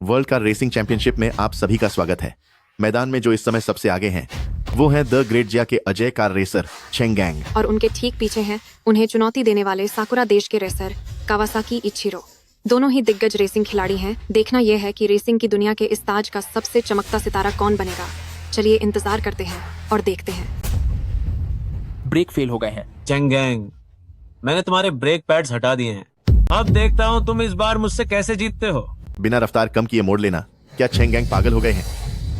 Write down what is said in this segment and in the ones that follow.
World car racing championship में आप सभी का स्वागत है। मैदान में जो इस समय सबसे आगे हैं वो हैं द ग्रेट जिया के Ajay car racer Cheng Gang, और उनके ठीक पीछे हैं उन्हें चुनौती देने वाले साकुरा देश के रेसर कावासाकी इचिरो। दोनों ही दिग्गज रेसिंग खिलाड़ी हैं। देखना यह है कि रेसिंग की दुनिया के इस ताज का सबसे चमकता सितारा कौन बनेगा। चलिए इंतजार करते हैं और देखते हैं। ब्रेक फेल हो गए हैं। चेंग गैंग, मैंने तुम्हारे ब्रेक पैड्स हटा दिए हैं। अब देखता हूँ तुम इस बार मुझसे कैसे जीतते हो। बिना रफ्तार कम किए मोड़ लेना। क्या चेंग गैंग पागल हो गए हैं?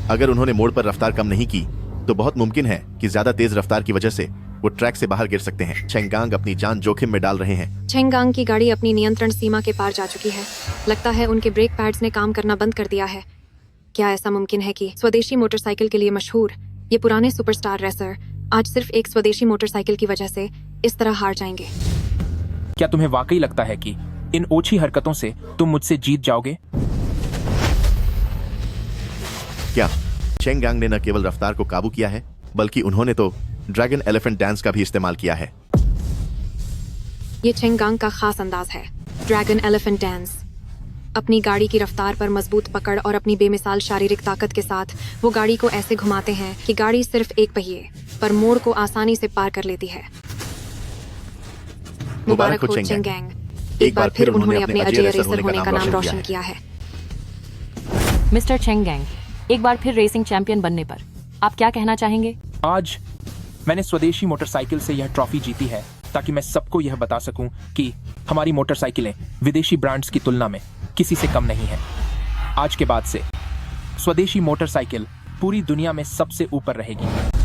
अगर उन्होंने मोड़ पर रफ्तार कम नहीं की तो बहुत मुमकिन है कि ज्यादा तेज रफ्तार की वजह से वो ट्रैक से बाहर गिर सकते हैं। चेंगांग अपनी जान जोखिम में डाल रहे हैं। चेंगांग की गाड़ी अपनी नियंत्रण सीमा के पार जा चुकी है। लगता है उनके ब्रेक पैड्स ने काम करना बंद कर दिया है। क्या ऐसा मुमकिन है कि स्वदेशी मोटरसाइकिल के लिए मशहूर ये पुराने सुपरस्टार रेसर आज सिर्फ एक स्वदेशी मोटरसाइकिल की वजह से इस तरह हार जाएंगे? क्या तुम्हें वाकई लगता है कि इन ओछी हरकतों से तुम मुझसे जीत जाओगे? क्या चेंग गैंग ने न केवल रफ्तार को काबू किया है बल्कि उन्होंने तो ड्रैगन एलिफेंट डांस का भी इस्तेमाल किया है। ये चेंगांग का खास अंदाज है, ड्रैगन एलिफेंट डांस। अपनी गाड़ी की रफ्तार पर मजबूत पकड़ और अपनी बेमिसाल शारीरिक ताकत के साथ वो गाड़ी को ऐसे घुमाते हैं कि गाड़ी सिर्फ एक पहिए पर मोड़ को आसानी से पार कर लेती है। मुबारक हो चेंग गैंग, एक बार फिर उन्होंने अपने अजय रेसर होने का नाम रोशन किया है। मिस्टर चेंग गैंग, एक बार फिर रेसिंग चैंपियन बनने पर आप क्या कहना चाहेंगे? आज मैंने स्वदेशी मोटरसाइकिल से यह ट्रॉफी जीती है ताकि मैं सबको यह बता सकूं कि हमारी मोटरसाइकिलें विदेशी ब्रांड्स की तुलना में किसी से कम नहीं है। आज के बाद से स्वदेशी मोटरसाइकिल पूरी दुनिया में सबसे ऊपर रहेगी।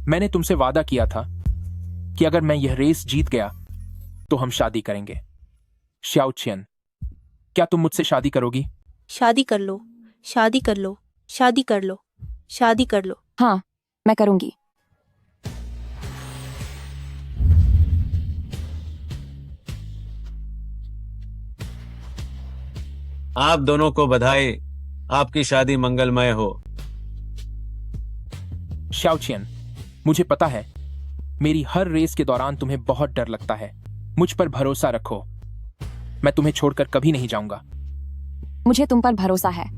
मैंने तुमसे वादा किया था कि अगर मैं यह रेस जीत गया तो हम शादी करेंगे। श्याओ चियन, क्या तुम मुझसे शादी करोगी? शादी कर लो, शादी कर लो, शादी कर लो, शादी कर लो। हाँ, मैं करूंगी। आप दोनों को बधाई, आपकी शादी मंगलमय हो। श्याओ चियन, मुझे पता है मेरी हर रेस के दौरान तुम्हें बहुत डर लगता है। मुझ पर भरोसा रखो, मैं तुम्हें छोड़कर कभी नहीं जाऊंगा। मुझे तुम पर भरोसा है।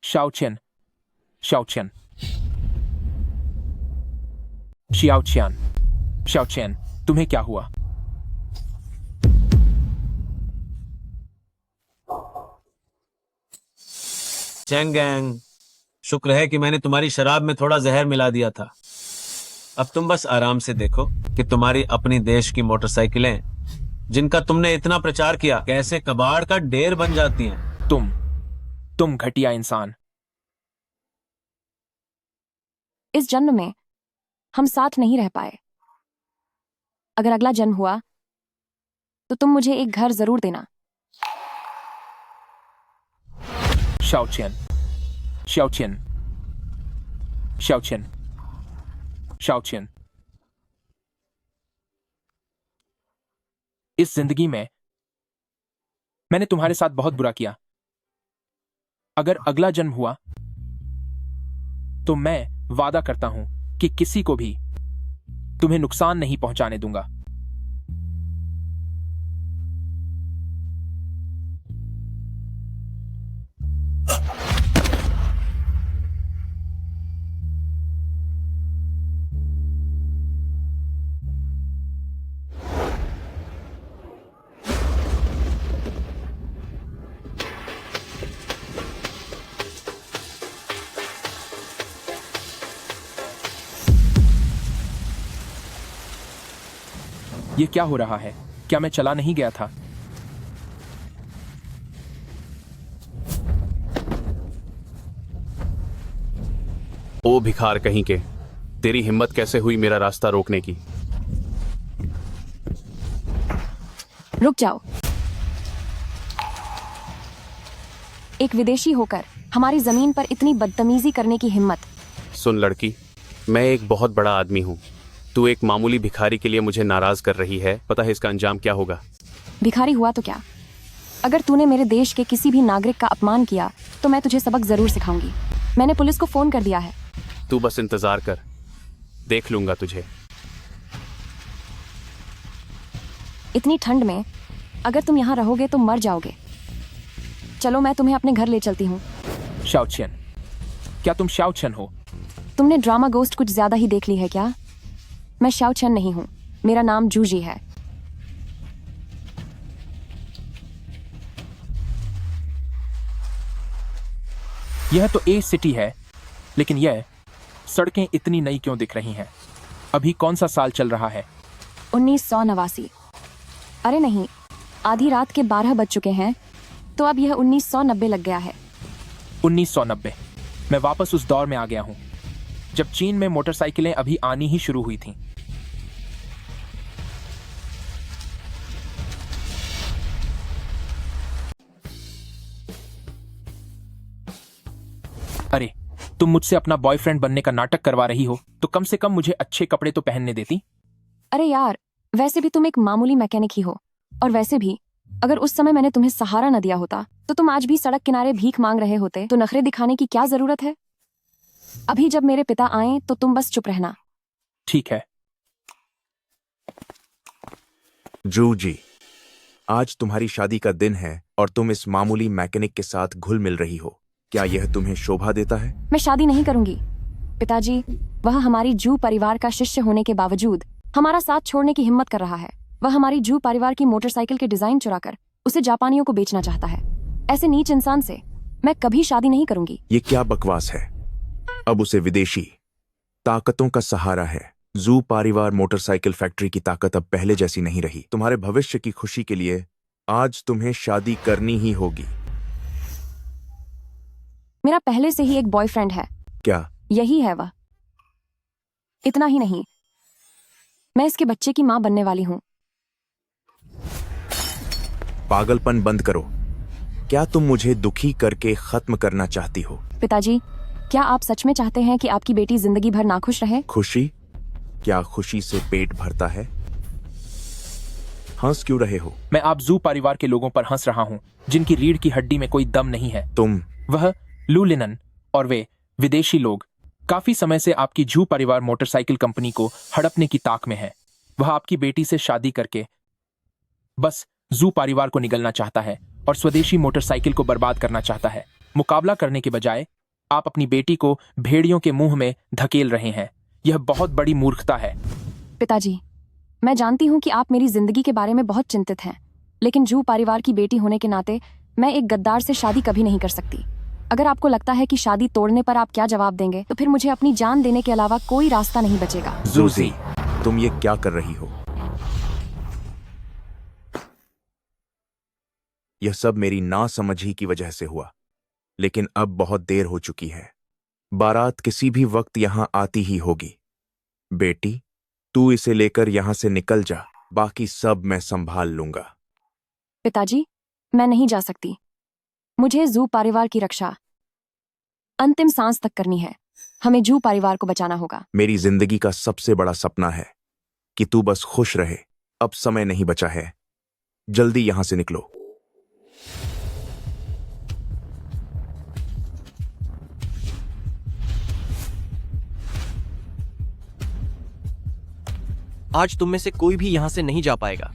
शाओ चियन, शाओ चियन, शियाओ चियन, शाओ चियन, तुम्हें क्या हुआ? चेंग गैंग, शुक्र है कि मैंने तुम्हारी शराब में थोड़ा जहर मिला दिया था। अब तुम बस आराम से देखो कि तुम्हारी अपनी देश की मोटरसाइकिलें जिनका तुमने इतना प्रचार किया कैसे कबाड़ का ढेर बन जाती हैं। तुम घटिया इंसान। इस जन्म में हम साथ नहीं रह पाए। अगर अगला जन्म हुआ तो तुम मुझे एक घर जरूर देना। शाओ चियन, शाओ चियन, शाओ चियन, शाओ चियन, इस जिंदगी में मैंने तुम्हारे साथ बहुत बुरा किया। अगर अगला जन्म हुआ तो मैं वादा करता हूं कि किसी को भी तुम्हें नुकसान नहीं पहुंचाने दूंगा। ये क्या हो रहा है? क्या मैं चला नहीं गया था? ओ भिखार कहीं के, तेरी हिम्मत कैसे हुई मेरा रास्ता रोकने की? रुक जाओ। एक विदेशी होकर हमारी जमीन पर इतनी बदतमीजी करने की हिम्मत। सुन लड़की, मैं एक बहुत बड़ा आदमी हूँ। तू एक मामूली भिखारी के लिए मुझे नाराज कर रही है। पता है इसका अंजाम क्या होगा? भिखारी हुआ तो क्या? अगर तूने मेरे देश के किसी भी नागरिक का अपमान किया तो मैं तुझे सबक जरूर सिखाऊंगी। मैंने पुलिस को फोन कर दिया है। तू बस इंतजार कर, देख लूंगा तुझे। इतनी ठंड में अगर तुम यहाँ रहोगे तो मर जाओगे। चलो मैं तुम्हें अपने घर ले चलती हूँ। शाओचियन, क्या तुम शाओचियन हो? तुमने ड्रामा गोस्ट कुछ ज्यादा ही देख ली है क्या? मैं शाओचियन नहीं हूँ, मेरा नाम जूजी है। यह तो ए सिटी है, लेकिन यह सड़कें इतनी नई क्यों दिख रही हैं? अभी कौन सा साल चल रहा है? 1989। अरे नहीं, आधी रात के 12 बज चुके हैं, तो अब यह 1990 लग गया है। 1990। मैं वापस उस दौर में आ गया हूं जब चीन में मोटरसाइकिलें अभी आनी ही शुरू हुई थीं। अरे, तुम मुझसे अपना बॉयफ्रेंड बनने का नाटक करवा रही हो तो कम से कम मुझे अच्छे कपड़े तो पहनने देती। अरे यार, वैसे भी तुम एक मामूली मैकेनिक ही हो, और वैसे भी अगर उस समय मैंने तुम्हें सहारा न दिया होता तो तुम आज भी सड़क किनारे भीख मांग रहे होते। तो नखरे दिखाने की क्या जरूरत है? अभी जब मेरे पिता आए तो तुम बस चुप रहना। ठीक है। जू जी, आज तुम्हारी शादी का दिन है और तुम इस मामूली मैकेनिक के साथ घुल मिल रही हो। क्या यह तुम्हें शोभा देता है? मैं शादी नहीं करूंगी पिताजी। वह हमारी जू परिवार का शिष्य होने के बावजूद हमारा साथ छोड़ने की हिम्मत कर रहा है। वह हमारी जू परिवार की मोटरसाइकिल के डिजाइन चुराकर उसे जापानियों को बेचना चाहता है। ऐसे नीच इंसान से मैं कभी शादी नहीं करूंगी। ये क्या बकवास है? अब उसे विदेशी ताकतों का सहारा है। जू परिवार मोटरसाइकिल फैक्ट्री की ताकत अब पहले जैसी नहीं रही। तुम्हारे भविष्य की खुशी के लिए आज तुम्हें शादी करनी ही होगी। मेरा पहले से ही एक बॉयफ्रेंड है। क्या? यही है वह। इतना ही नहीं, मैं इसके बच्चे की मां बनने वाली हूं। पागलपन बंद करो। क्या तुम मुझे दुखी करके खत्म करना चाहती हो? पिताजी, क्या आप सच में चाहते हैं कि आपकी बेटी जिंदगी भर नाखुश रहे? खुशी? क्या खुशी से पेट भरता है? हंस क्यों रहे हो? मैं आप जू परिवार के लोगों पर हंस रहा हूं जिनकी रीढ़ की हड्डी में कोई दम नहीं है। तुम? वह लू लिनन और वे विदेशी लोग काफी समय से आपकी जू परिवार मोटरसाइकिल कंपनी को हड़पने की ताक में है। वह आपकी बेटी से शादी करके बस जू परिवार को निगलना चाहता है और स्वदेशी मोटरसाइकिल को बर्बाद करना चाहता है। मुकाबला करने के बजाय आप अपनी बेटी को भेड़ियों के मुंह में धकेल रहे हैं। यह बहुत बड़ी मूर्खता है। पिताजी, मैं जानती हूँ कि आप मेरी जिंदगी के बारे में बहुत चिंतित हैं, लेकिन जू परिवार की बेटी होने के नाते मैं एक गद्दार से शादी कभी नहीं कर सकती। अगर आपको लगता है कि शादी तोड़ने पर आप क्या जवाब देंगे, तो फिर मुझे अपनी जान देने के अलावा कोई रास्ता नहीं बचेगा। जूजी, तुम ये क्या कर रही हो? यह सब मेरी नासमझी की वजह से हुआ, लेकिन अब बहुत देर हो चुकी है। बारात किसी भी वक्त यहां आती ही होगी। बेटी, तू इसे लेकर यहां से निकल जा, बाकी सब मैं संभाल लूंगा। पिताजी, मैं नहीं जा सकती। मुझे जू परिवार की रक्षा अंतिम सांस तक करनी है। हमें जू परिवार को बचाना होगा। मेरी जिंदगी का सबसे बड़ा सपना है कि तू बस खुश रहे। अब समय नहीं बचा है, जल्दी यहां से निकलो। आज तुम में से कोई भी यहां से नहीं जा पाएगा।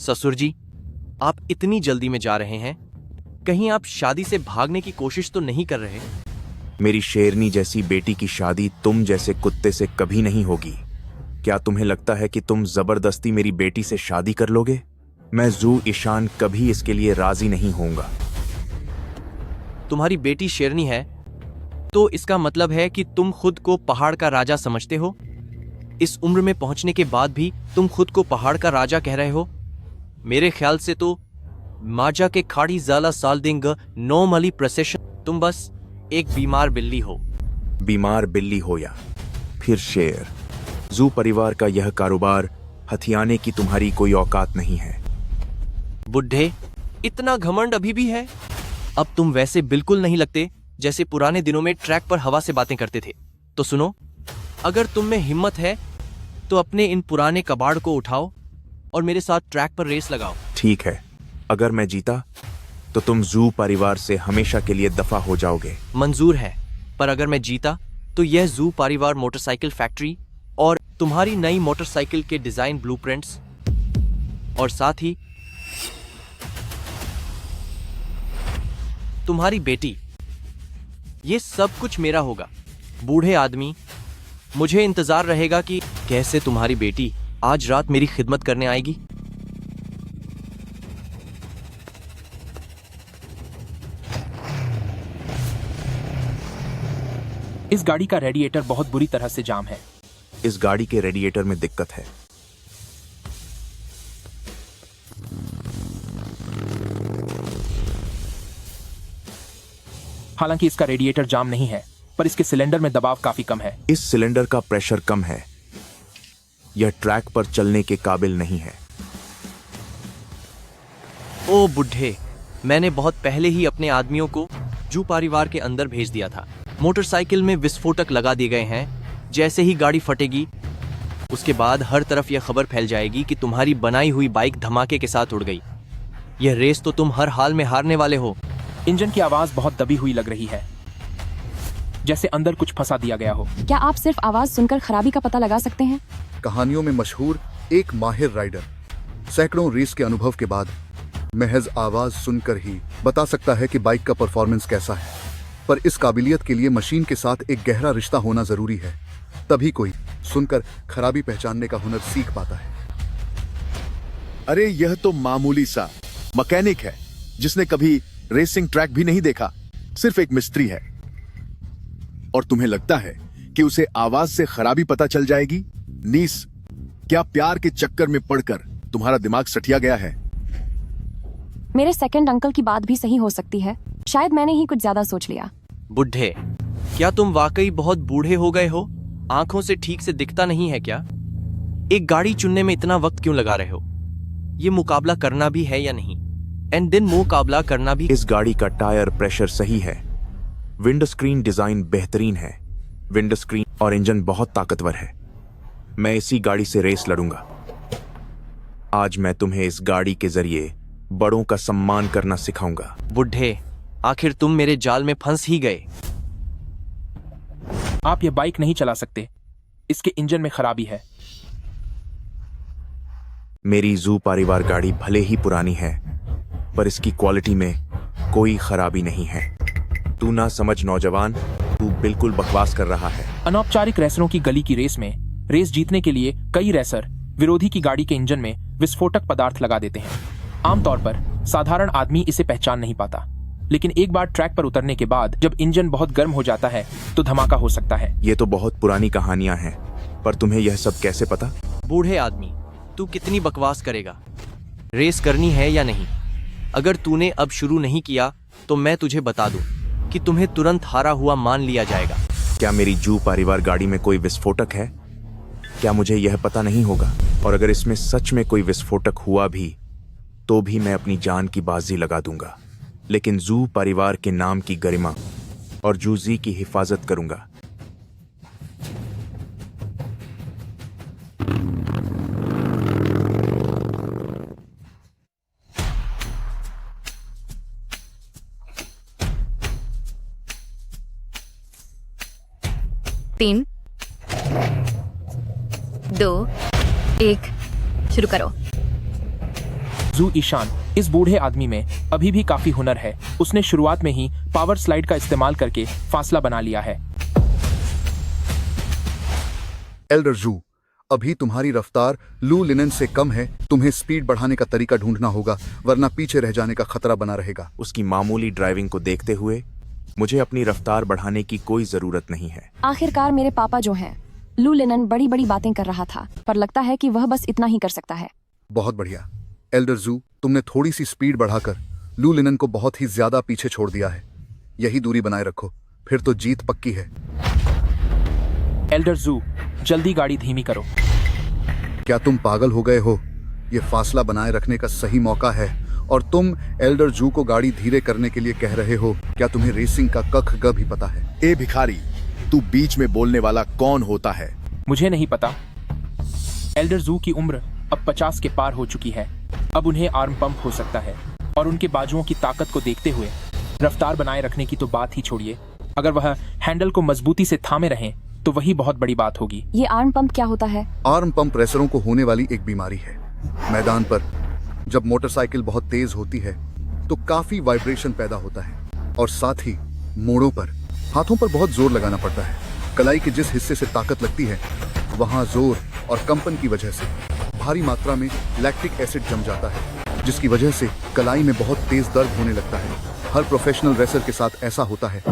ससुर जी, आप इतनी जल्दी में जा रहे हैं, कहीं आप शादी से भागने की कोशिश तो नहीं कर रहे? मेरी शेरनी जैसी बेटी की शादी तुम जैसे कुत्ते से कभी नहीं होगी। क्या तुम्हें लगता है कि तुम जबरदस्ती मेरी बेटी से शादी कर लोगे? मैं जू ईशान कभी इसके लिए राजी नहीं होऊंगा। तुम्हारी बेटी शेरनी है तो इसका मतलब है कि तुम खुद को पहाड़ का राजा समझते हो? इस उम्र में पहुंचने के बाद भी तुम खुद को पहाड़ का राजा कह रहे हो? मेरे ख्याल से तो माजा के खाड़ी जाला साल देंग नौ मली प्रोसेशन तुम बस एक बीमार बिल्ली हो। बीमार बिल्ली हो या फिर शेर, जू परिवार का यह कारोबार हथियाने की तुम्हारी कोई औकात नहीं है। बुढ़े, इतना घमंड अभी भी है? अब तुम वैसे बिल्कुल नहीं लगते जैसे पुराने दिनों में ट्रैक पर हवा से बातें करते थे। तो सुनो, अगर तुम में हिम्मत है तो अपने इन पुराने कबाड़ को उठाओ और मेरे साथ ट्रैक पर रेस लगाओ। ठीक है, अगर मैं जीता तो तुम जू परिवार से हमेशा के लिए दफा हो जाओगे। मंजूर है, पर अगर मैं जीता तो यह जू परिवार मोटरसाइकिल फैक्ट्री और तुम्हारी नई मोटरसाइकिल के डिजाइन ब्लूप्रिंट्स और साथ ही तुम्हारी बेटी, ये सब कुछ मेरा होगा। बूढ़े आदमी, मुझे इंतजार रहेगा कि कैसे तुम्हारी बेटी आज रात मेरी खिदमत करने आएगी। इस गाड़ी का रेडिएटर बहुत बुरी तरह से जाम है। इस गाड़ी के रेडिएटर में दिक्कत है। हालांकि इसका रेडिएटर जाम नहीं है, पर इसके सिलेंडर में दबाव काफी कम है। इस सिलेंडर का प्रेशर कम है। यह ट्रैक पर चलने के काबिल नहीं है। ओ बुढ़े, मैंने बहुत पहले ही अपने आदमियों को जू परिवार के अंदर भेज दिया था। मोटरसाइकिल में विस्फोटक लगा दिए गए हैं। जैसे ही गाड़ी फटेगी उसके बाद हर तरफ यह खबर फैल जाएगी कि तुम्हारी बनाई हुई बाइक धमाके के साथ उड़ गई। यह रेस तो तुम हर हाल में हारने वाले हो। इंजन की आवाज बहुत दबी हुई लग रही है, जैसे अंदर कुछ फंसा दिया गया हो। क्या आप सिर्फ आवाज सुनकर खराबी का पता लगा सकते हैं? कहानियों में मशहूर एक माहिर राइडर सैकड़ों रेस के अनुभव के बाद महज आवाज सुनकर ही बता सकता है कि बाइक का परफॉर्मेंस कैसा है। पर इस काबिलियत के लिए मशीन के साथ एक गहरा रिश्ता होना जरूरी है। तभी कोई सुनकर खराबी पहचानने का हुनर सीख पाता है। अरे यह तो मामूली सा मैकेनिक है जिसने कभी रेसिंग ट्रैक भी नहीं देखा, सिर्फ एक मिस्त्री है। और तुम्हें लगता है कि उसे आवाज से खराबी पता चल जाएगी? नीस, क्या प्यार के चक्कर में पड़कर तुम्हारा दिमाग सठिया गया है? मेरे सेकंड अंकल की बात भी सही हो सकती है। शायद मैंने ही कुछ ज्यादा सोच लिया। बुढ़े, क्या तुम वाकई बहुत बूढ़े हो गए हो? आंखों से ठीक से दिखता नहीं है क्या? एक गाड़ी चुनने में इतना वक्त क्यों लगा रहे हो? ये मुकाबला करना भी है या नहीं? एंड दिन मुकाबला करना भी। इस गाड़ी का टायर प्रेशर सही है। विंड स्क्रीन डिजाइन बेहतरीन है। विंड स्क्रीन और इंजन बहुत ताकतवर है। मैं इसी गाड़ी से रेस लड़ूंगा। आज मैं तुम्हें इस गाड़ी के जरिए बड़ों का सम्मान करना सिखाऊंगा। बुढ़े, आखिर तुम मेरे जाल में फंस ही गए। आप ये बाइक नहीं चला सकते, इसके इंजन में खराबी है। मेरी जू परिवार गाड़ी भले ही पुरानी है, पर इसकी क्वालिटी में कोई खराबी नहीं है। तू ना समझ नौजवान, तू बिल्कुल बकवास कर रहा है। अनौपचारिक रेसरों की गली की रेस में रेस जीतने के लिए कई रेसर विरोधी की गाड़ी के इंजन में विस्फोटक पदार्थ लगा देते हैं। आमतौर पर साधारण आदमी इसे पहचान नहीं पाता, लेकिन एक बार ट्रैक पर उतरने के बाद जब इंजन बहुत गर्म हो जाता है तो धमाका हो सकता है। ये तो बहुत पुरानी कहानियां हैं, पर तुम्हें यह सब कैसे पता? बूढ़े आदमी, तू कितनी बकवास करेगा? रेस करनी है या नहीं? अगर तूने अब शुरू नहीं किया तो मैं तुझे बता दूं कि तुम्हें तुरंत हारा हुआ मान लिया जाएगा। क्या मेरी जू परिवार गाड़ी में कोई विस्फोटक है? क्या मुझे यह पता नहीं होगा? और अगर इसमें सच में कोई विस्फोटक हुआ भी तो भी मैं अपनी जान की बाजी लगा दूंगा, लेकिन जू परिवार के नाम की गरिमा और जूजी की हिफाजत करूंगा। तीन, दो, एक, शुरू करो। जू ईशान, इस बूढ़े आदमी में अभी भी काफी हुनर है। उसने शुरुआत में ही पावर स्लाइड का इस्तेमाल करके फासला बना लिया है। एल्डर जू, अभी तुम्हारी रफ्तार लू लिनन से कम है। तुम्हें स्पीड बढ़ाने का तरीका ढूंढना होगा, वरना पीछे रह जाने का खतरा बना रहेगा। उसकी मामूली ड्राइविंग को देखते हुए मुझे अपनी रफ्तार बढ़ाने की कोई जरूरत नहीं है। आखिरकार मेरे पापा जो हैं, लू लिनन बड़ी बड़ी बातें कर रहा था, पर लगता है कि वह बस इतना ही कर सकता है। बहुत बढ़िया एल्डर जू, तुमने थोड़ी सी स्पीड बढ़ाकर लू लिनन को बहुत ही ज्यादा पीछे छोड़ दिया है। यही दूरी बनाए रखो, फिर तो जीत पक्की है। एल्डर जू, जल्दी गाड़ी धीमी करो। क्या तुम पागल हो गए हो? ये फासला बनाए रखने का सही मौका है और तुम एल्डर जू को गाड़ी धीरे करने के लिए कह रहे हो। क्या तुम्हें रेसिंग का कख ग भी पता है? ए भिखारी, तू बीच में बोलने वाला कौन होता है? मुझे नहीं पता। एल्डर जू की उम्र अब 50 के पार हो चुकी है। अब उन्हें आर्म पंप हो सकता है और उनके बाजुओं की ताकत को देखते हुए रफ्तार बनाए रखने की तो बात ही छोड़िए, अगर वह हैंडल को मजबूती से थामे रहें तो वही बहुत बड़ी बात होगी। ये आर्म पंप क्या होता है? आर्म पंप रेसरों को होने वाली एक बीमारी है। मैदान पर जब मोटरसाइकिल बहुत तेज होती है तो काफी वाइब्रेशन पैदा होता है और साथ ही मोड़ों पर हाथों पर बहुत जोर लगाना पड़ता है। कलाई के जिस हिस्से से ताकत लगती है वहां जोर और कंपन की वजह से भारी मात्रा में लैक्टिक एसिड जम जाता है, जिसकी वजह से कलाई में बहुत तेज दर्द होने लगता है। हर प्रोफेशनल रेसर के साथ ऐसा होता है।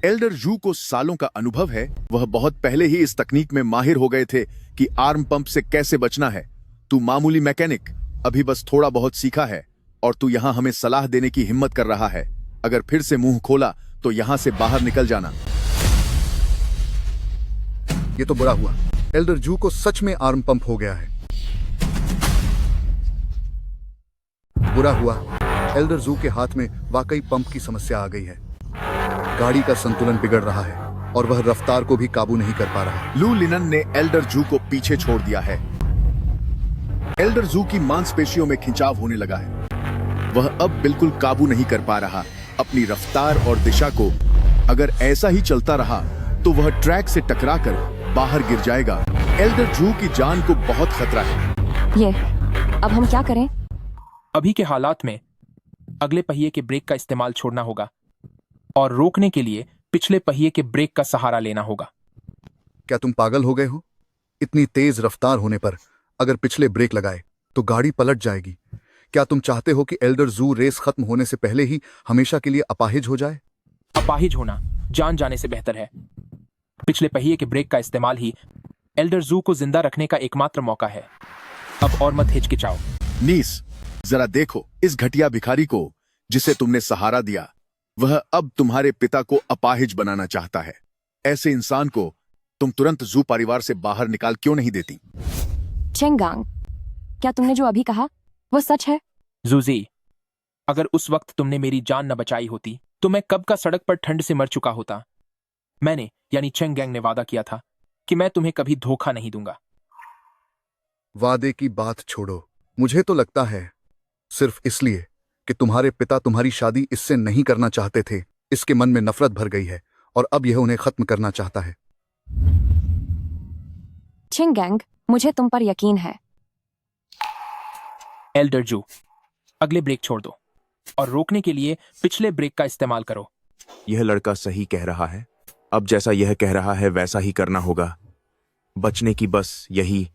एल्डर जू को सालों का अनुभव है। वह बहुत पहले ही इस तकनीक में माहिर हो गए थे कि आर्म पंप से कैसे बचना है। तू मामूली मैकेनिक अभी बस थोड़ा बहुत सीखा है और तू यहाँ हमें सलाह देने की हिम्मत कर रहा है। अगर फिर से मुंह खोला तो यहाँ से बाहर निकल जाना। ये तो बुरा हुआ। एल्डर जू को सच में आर्म पंप हो गया है। बुरा हुआ, एल्डर जू के हाथ में वाकई पंप की समस्या आ गई है। गाड़ी का संतुलन बिगड़ रहा है और वह रफ्तार को भी काबू नहीं कर पा रहा। लू लिनन ने एल्डर जू को पीछे छोड़ दिया है। एल्डर जू की मांसपेशियों में खिंचाव होने लगा है। वह अब बिल्कुल काबू नहीं कर पा रहा अपनी रफ्तार और दिशा को। अगर ऐसा ही चलता रहा तो वह ट्रैक से टकराकर बाहर गिर जाएगा। एल्डर जू की जान को बहुत खतरा है। ये अब हम क्या करें? अभी के हालात में अगले पहिए के ब्रेक का इस्तेमाल छोड़ना होगा और रोकने के लिए पिछले पहिए के ब्रेक का सहारा लेना होगा। क्या तुम पागल हो गए हो? इतनी तेज रफ्तार होने पर अगर पिछले ब्रेक लगाए तो गाड़ी पलट जाएगी। क्या तुम चाहते हो कि एल्डर जू रेस खत्म होने से पहले ही हमेशा के लिए अपाहिज हो जाए? अपाहिज होना जान जाने से बेहतर है। पिछले पहिए के ब्रेक का इस्तेमाल ही एल्डर जू को जिंदा रखने का एकमात्र मौका है। अब और मत हिचकिचाओ। नीस, जरा देखो इस घटिया भिखारी को जिसे तुमने सहारा दिया। वह अब तुम्हारे पिता को अपाहिज बनाना चाहता है। ऐसे इंसान को तुम तुरंत जू परिवार से बाहर निकाल क्यों नहीं देती? चेंगांग, क्या तुमने जो अभी कहा वो सच है? जूजी, अगर उस वक्त तुमने मेरी जान न बचाई होती तो मैं कब का सड़क पर ठंड से मर चुका होता। मैंने यानी चेंगैंग ने वादा किया था कि मैं तुम्हें कभी धोखा नहीं दूंगा। वादे की बात छोड़ो। मुझे तो लगता है सिर्फ इसलिए कि तुम्हारे पिता तुम्हारी शादी इससे नहीं करना चाहते थे, इसके मन में नफरत भर गई है और अब यह उन्हें खत्म करना चाहता है। चेंगैंग, मुझे तुम पर यकीन है। एल्डर जू, अगले ब्रेक छोड़ दो और रोकने के लिए पिछले ब्रेक का इस्तेमाल करो। यह लड़का सही कह रहा है। अब जैसा यह कह रहा है वैसा ही करना होगा। बचने की बस यही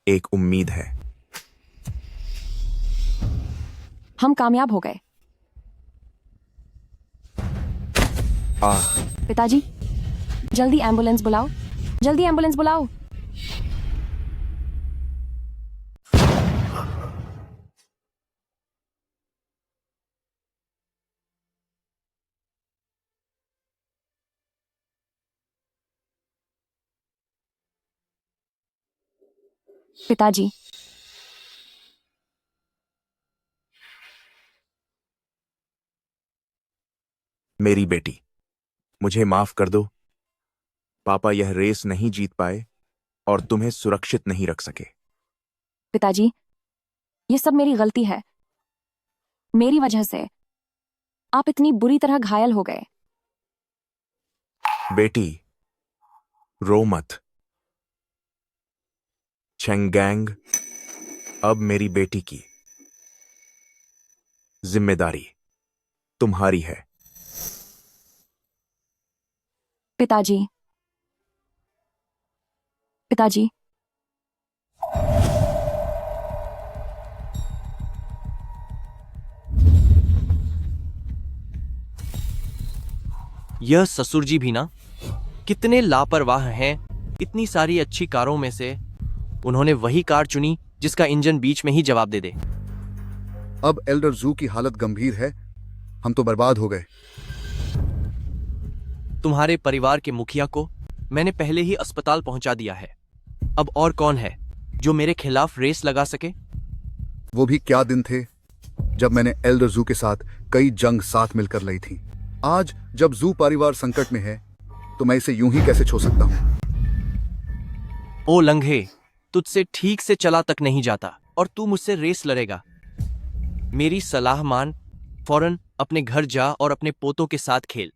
एक उम्मीद है। हम कामयाब हो गए। पिताजी, जल्दी एम्बुलेंस बुलाओ, जल्दी एम्बुलेंस बुलाओ। पिताजी, मेरी बेटी, मुझे माफ कर दो। पापा यह रेस नहीं जीत पाए और तुम्हें सुरक्षित नहीं रख सके। पिताजी, ये सब मेरी गलती है। मेरी वजह से आप इतनी बुरी तरह घायल हो गए। बेटी, रो मत। चेंगैंग, अब मेरी बेटी की जिम्मेदारी तुम्हारी है। पिताजी, पिताजी, यह ससुर जी भी ना कितने लापरवाह हैं। इतनी सारी अच्छी कारों में से उन्होंने वही कार चुनी जिसका इंजन बीच में ही जवाब दे दे। अब एल्डर जू की हालत गंभीर है। हम तो बर्बाद हो गए। तुम्हारे परिवार के मुखिया को मैंने पहले ही अस्पताल पहुंचा दिया है। अब और कौन है जो मेरे खिलाफ रेस लगा सके? वो भी क्या दिन थे जब मैंने एल्डर जू के साथ कई जंग साथ मिलकर लड़ी थी। आज जब जू परिवार संकट में है तो मैं इसे यूं ही कैसे छोड़ सकता हूं? ओ लंघे, तुझसे ठीक से चला तक नहीं जाता और तू मुझसे रेस लड़ेगा। मेरी सलाह मान, फौरन अपने घर जा और अपने पोतों के साथ खेल,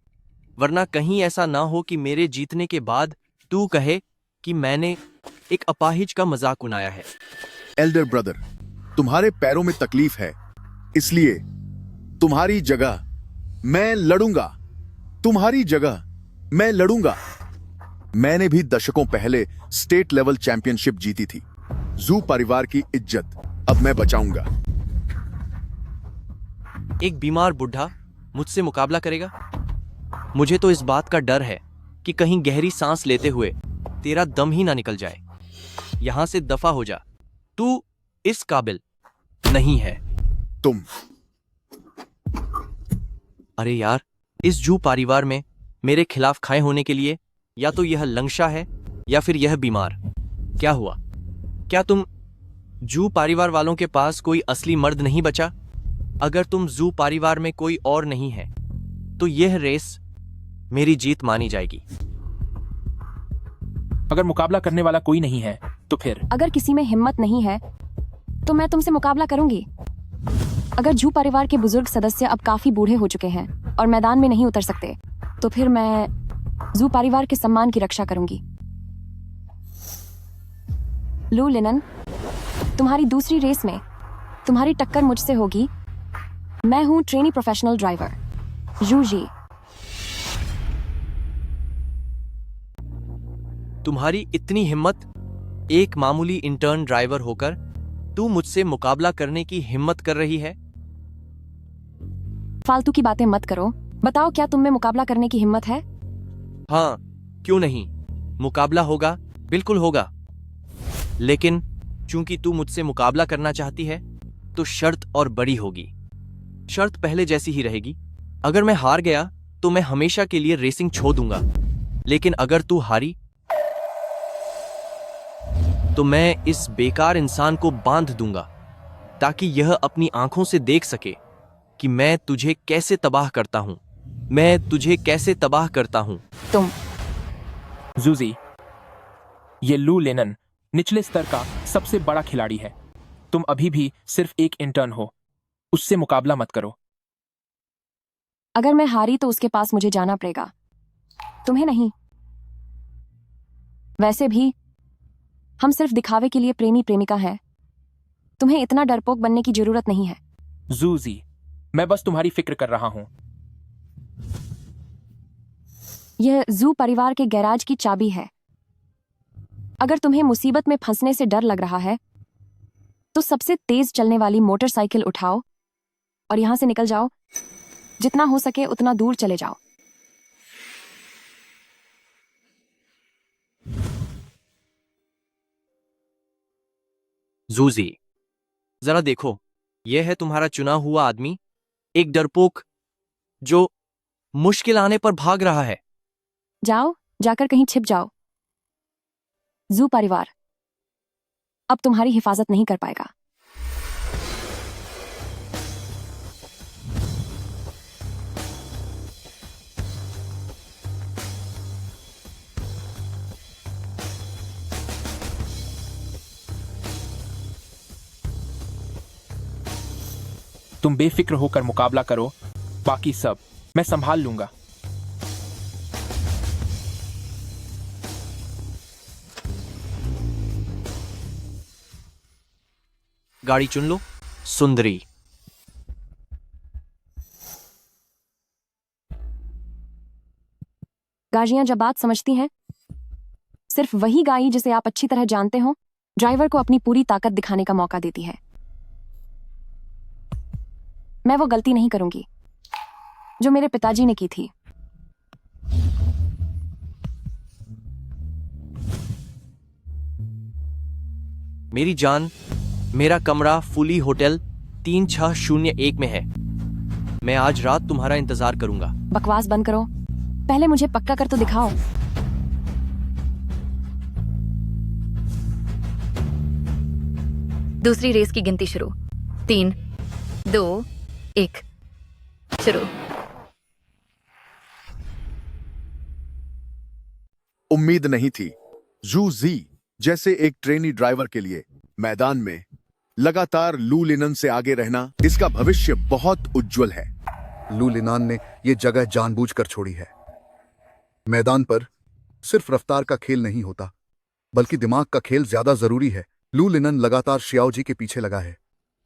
वरना कहीं ऐसा ना हो कि मेरे जीतने के बाद तू कहे कि मैंने एक अपाहिज का मजाक उड़ाया है। एल्डर ब्रदर, तुम्हारे पैरों में तकलीफ है, इसलिए तुम्हारी जगह मैं लड़ूंगा। तुम्हारी जगह मैं लड़ूंगा। मैंने भी दशकों पहले स्टेट लेवल चैंपियनशिप जीती थी। जू परिवार की इज्जत अब मैं बचाऊंगा। एक बीमार बुढ़ा मुझसे मुकाबला करेगा? मुझे तो इस बात का डर है कि कहीं गहरी सांस लेते हुए तेरा दम ही ना निकल जाए। यहां से दफा हो जा, तू इस काबिल नहीं है। तुम अरे यार, इस जू परिवार में मेरे खिलाफ खाए होने के लिए या तो यह लंगशा है या फिर यह बीमार। क्या हुआ? क्या तुम जू परिवार वालों के पास कोई असली मर्द नहीं बचा? अगर तुम जू परिवार में कोई और नहीं है तो यह रेस मेरी जीत मानी जाएगी। अगर मुकाबला करने वाला कोई नहीं है तो फिर? अगर किसी में हिम्मत नहीं है तो मैं तुमसे मुकाबला करूंगी। अगर जू परिवार के बुजुर्ग सदस्य अब काफी बूढ़े हो चुके हैं और मैदान में नहीं उतर सकते तो फिर मैं जू परिवार के सम्मान की रक्षा करूंगी। लू लिनन, तुम्हारी दूसरी रेस में तुम्हारी टक्कर मुझसे होगी। मैं हूं ट्रेनी प्रोफेशनल ड्राइवर जू जी। तुम्हारी इतनी हिम्मत, एक मामूली इंटर्न ड्राइवर होकर तू मुझसे मुकाबला करने की हिम्मत कर रही है? फालतू की बातें मत करो। बताओ, क्या तुम में मुकाबला करने की हिम्मत है? हाँ, क्यों नहीं, मुकाबला होगा, बिल्कुल होगा। लेकिन चूंकि तू मुझसे मुकाबला करना चाहती है तो शर्त और बड़ी होगी। शर्त पहले जैसी ही रहेगी। अगर मैं हार गया तो मैं हमेशा के लिए रेसिंग छोड़ दूंगा, लेकिन अगर तू हारी तो मैं इस बेकार इंसान को बांध दूंगा ताकि यह अपनी आंखों से देख सके कि मैं तुझे कैसे तबाह करता हूं। मैं तुझे कैसे तबाह करता हूं। तुम जूजी, ये लू लेनन निचले स्तर का सबसे बड़ा खिलाड़ी है। तुम अभी भी सिर्फ एक इंटर्न हो, उससे मुकाबला मत करो। अगर मैं हारी तो उसके पास मुझे जाना पड़ेगा, तुम्हें नहीं। वैसे भी हम सिर्फ दिखावे के लिए प्रेमी प्रेमिका हैं। तुम्हें इतना डरपोक बनने की जरूरत नहीं है। जूजी, मैं बस तुम्हारी फिक्र कर रहा हूं। यह जू परिवार के गैराज की चाबी है। अगर तुम्हें मुसीबत में फंसने से डर लग रहा है तो सबसे तेज चलने वाली मोटरसाइकिल उठाओ और यहां से निकल जाओ। जितना हो सके उतना दूर चले जाओ। जूजी, जरा देखो, यह है तुम्हारा चुना हुआ आदमी, एक डरपोक जो मुश्किल आने पर भाग रहा है। जाओ, जाकर कहीं छिप जाओ। जू परिवार अब तुम्हारी हिफाजत नहीं कर पाएगा। तुम बेफिक्र होकर मुकाबला करो, बाकी सब मैं संभाल लूंगा। गाड़ी चुन लो, सुंदरी। गाड़ियां जब बात समझती हैं, सिर्फ वही गाड़ी जिसे आप अच्छी तरह जानते हो ड्राइवर को अपनी पूरी ताकत दिखाने का मौका देती है। मैं वो गलती नहीं करूंगी जो मेरे पिताजी ने की थी। मेरी जान, मेरा कमरा फुली होटल 3601 में है। मैं आज रात तुम्हारा इंतजार करूंगा। बकवास बंद करो पहले मुझे पक्का कर तो दिखाओ। दूसरी रेस की गिनती शुरू। 3, 2, 1 शुरू। उम्मीद नहीं थी जू जी जैसे एक ट्रेनी ड्राइवर के लिए मैदान में लगातार लू लिनन से आगे रहना। इसका भविष्य बहुत उज्जवल है। लू लिनान ने ये जगह जानबूझकर छोड़ी है। मैदान पर सिर्फ रफ्तार का खेल नहीं होता, बल्कि दिमाग का खेल ज्यादा जरूरी है। लू लिनन लगातार शियाओ जी के पीछे लगा है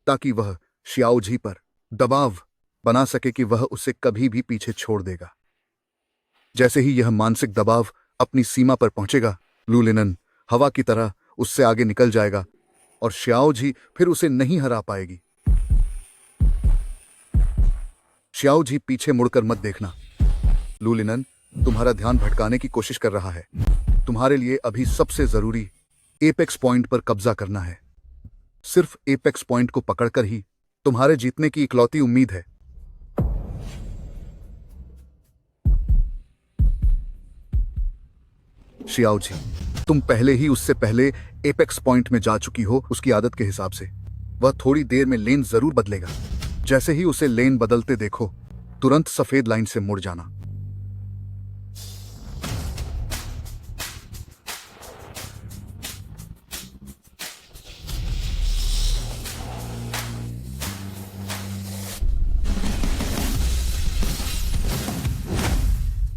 ताकि वह शियाओ जी पर दबाव बना सके कि वह उसे कभी भी पीछे छोड़ देगा। जैसे ही यह मानसिक दबाव अपनी सीमा पर पहुंचेगा, लू लिनन हवा की तरह उससे आगे निकल जाएगा और शियाओ जी फिर उसे नहीं हरा पाएगी। शियाओ जी पीछे मुड़कर मत देखना। लू लिनन तुम्हारा ध्यान भटकाने की कोशिश कर रहा है। तुम्हारे लिए अभी सबसे जरूरी एपेक्स पॉइंट पर कब्जा करना है। सिर्फ एपेक्स पॉइंट को पकड़कर ही तुम्हारे जीतने की इकलौती उम्मीद है। शियाओ जी, तुम पहले ही उससे पहले एपेक्स पॉइंट में जा चुकी हो। उसकी आदत के हिसाब से वह थोड़ी देर में लेन जरूर बदलेगा। जैसे ही उसे लेन बदलते देखो, तुरंत सफेद लाइन से मुड़ जाना।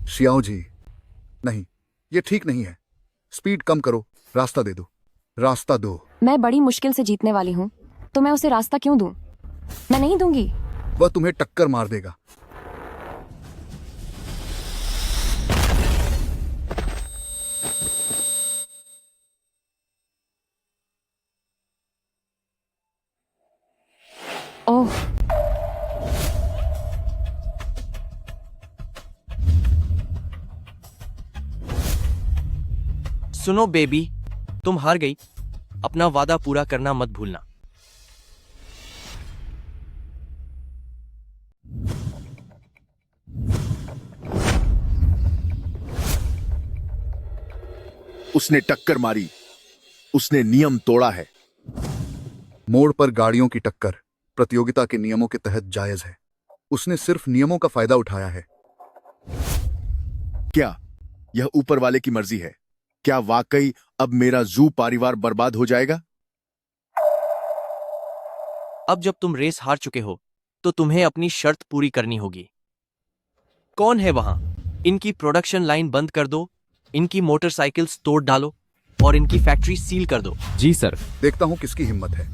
शियाओ जी, नहीं, ये ठीक नहीं है। स्पीड कम करो, रास्ता दे दो, रास्ता दो। मैं बड़ी मुश्किल से जीतने वाली हूँ, तो मैं उसे रास्ता क्यों दूं? मैं नहीं दूंगी। वह तुम्हें टक्कर मार देगा। ओह, सुनो बेबी, तुम हार गई। अपना वादा पूरा करना मत भूलना। उसने टक्कर मारी, उसने नियम तोड़ा है। मोड़ पर गाड़ियों की टक्कर प्रतियोगिता के नियमों के तहत जायज है। उसने सिर्फ नियमों का फायदा उठाया है। क्या यह ऊपर वाले की मर्जी है? क्या वाकई अब मेरा जू परिवार बर्बाद हो जाएगा? अब जब तुम रेस हार चुके हो, तो तुम्हें अपनी शर्त पूरी करनी होगी। कौन है वहां? इनकी प्रोडक्शन लाइन बंद कर दो, इनकी मोटरसाइकिल्स तोड़ डालो और इनकी फैक्ट्री सील कर दो। जी सर। देखता हूं किसकी हिम्मत है।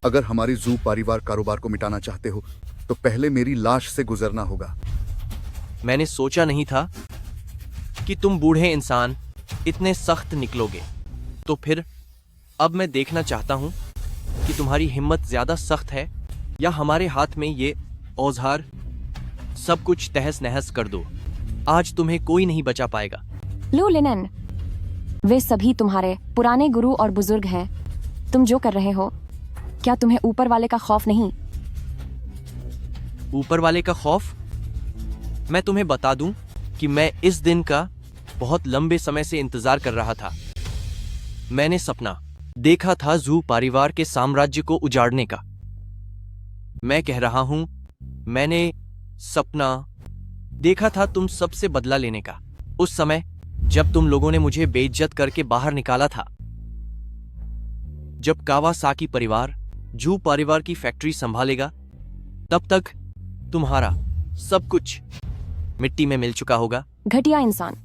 अगर हमारी जू परिवार कारोबार को मिटाना चाहते हो, तो पहले मेरी लाश से गुजरना होगा। मैंने सोचा नहीं था कि तुम बूढ़े इंसान इतने सख्त निकलोगे। तो फिर अब मैं देखना चाहता हूं कि तुम्हारी हिम्मत ज्यादा सख्त है या हमारे हाथ में ये औजार सब कुछ तहस नहस कर दो। आज तुम्हें कोई नहीं बचा पाएगा। लू लिनन, वे सभी तुम्हारे पुराने गुरु और बुजुर्ग हैं। तुम जो कर रहे हो, क्या तुम्हें ऊपर वाले का खौफ नहीं? ऊपर वाले का खौफ? मैं तुम्हें बता दूं कि मैं इस दिन का बहुत लंबे समय से इंतजार कर रहा था। मैंने सपना देखा था जू परिवार के साम्राज्य को उजाड़ने का। मैं कह रहा हूं, मैंने सपना देखा था तुम सबसे बदला लेने का। उस समय जब तुम लोगों ने मुझे बेइज्जत करके बाहर निकाला था। जब कावासाकी परिवार जू परिवार की फैक्ट्री संभालेगा, तब तक तुम्हारा सब कुछ मिट्टी में मिल चुका होगा। घटिया इंसान,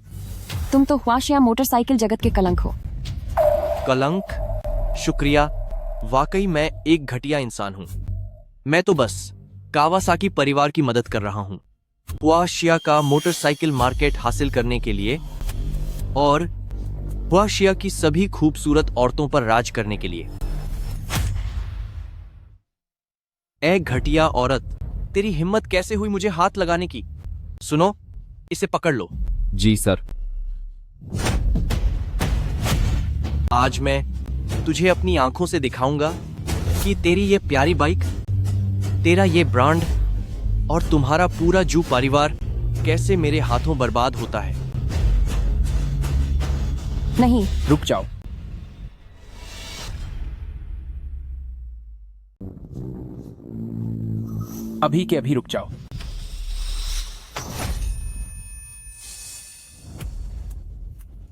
तुम तो ख्वाहिश मोटरसाइकिल जगत के कलंक हो। कलंक? शुक्रिया। वाकई मैं एक घटिया इंसान हूं। मैं तो बस कावासाकी परिवार की मदद कर रहा हूं, हुआशिया का मोटरसाइकिल मार्केट हासिल करने के लिए और हुआशिया की सभी खूबसूरत औरतों पर राज करने के लिए। ए घटिया औरत, तेरी हिम्मत कैसे हुई मुझे हाथ लगाने की? सुनो, इसे पकड़ लो। जी सर। आज मैं तुझे अपनी आंखों से दिखाऊंगा कि तेरी ये प्यारी बाइक, तेरा ये ब्रांड और तुम्हारा पूरा जू परिवार कैसे मेरे हाथों बर्बाद होता है। नहीं, रुक जाओ। अभी के अभी रुक जाओ।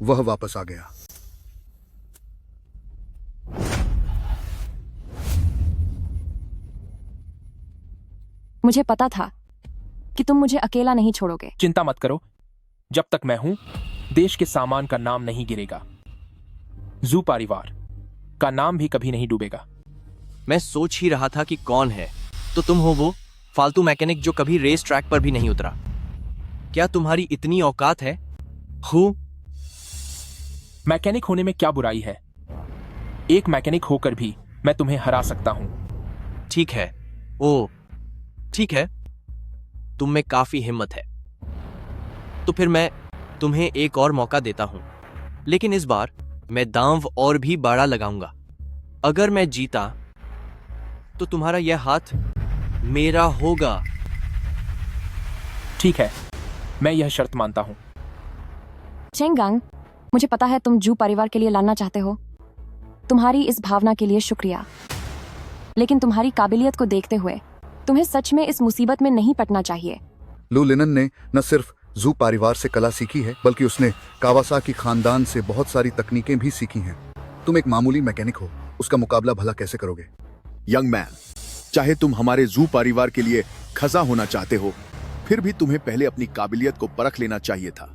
वह वापस आ गया। मुझे पता था कि तुम मुझे अकेला नहीं छोड़ोगे। चिंता मत करो, जब तक मैं हूं देश के सामान का नाम नहीं गिरेगा। जू परिवार का नाम भी कभी नहीं डूबेगा। मैं सोच ही रहा था कि कौन है, तो तुम हो वो फालतू मैकेनिक जो कभी रेस ट्रैक पर भी नहीं उतरा। क्या तुम्हारी इतनी औकात है? हूँ मैकेनिक होने में क्या बुराई है? एक मैकेनिक होकर भी मैं तुम्हें हरा सकता हूं। ठीक है। ओ ठीक है, तुम में काफी हिम्मत है, तो फिर मैं तुम्हें एक और मौका देता हूं, लेकिन इस बार मैं दांव और भी बड़ा लगाऊंगा। अगर मैं जीता तो तुम्हारा यह हाथ मेरा होगा। ठीक है, मैं यह शर्त मानता हूं। चेंगांग, मुझे पता है तुम जू परिवार के लिए लड़ना चाहते हो। तुम्हारी इस भावना के लिए शुक्रिया, लेकिन तुम्हारी काबिलियत को देखते हुए तुम्हें सच में इस मुसीबत में नहीं पड़ना चाहिए। लू लिनन ने न सिर्फ जू परिवार से कला सीखी है, बल्कि उसने कावासाकी खानदान से बहुत सारी तकनीकें भी सीखी हैं। तुम एक मामूली मैकेनिक हो, उसका मुकाबला भला कैसे करोगे? यंग मैन, चाहे तुम हमारे जू परिवार के लिए खजा होना चाहते हो, फिर भी तुम्हें पहले अपनी काबिलियत को परख लेना चाहिए था।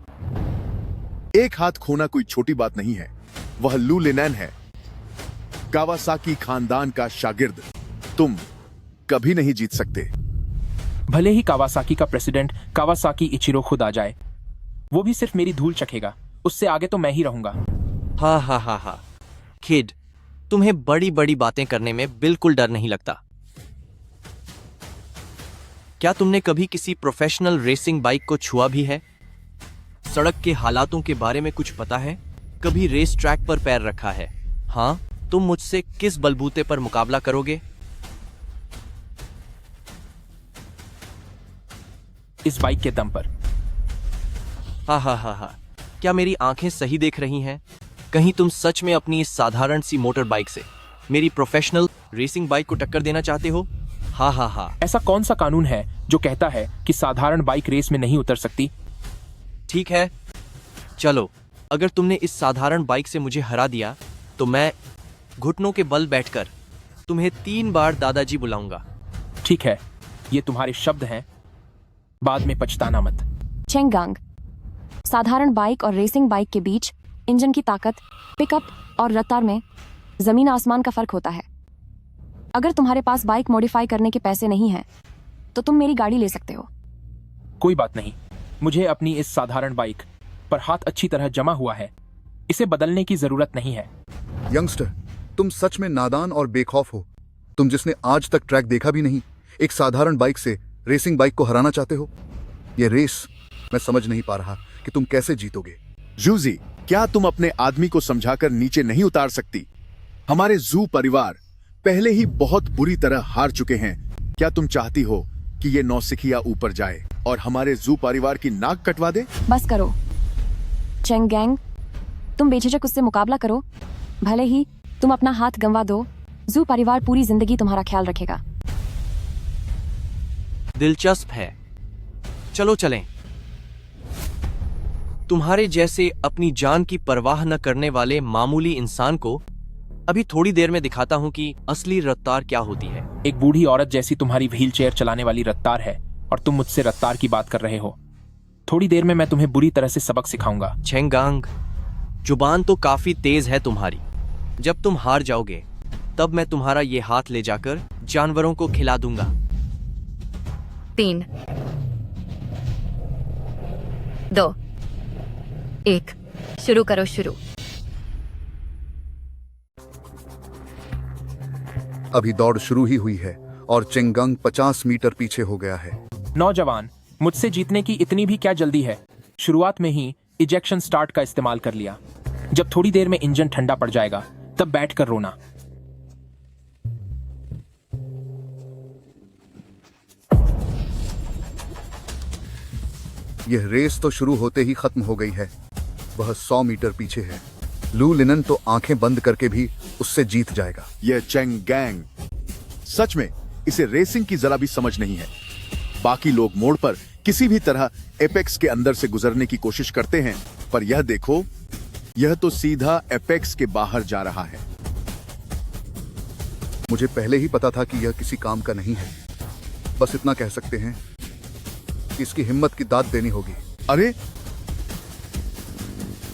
एक हाथ खोना कोई छोटी बात नहीं है। वह लू लिनन है, कावासाकी खानदान का शागिर्द। तुम कभी नहीं जीत सकते। भले ही कावासाकी का प्रेसिडेंट कावासाकी इचिरो खुद आ जाए, वो भी सिर्फ मेरी धूल चखेगा। उससे आगे तो मैं ही रहूंगा। हा हा हा हा किड, तुम्हें बड़ी बड़ी बातें करने में बिल्कुल डर नहीं लगता। क्या तुमने कभी किसी प्रोफेशनल रेसिंग बाइक को छुआ भी है? सड़क के हालातों के बारे में कुछ पता है? कभी रेस ट्रैक पर पैर रखा है? हाँ, तुम मुझसे किस बलबूते पर मुकाबला करोगे? इस बाइक के दम पर। हा हा हा हा, क्या मेरी आंखें सही देख रही हैं? कहीं तुम सच में अपनी इस साधारण सी मोटर बाइक से मेरी प्रोफेशनल रेसिंग बाइक को टक्कर देना चाहते हो? हा हा हा। ऐसा कौन सा कानून है जो कहता है कि साधारण बाइक रेस में नहीं उतर सकती? ठीक है, चलो, अगर तुमने इस साधारण बाइक से मुझे हरा दिया तो मैं घुटनों के बल बैठकर तुम्हें 3 बार दादाजी बुलाऊंगा। ठीक है, ये तुम्हारे शब्द हैं, बाद में पछताना मत। चेंगांग, साधारण बाइक और रेसिंग बाइक के बीच इंजन की ताकत, पिकअप और रफ्तार में जमीन आसमान का फर्क होता है। अगर तुम्हारे पास बाइक मॉडिफाई करने के पैसे नहीं हैं, तो तुम मेरी गाड़ी ले सकते हो। कोई बात नहीं, मुझे अपनी इस साधारण बाइक पर हाथ अच्छी तरह जमा हुआ है। इसे बदलने की जरूरत नहीं है। यंगस्टर, तुम सच में नादान और बेखौफ हो। तुम जिसने आज तक ट्रैक देखा भी नहीं, एक साधारण बाइक से रेसिंग बाइक को हराना चाहते हो? ये रेस मैं समझ नहीं पा रहा कि तुम कैसे जीतोगे। जूजी, क्या तुम अपने आदमी को समझाकर नीचे नहीं उतार सकती? हमारे जू परिवार पहले ही बहुत बुरी तरह हार चुके हैं। क्या तुम चाहती हो कि ये नौसिखिया ऊपर जाए और हमारे जू परिवार की नाक कटवा दे? बस करो चेंगैंग, तुम बेझिझक उससे मुकाबला करो। भले ही तुम अपना हाथ गंवा दो, जू परिवार पूरी जिंदगी तुम्हारा ख्याल रखेगा। दिलचस्प है, चलो चलें। तुम्हारे जैसे अपनी जान की परवाह न करने वाले मामूली इंसान को अभी थोड़ी देर में दिखाता हूं कि असली रफ्तार क्या होती है। एक बूढ़ी औरत जैसी तुम्हारी व्हील चेयर चलाने वाली रफ्तार है और तुम मुझसे रफ्तार की बात कर रहे हो। थोड़ी देर में मैं तुम्हें बुरी तरह से सबक सिखाऊंगा। चेंगांग, जुबान तो काफी तेज है तुम्हारी। जब तुम हार जाओगे तब मैं तुम्हारा ये हाथ ले जाकर जानवरों को खिला दूंगा। 3, 2, 1, शुरू करो। शुरू। अभी दौड़ शुरू ही हुई है और चेंगांग 50 मीटर पीछे हो गया है। नौजवान, मुझसे जीतने की इतनी भी क्या जल्दी है? शुरुआत में ही इजेक्शन स्टार्ट का इस्तेमाल कर लिया। जब थोड़ी देर में इंजन ठंडा पड़ जाएगा तब बैठकर रोना। यह रेस तो शुरू होते ही खत्म हो गई है। वह 100 मीटर पीछे है। लू लिनन तो आंखें बंद करके भी उससे जीत जाएगा। यह चेंग गैंग सच में इसे रेसिंग की जरा भी समझ नहीं है। बाकी लोग मोड़ पर किसी भी तरह एपेक्स के अंदर से गुजरने की कोशिश करते हैं, पर यह देखो, यह तो सीधा एपेक्स के बाहर जा रहा है। मुझे पहले ही पता था कि यह किसी काम का नहीं है। बस इतना कह सकते हैं कि इसकी हिम्मत की दाद देनी होगी। अरे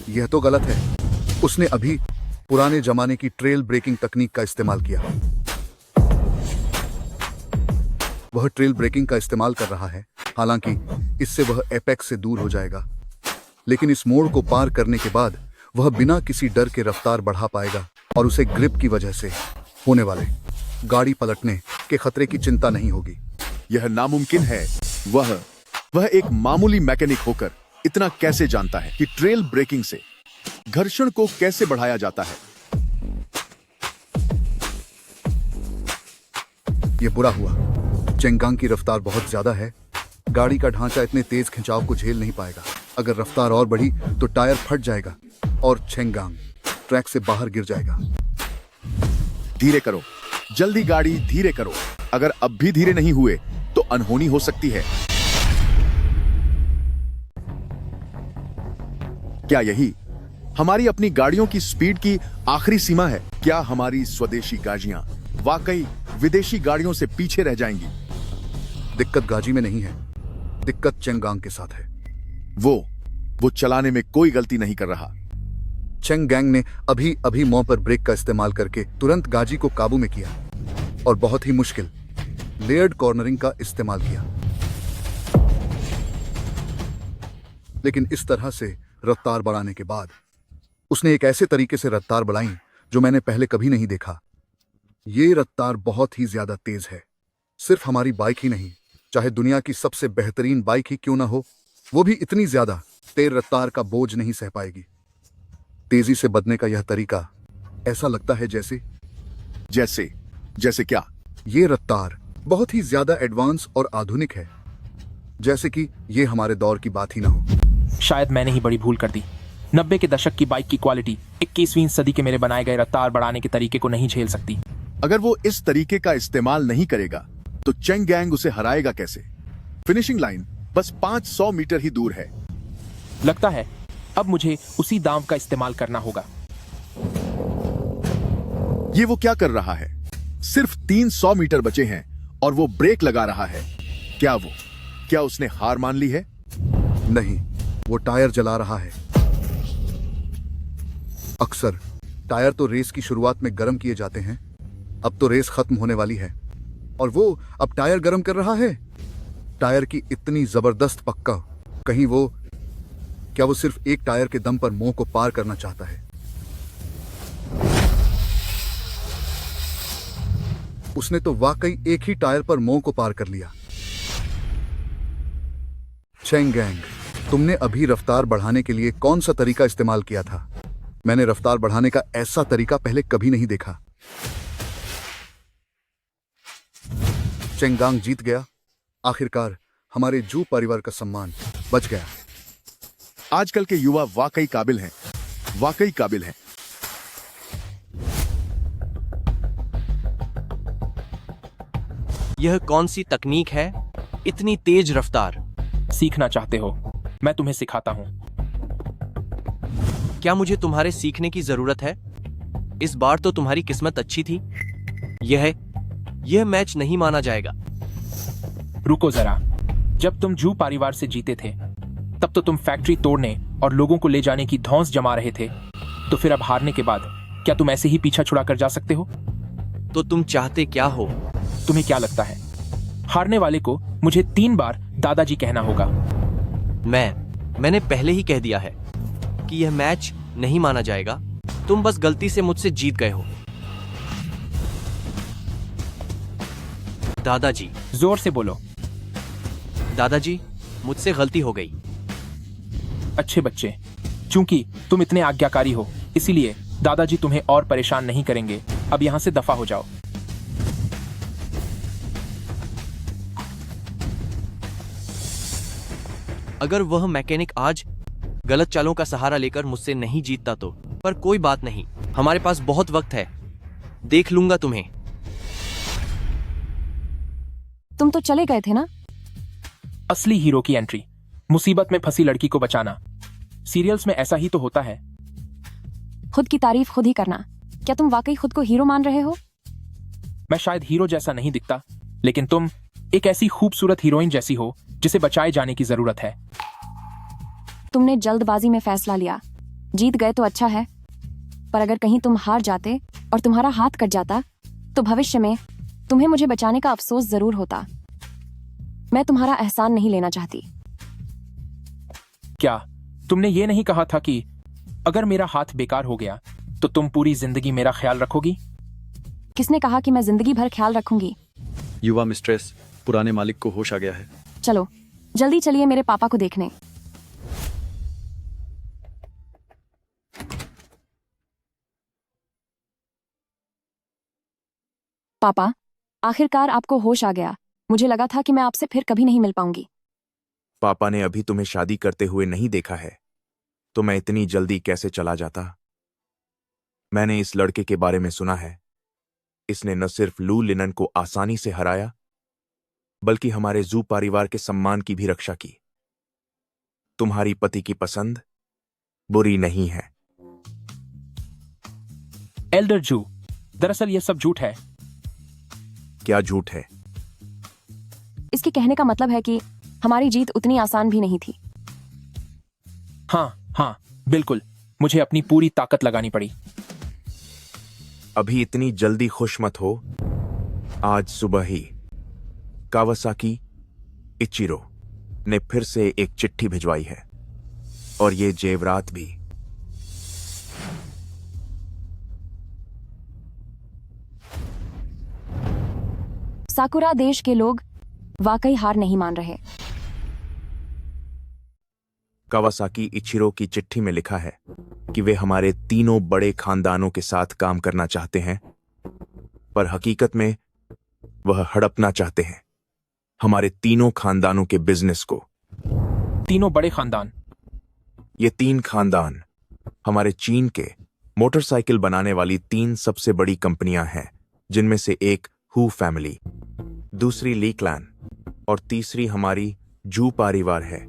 यह तो गलत है। उसने अभी पुराने जमाने की ट्रेल ब्रेकिंग तकनीक का इस्तेमाल किया। वह ट्रेल ब्रेकिंग का इस्तेमाल कर रहा है। हालांकि इससे वह एपेक्स से दूर हो जाएगा, लेकिन इस मोड़ को पार करने के बाद वह बिना किसी डर के रफ्तार बढ़ा पाएगा और उसे ग्रिप की वजह से होने वाले गाड़ी पलटने के खतरे की चिंता नहीं होगी। यह नामुमकिन है। वह एक मामूली मैकेनिक होकर इतना कैसे जानता है कि ट्रेल ब्रेकिंग से घर्षण को कैसे बढ़ाया जाता है। यह बुरा हुआ। चेंगांग की रफ्तार बहुत ज्यादा है। गाड़ी का ढांचा इतने तेज खिंचाव को झेल नहीं पाएगा। अगर रफ्तार और बढ़ी तो टायर फट जाएगा और चेंगांग ट्रैक से बाहर गिर जाएगा। धीरे करो, जल्दी गाड़ी धीरे करो। अगर अब भी धीरे नहीं हुए तो अनहोनी हो सकती है। क्या यही हमारी अपनी गाड़ियों की स्पीड की आखिरी सीमा है? क्या हमारी स्वदेशी गाड़ियां वाकई विदेशी गाड़ियों से पीछे रह जाएंगी? दिक्कत गाजी में नहीं है, दिक्कत चेंगांग के साथ है। वो चलाने में कोई गलती नहीं कर रहा। चेंगांग ने अभी मौ पर ब्रेक का इस्तेमाल करके तुरंत गाजी को काबू में किया और बहुत ही मुश्किल लेयर्ड कॉर्नरिंग का इस्तेमाल किया। लेकिन इस तरह से रफ्तार बढ़ाने के बाद उसने एक ऐसे तरीके से रफ्तार बढ़ाई जो मैंने पहले कभी नहीं देखा। ये रफ्तार बहुत ही ज्यादा तेज है। सिर्फ हमारी बाइक ही नहीं, चाहे दुनिया की सबसे बेहतरीन बाइक ही क्यों ना हो, वो भी इतनी ज्यादा तेज रफ्तार का बोझ नहीं सह पाएगी। तेजी से बदलने का यह तरीका ऐसा लगता है जैसे क्या? ये रफ्तार बहुत ही ज्यादा एडवांस और आधुनिक है, जैसे कि ये हमारे दौर की बात ही ना हो। शायद मैंने ही बड़ी भूल कर दी। 90 के दशक की बाइक की क्वालिटी 21वीं सदी के मेरे बनाए गए रफ्तार बढ़ाने के तरीके को नहीं झेल सकती। अगर वो इस तरीके का इस्तेमाल नहीं करेगा तो चेंगांग उसे हराएगा कैसे? फिनिशिंग लाइन बस 500 मीटर ही दूर है। लगता है अब मुझे उसी दांव का इस्तेमाल करना होगा। ये वो क्या कर रहा है? सिर्फ 300 मीटर बचे हैं और वो ब्रेक लगा रहा है। क्या उसने हार मान ली है? नहीं, वो टायर जला रहा है। अक्सर टायर तो रेस की शुरुआत में गर्म किए जाते हैं। अब तो रेस खत्म होने वाली है और वो अब टायर गर्म कर रहा है। टायर की इतनी जबरदस्त पक्का, कहीं क्या वो सिर्फ एक टायर के दम पर मोह को पार करना चाहता है? उसने तो वाकई एक ही टायर पर मोह को पार कर लिया। चेंगांग, तुमने अभी रफ्तार बढ़ाने के लिए कौन सा तरीका इस्तेमाल किया था? मैंने रफ्तार बढ़ाने का ऐसा तरीका पहले कभी नहीं देखा। चेंगांग जीत गया। आखिरकार हमारे जू परिवार का सम्मान बच गया। आजकल के युवा वाकई काबिल हैं। यह कौन सी तकनीक है? इतनी तेज रफ्तार सीखना चाहते हो? मैं तुम्हें सिखाता हूं। क्या मुझे तुम्हारे सीखने की जरूरत है? इस बार तो तुम्हारी किस्मत अच्छी थी। यह मैच नहीं माना जाएगा। रुको जरा, जब तुम जू परिवार से जीते थे तब तो तुम फैक्ट्री तोड़ने और लोगों को ले जाने की धौंस जमा रहे थे। तो फिर अब हारने के बाद क्या तुम ऐसे ही पीछा छुड़ा कर जा सकते हो? तो तुम चाहते क्या हो? तुम्हें क्या लगता है हारने वाले को मुझे 3 बार दादाजी कहना होगा? मैंने पहले ही कह दिया है कि यह मैच नहीं माना जाएगा। तुम बस गलती से मुझसे जीत गए हो। दादाजी। जोर से बोलो। दादाजी, मुझसे गलती हो गई। अच्छे बच्चे, चूंकि तुम इतने आज्ञाकारी हो इसीलिए दादाजी तुम्हें और परेशान नहीं करेंगे। अब यहां से दफा हो जाओ। अगर वह मैकेनिक आज गलत चालों का सहारा लेकर मुझसे नहीं जीतता तो। पर कोई बात नहीं, हमारे पास बहुत वक्त है, देख लूंगा तुम्हें। तुम तो चले गए थे ना? असली हीरो की एंट्री, मुसीबत में फंसी लड़की को बचाना। सीरियल्स में ऐसा ही तो होता है। खुद की तारीफ खुद ही करना। क्या तुम वाकई खुद को हीरो मान रहे हो? मैं शायद हीरो जैसा नहीं दिखता, लेकिन तुम एक ऐसी खूबसूरत हीरोइन जैसी हो जिसे बचाए जाने की जरूरत है। तुमने जल्दबाजी में फैसला लिया। जीत गए तो अच्छा है, पर अगर कहीं तुम हार जाते और तुम्हारा हाथ कट जाता तो भविष्य में तुम्हें मुझे बचाने का अफसोस जरूर होता। मैं तुम्हारा एहसान नहीं लेना चाहती। क्या तुमने ये नहीं कहा था कि अगर मेरा हाथ बेकार हो गया तो तुम पूरी जिंदगी मेरा ख्याल रखोगी? किसने कहा कि मैं जिंदगी भर ख्याल रखूंगी? युवा मिस्ट्रेस, पुराने मालिक को होश आ गया है। चलो जल्दी चलिए मेरे पापा को देखने। पापा, आखिरकार आपको होश आ गया। मुझे लगा था कि मैं आपसे फिर कभी नहीं मिल पाऊंगी। पापा ने अभी तुम्हें शादी करते हुए नहीं देखा है, तो मैं इतनी जल्दी कैसे चला जाता? मैंने इस लड़के के बारे में सुना है। इसने न सिर्फ लू लिनन को आसानी से हराया, बल्कि हमारे जू परिवार के सम्मान की भी रक्षा की। तुम्हारी पति की पसंद बुरी नहीं है। एल्डर जू, दरअसल यह सब झूठ है। क्या झूठ है? इसके कहने का मतलब है कि हमारी जीत उतनी आसान भी नहीं थी। हाँ, बिल्कुल। मुझे अपनी पूरी ताकत लगानी पड़ी। अभी इतनी जल्दी खुश मत हो। आज सुबह ही कावासाकी इचिरो ने फिर से एक चिट्ठी भिजवाई है, और ये जेवरात भी। साकुरा देश के लोग वाकई हार नहीं मान रहे। कावासाकी इचिरो की चिट्ठी में लिखा है कि वे हमारे तीनों बड़े खानदानों के साथ काम करना चाहते हैं, पर हकीकत में वह हड़पना चाहते हैं हमारे तीनों खानदानों के बिजनेस को। तीनों बड़े खानदान? ये तीन खानदान हमारे चीन के मोटरसाइकिल बनाने वाली 3 सबसे बड़ी कंपनियां हैं, जिनमें से एक हू फैमिली, दूसरी ली क्लैन और तीसरी हमारी जू परिवार है।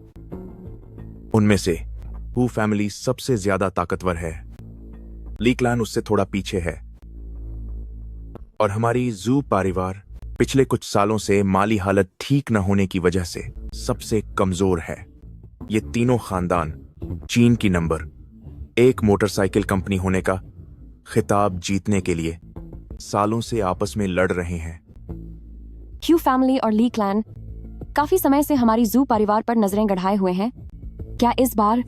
उनमें से हू फैमिली सबसे ज्यादा ताकतवर है, ली क्लैन उससे थोड़ा पीछे है, और हमारी जू परिवार पिछले कुछ सालों से माली हालत ठीक न होने की वजह से सबसे कमजोर है। ये तीनों खानदान चीन की नंबर 1 मोटरसाइकिल कंपनी होने का खिताब जीतने के लिए सालों से आपस में लड़ रहे हैं। ह्यू फैमिली और ली क्लैन काफी समय से हमारी जू परिवार पर नजरें गड़ाए हुए हैं। क्या इस बार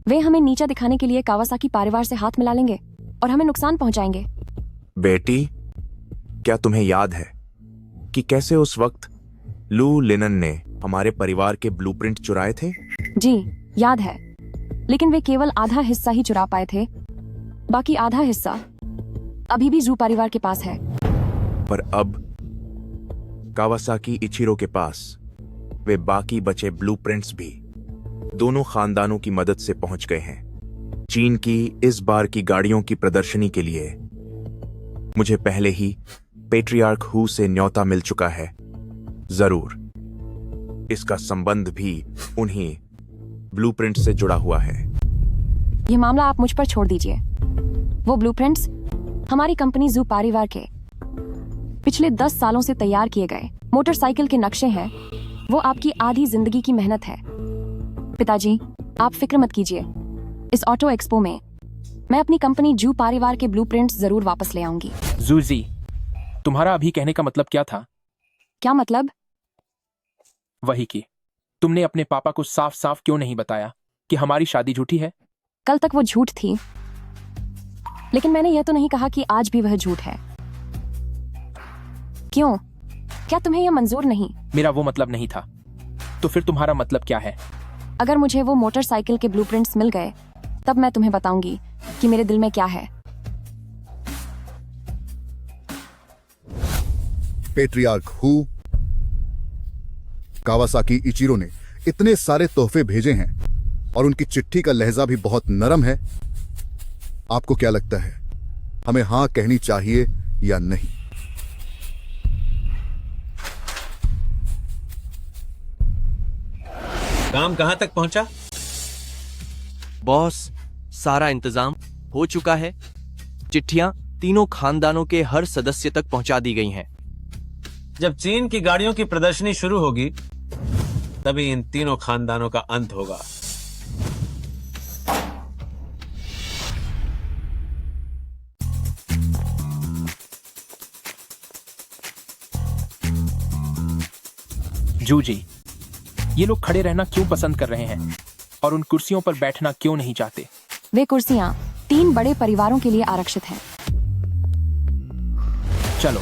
वे हमें नीचा दिखाने के लिए कावासाकी परिवार से हाथ मिला लेंगे और हमें नुकसान पहुंचाएंगे? बेटी, क्या तुम्हें याद है कि कैसे उस वक्त लू लिनन ने हमारे परिवार के ब्लूप्रिंट चुराए थे? जी याद है, लेकिन वे केवल आधा हिस्सा ही चुरा पाए थे। बाकी आधा हिस्सा अभी भी जू परिवार के पास है। पर अब कावासाकी इचिरो के पास वे बाकी बचे ब्लूप्रिंट्स भी दोनों खानदानों की मदद से पहुंच गए हैं। चीन की इस बार की गाड़ियों की प्रदर्शनी के लिए मुझे पहले ही पेट्रियार्क हू से न्योता मिल चुका है। जरूर इसका संबंध भी उन्हीं ब्लूप्रिंट से जुड़ा हुआ है। ये मामला आप मुझ पर छोड़ दीजिए। वो ब्लूप्रिंट्स हमारी कंपनी जू परिवार के पिछले 10 सालों से तैयार किए गए मोटरसाइकिल के नक्शे हैं। वो आपकी आधी जिंदगी की मेहनत है। पिताजी, आप फिक्र मत कीजिए। इस ऑटो एक्सपो में मैं अपनी कंपनी जू परिवार के ब्लूप्रिंट्स जरूर वापस ले आऊंगी। जूजी, तुम्हारा अभी कहने का मतलब क्या था? क्या मतलब? वही कि तुमने अपने पापा को साफ साफ क्यों नहीं बताया कि हमारी शादी झूठी है? कल तक वो झूठ थी, लेकिन मैंने यह तो नहीं कहा कि आज भी वह झूठ है। क्यों? क्या तुम्हें यह मंजूर नहीं? मेरा वो मतलब नहीं था। तो फिर तुम्हारा मतलब क्या है? अगर मुझे वो मोटरसाइकिल के ब्लूप्रिंट्स मिल गए, तब मैं तुम्हें बताऊंगी कि मेरे दिल में क्या है। पेट्रियार्क हू कावासाकी इचिरो ने इतने सारे तोहफे भेजे हैं और उनकी चिट्ठी का लहजा भी बहुत नरम है। आपको क्या लगता है, हमें हाँ कहनी चाहिए या नहीं? काम कहां तक पहुंचा? बॉस, सारा इंतजाम हो चुका है। चिट्ठियां तीनों खानदानों के हर सदस्य तक पहुंचा दी गई हैं। जब चीन की गाड़ियों की प्रदर्शनी शुरू होगी तभी इन तीनों खानदानों का अंत होगा। जू जी, ये लोग खड़े रहना क्यों पसंद कर रहे हैं और उन कुर्सियों पर बैठना क्यों नहीं चाहते? वे कुर्सियां 3 बड़े परिवारों के लिए आरक्षित हैं। चलो।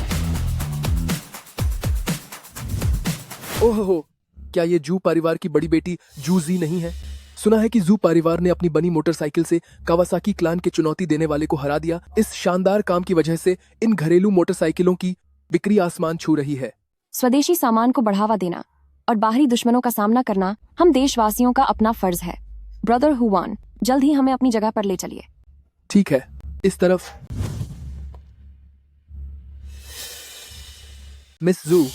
ओहो, क्या ये जू परिवार की बड़ी बेटी जूजी नहीं है? सुना है कि जू परिवार ने अपनी बनी मोटरसाइकिल से कावासाकी क्लान के चुनौती देने वाले को हरा दिया। इस शानदार काम की वजह से इन घरेलू मोटरसाइकिलों की बिक्री आसमान छू रही है। स्वदेशी सामान को बढ़ावा देना और बाहरी दुश्मनों का सामना करना हम देशवासियों का अपना फर्ज है। ब्रदर हुआन, जल्द ही हमें अपनी जगह पर ले चलिए। ठीक है, इस तरफ। मिस जू,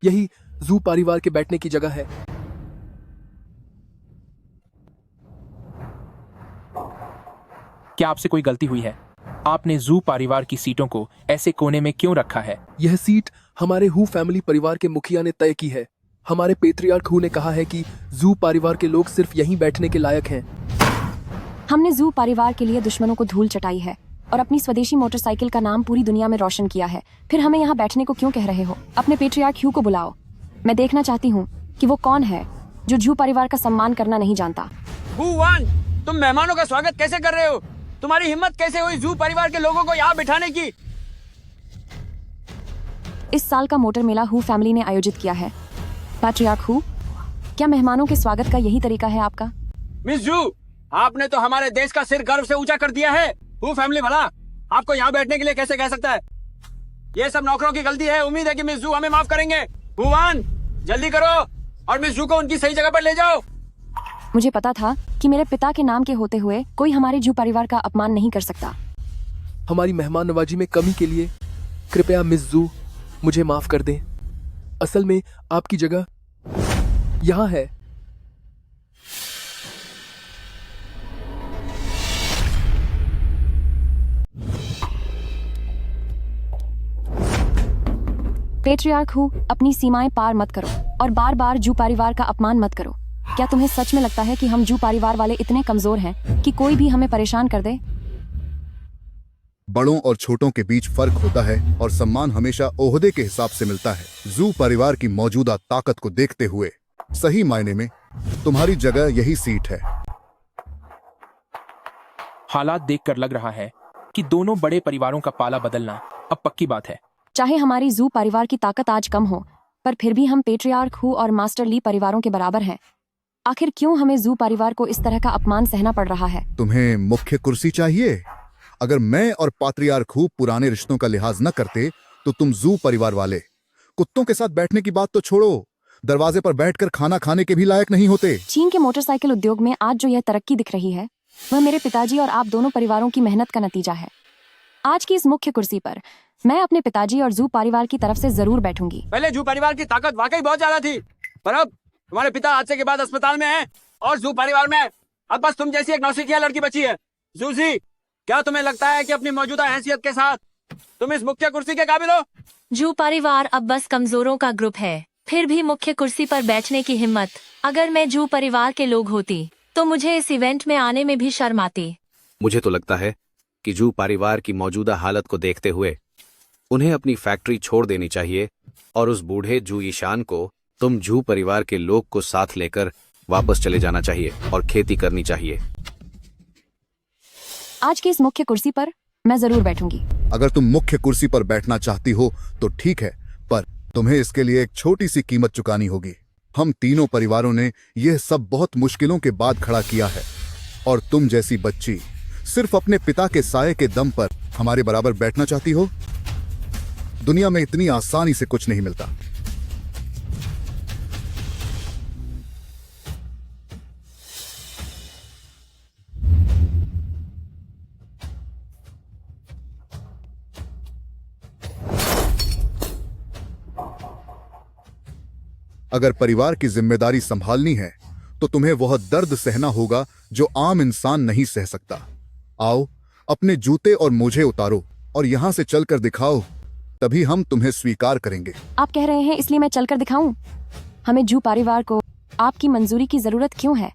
यही जू परिवार के बैठने की जगह है। क्या आपसे कोई गलती हुई है? आपने जू परिवार की सीटों को ऐसे कोने में क्यों रखा है? यह सीट हमारे हू फैमिली परिवार के मुखिया ने तय की है। हमारे पेट्रियार्क हू ने कहा है कि जू परिवार के लोग सिर्फ यहीं बैठने के लायक हैं। हमने जू परिवार के लिए दुश्मनों को धूल चटाई है और अपनी स्वदेशी मोटरसाइकिल का नाम पूरी दुनिया में रोशन किया है। फिर हमें यहाँ बैठने को क्यों कह रहे हो? अपने पेट्रियार्क ह्यू को बुलाओ। मैं देखना चाहती हूँ कि वो कौन है जो जू परिवार का सम्मान करना नहीं जानता। हुआन, तुम मेहमानों का स्वागत कैसे कर रहे हो? तुम्हारी हिम्मत कैसे हुई जू परिवार के लोगों को यहाँ बिठाने की? इस साल का मोटर मेला हू फैमिली ने आयोजित किया है। पैट्रियार्क हू, क्या मेहमानों के स्वागत का यही तरीका है आपका? मिस जू, आपने तो हमारे देश का सिर गर्व से ऊंचा कर दिया है। हू फैमिली भला आपको यहाँ बैठने के लिए कैसे कह सकता है? ये सब नौकरों की गलती है। उम्मीद है कि मिस जू हमें माफ करेंगे। हुआन, जल्दी करो और मिस जू को उनकी सही जगह पर ले जाओ। मुझे पता था कि मेरे पिता के नाम के होते हुए कोई हमारे जू परिवार का अपमान नहीं कर सकता। हमारी मेहमान नवाजी में कमी के लिए कृपया मिस जू मुझे माफ कर दें। असल में आपकी जगह यहाँ है। पेट्रियार्क हू, अपनी सीमाएं पार मत करो और बार बार जू परिवार का अपमान मत करो। क्या तुम्हें सच में लगता है कि हम जू परिवार वाले इतने कमजोर हैं कि कोई भी हमें परेशान कर दे? बड़ों और छोटों के बीच फर्क होता है और सम्मान हमेशा ओहदे के हिसाब से मिलता है। जू परिवार की मौजूदा ताकत को देखते हुए सही मायने में तुम्हारी जगह यही सीट है। हालात देखकर लग रहा है कि दोनों बड़े परिवारों का पाला बदलना अब पक्की बात है। चाहे हमारी जू परिवार की ताकत आज कम हो, पर फिर भी हम पेट्रियार्क हू और मास्टर ली परिवारों के बराबर हैं। आखिर क्यों हमें जू परिवार को इस तरह का अपमान सहना पड़ रहा है? तुम्हें मुख्य कुर्सी चाहिए? अगर मैं और पात्रियार्क हू पुराने रिश्तों का लिहाज न करते तो तुम जू परिवार वाले कुत्तों के साथ बैठने की बात तो छोड़ो, दरवाजे पर बैठकर खाना खाने के भी लायक नहीं होते। चीन के मोटरसाइकिल उद्योग में आज जो यह तरक्की दिख रही है वह मेरे पिताजी और आप दोनों परिवारों की मेहनत का नतीजा है। आज की इस मुख्य कुर्सी पर मैं अपने पिताजी और जू परिवार की तरफ से जरूर बैठूंगी। पहले जू परिवार की ताकत वाकई बहुत ज्यादा थी, पर अब तुम्हारे पिता हादसे के बाद अस्पताल में हैं और जू परिवार में अब बस तुम जैसी एक नौसिखिया लड़की बची है। जूजी, क्या तुम्हें लगता है कि अपनी मौजूदा हैसियत के साथ तुम इस मुख्य कुर्सी के काबिल हो? जू परिवार अब बस कमजोरों का ग्रुप है, फिर भी मुख्य कुर्सी पर बैठने की हिम्मत। अगर मैं जू परिवार के लोग होती तो मुझे इस इवेंट में आने में भी शर्म आती। मुझे तो लगता है कि जू परिवार की मौजूदा हालत को देखते हुए उन्हें अपनी फैक्ट्री छोड़ देनी चाहिए और उस बूढ़े जू ईशान को तुम जू परिवार के लोग को साथ लेकर वापस चले जाना चाहिए और खेती करनी चाहिए। आज की इस मुख्य कुर्सी पर मैं जरूर बैठूंगी। अगर तुम मुख्य कुर्सी पर बैठना चाहती हो तो ठीक है, पर तुम्हें इसके लिए एक छोटी सी कीमत चुकानी होगी। हम तीनों परिवारों ने यह सब बहुत मुश्किलों के बाद खड़ा किया है और तुम जैसी बच्ची सिर्फ अपने पिता के साये के दम पर हमारे बराबर बैठना चाहती हो? दुनिया में इतनी आसानी से कुछ नहीं मिलता। अगर परिवार की जिम्मेदारी संभालनी है तो तुम्हें वह दर्द सहना होगा जो आम इंसान नहीं सह सकता। आओ, अपने जूते और मोजे उतारो और यहाँ से चलकर दिखाओ, तभी हम तुम्हें स्वीकार करेंगे। आप कह रहे हैं इसलिए मैं चलकर दिखाऊं? हमें जू परिवार को आपकी मंजूरी की जरूरत क्यों है?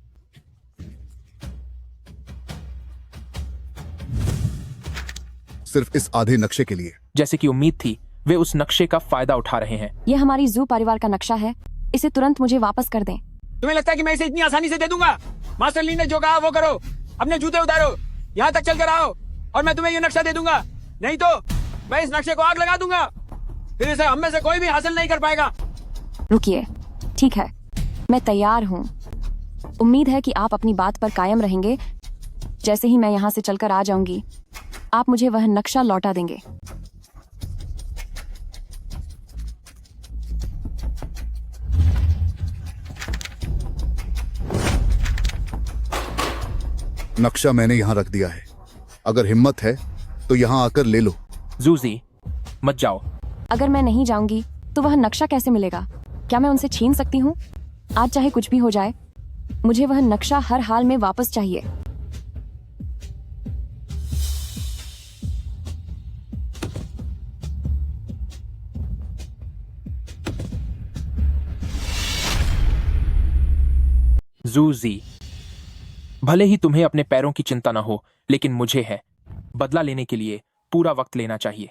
सिर्फ इस आधे नक्शे के लिए। जैसे कि उम्मीद थी, वे उस नक्शे का फायदा उठा रहे हैं। यह हमारी जू परिवार का नक्शा है, इसे तुरंत मुझे वापस कर दें। तुम्हें लगता है कि मैं इसे इतनी आसानी से दे दूंगा? मास्टर ली ने जो कहा वो करो, अपने जूते उतारो, यहाँ तक चलकर आओ और मैं तुम्हें ये नक्शा दे दूंगा। नहीं तो मैं इस नक्शे को आग लगा दूंगा, फिर इसे हम में से कोई भी हासिल नहीं कर पाएगा। रुकिए, ठीक है, मैं तैयार हूँ। उम्मीद है कि आप अपनी बात पर कायम रहेंगे। जैसे ही मैं यहाँ से चलकर आ जाऊंगी, आप मुझे वह नक्शा लौटा देंगे। नक्शा मैंने यहाँ रख दिया है, अगर हिम्मत है तो यहाँ आकर ले लो। जूजी, मत जाओ। अगर मैं नहीं जाऊंगी तो वह नक्शा कैसे मिलेगा? क्या मैं उनसे छीन सकती हूँ? आज चाहे कुछ भी हो जाए, मुझे वह नक्शा हर हाल में वापस चाहिए। जूजी, भले ही तुम्हें अपने पैरों की चिंता न हो, लेकिन मुझे है। बदला लेने के लिए पूरा वक्त लेना चाहिए।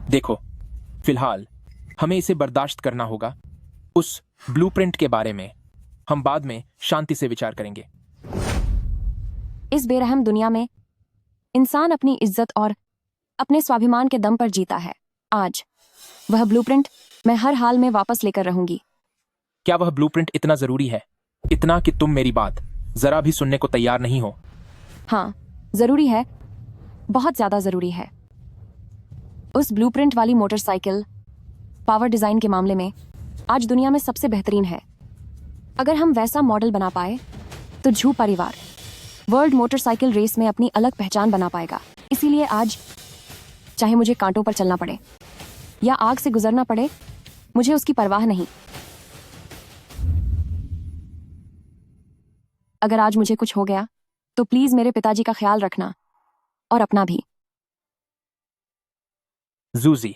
देखो, फिलहाल हमें इसे बर्दाश्त करना होगा। उस ब्लूप्रिंट के बारे में हम बाद में शांति से विचार करेंगे। इस बेरहम दुनिया में इंसान अपनी इज्जत और अपने स्वाभिमान के दम पर जीता है। आज वह ब्लूप्रिंट मैं हर हाल में वापस लेकर रहूंगी। क्या वह ब्लूप्रिंट इतना जरूरी है? इतना कि तुम मेरी बात जरा भी सुनने को तैयार नहीं हो? हाँ, जरूरी है, बहुत ज्यादा जरूरी है। उस ब्लूप्रिंट वाली मोटरसाइकिल पावर डिजाइन के मामले में आज दुनिया में सबसे बेहतरीन है। अगर हम वैसा मॉडल बना पाए तो झू परिवार वर्ल्ड मोटरसाइकिल रेस में अपनी अलग पहचान बना पाएगा। इसीलिए आज चाहे मुझे कांटों पर चलना पड़े या आग से गुजरना पड़े, मुझे उसकी परवाह नहीं। अगर आज मुझे कुछ हो गया तो प्लीज मेरे पिताजी का ख्याल रखना और अपना भी। जूजी,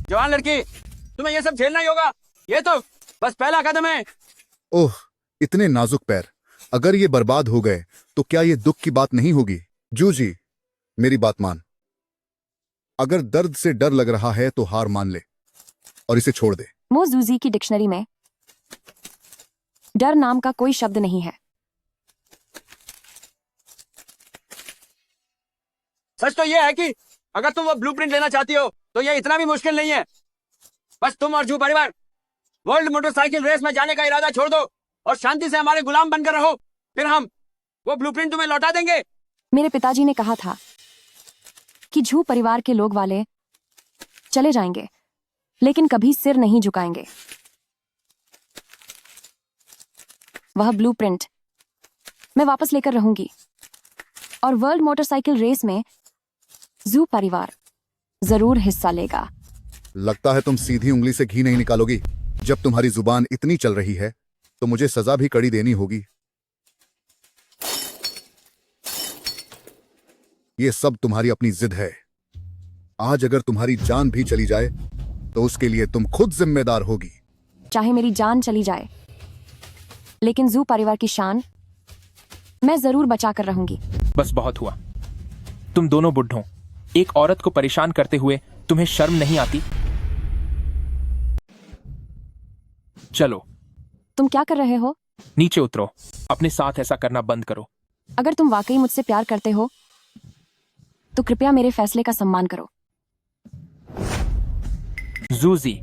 जवान लड़की, तुम्हें ये सब झेलना ही होगा। ये तो बस पहला कदम है। ओह, इतने नाजुक पैर, अगर ये बर्बाद हो गए तो क्या ये दुख की बात नहीं होगी? जूजी, मेरी बात मान। अगर दर्द से डर लग रहा है तो हार मान ले और इसे छोड़ दे। मो जूजी की डिक्शनरी में डर नाम का कोई शब्द नहीं है। सच तो ये है कि अगर तुम वो ब्लूप्रिंट लेना चाहती हो तो ये इतना भी मुश्किल नहीं है। बस तुम और जू परिवार वर्ल्ड मोटरसाइकिल रेस में जाने का इरादा छोड़ दो और शांति से हमारे गुलाम बनकर रहो, फिर हम वो ब्लूप्रिंट तुम्हें लौटा देंगे। मेरे पिताजी ने कहा था कि झू परिवार के लोग वाले चले जाएंगे लेकिन कभी सिर नहीं झुकाएंगे। वह ब्लूप्रिंट मैं वापस लेकर रहूंगी और वर्ल्ड मोटरसाइकिल रेस में झू परिवार जरूर हिस्सा लेगा। लगता है तुम सीधी उंगली से घी नहीं निकालोगी। जब तुम्हारी जुबान इतनी चल रही है तो मुझे सजा भी कड़ी देनी होगी। ये सब तुम्हारी अपनी जिद है। आज अगर तुम्हारी जान भी चली जाए तो उसके लिए तुम खुद जिम्मेदार होगी। चाहे मेरी जान चली जाए, लेकिन जू परिवार की शान मैं जरूर बचा कर रहूंगी। बस बहुत हुआ। तुम दोनों बुढ़ों, एक औरत को परेशान करते हुए तुम्हें शर्म नहीं आती? चलो, तुम क्या कर रहे हो? नीचे उतरो। अपने साथ ऐसा करना बंद करो। अगर तुम वाकई मुझसे प्यार करते हो तो कृपया मेरे फैसले का सम्मान करो। जूजी,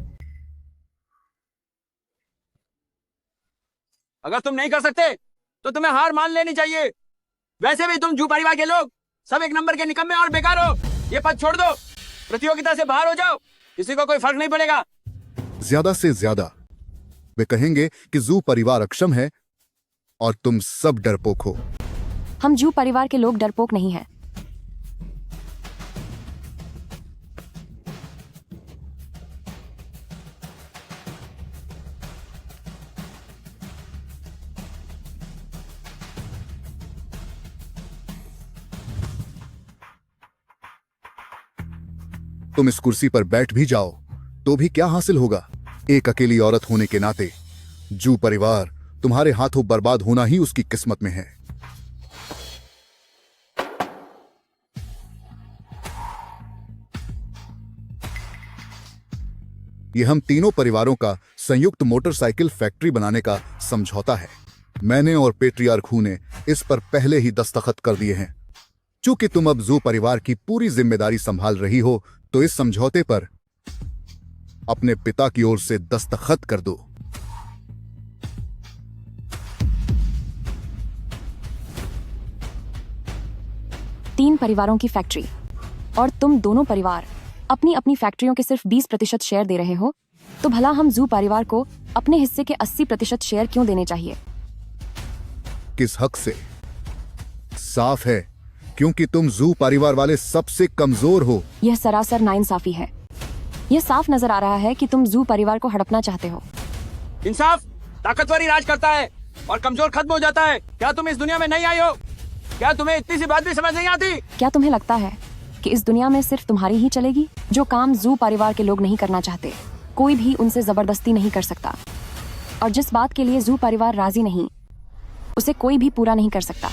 अगर तुम नहीं कर सकते तो तुम्हें हार मान लेनी चाहिए। वैसे भी तुम जू परिवार के लोग सब एक नंबर के निकम्मे और बेकार हो। ये पद छोड़ दो, प्रतियोगिता से बाहर हो जाओ, किसी को कोई फर्क नहीं पड़ेगा। ज्यादा से ज्यादा वे कहेंगे कि जू परिवार अक्षम है और तुम सब डरपोक हो। हम जू परिवार के लोग डरपोक नहीं हैं। तुम इस कुर्सी पर बैठ भी जाओ तो भी क्या हासिल होगा? एक अकेली औरत होने के नाते जू परिवार तुम्हारे हाथों बर्बाद होना ही उसकी किस्मत में है। यह हम तीनों परिवारों का संयुक्त मोटरसाइकिल फैक्ट्री बनाने का समझौता है। मैंने और पेट्रियार्क हू ने इस पर पहले ही दस्तखत कर दिए हैं। चूंकि तुम अब जू परिवार की पूरी जिम्मेदारी संभाल रही हो, तो इस समझौते पर अपने पिता की ओर से दस्तखत कर दो। तीन परिवारों की फैक्ट्री और तुम दोनों परिवार अपनी अपनी फैक्ट्रियों के सिर्फ 20% शेयर दे रहे हो, तो भला हम जू परिवार को अपने हिस्से के 80% शेयर क्यों देने चाहिए? किस हक से? साफ है, क्योंकि तुम जू परिवार वाले सबसे कमजोर हो। यह सरासर नाइंसाफी है। यह साफ नजर आ रहा है कि तुम जू परिवार को हड़पना चाहते हो। इंसाफ ताकतवर ही राज करता है और कमजोर खत्म हो जाता है। क्या तुम इस दुनिया में नहीं आई हो? क्या तुम्हें इतनी सी बात भी समझ नहीं आती? क्या तुम्हें लगता है कि इस दुनिया में सिर्फ तुम्हारी ही चलेगी? जो काम जू परिवार के लोग नहीं करना चाहते, कोई भी उनसे जबरदस्ती नहीं कर सकता। और जिस बात के लिए जू परिवार राजी नहीं, उसे कोई भी पूरा नहीं कर सकता।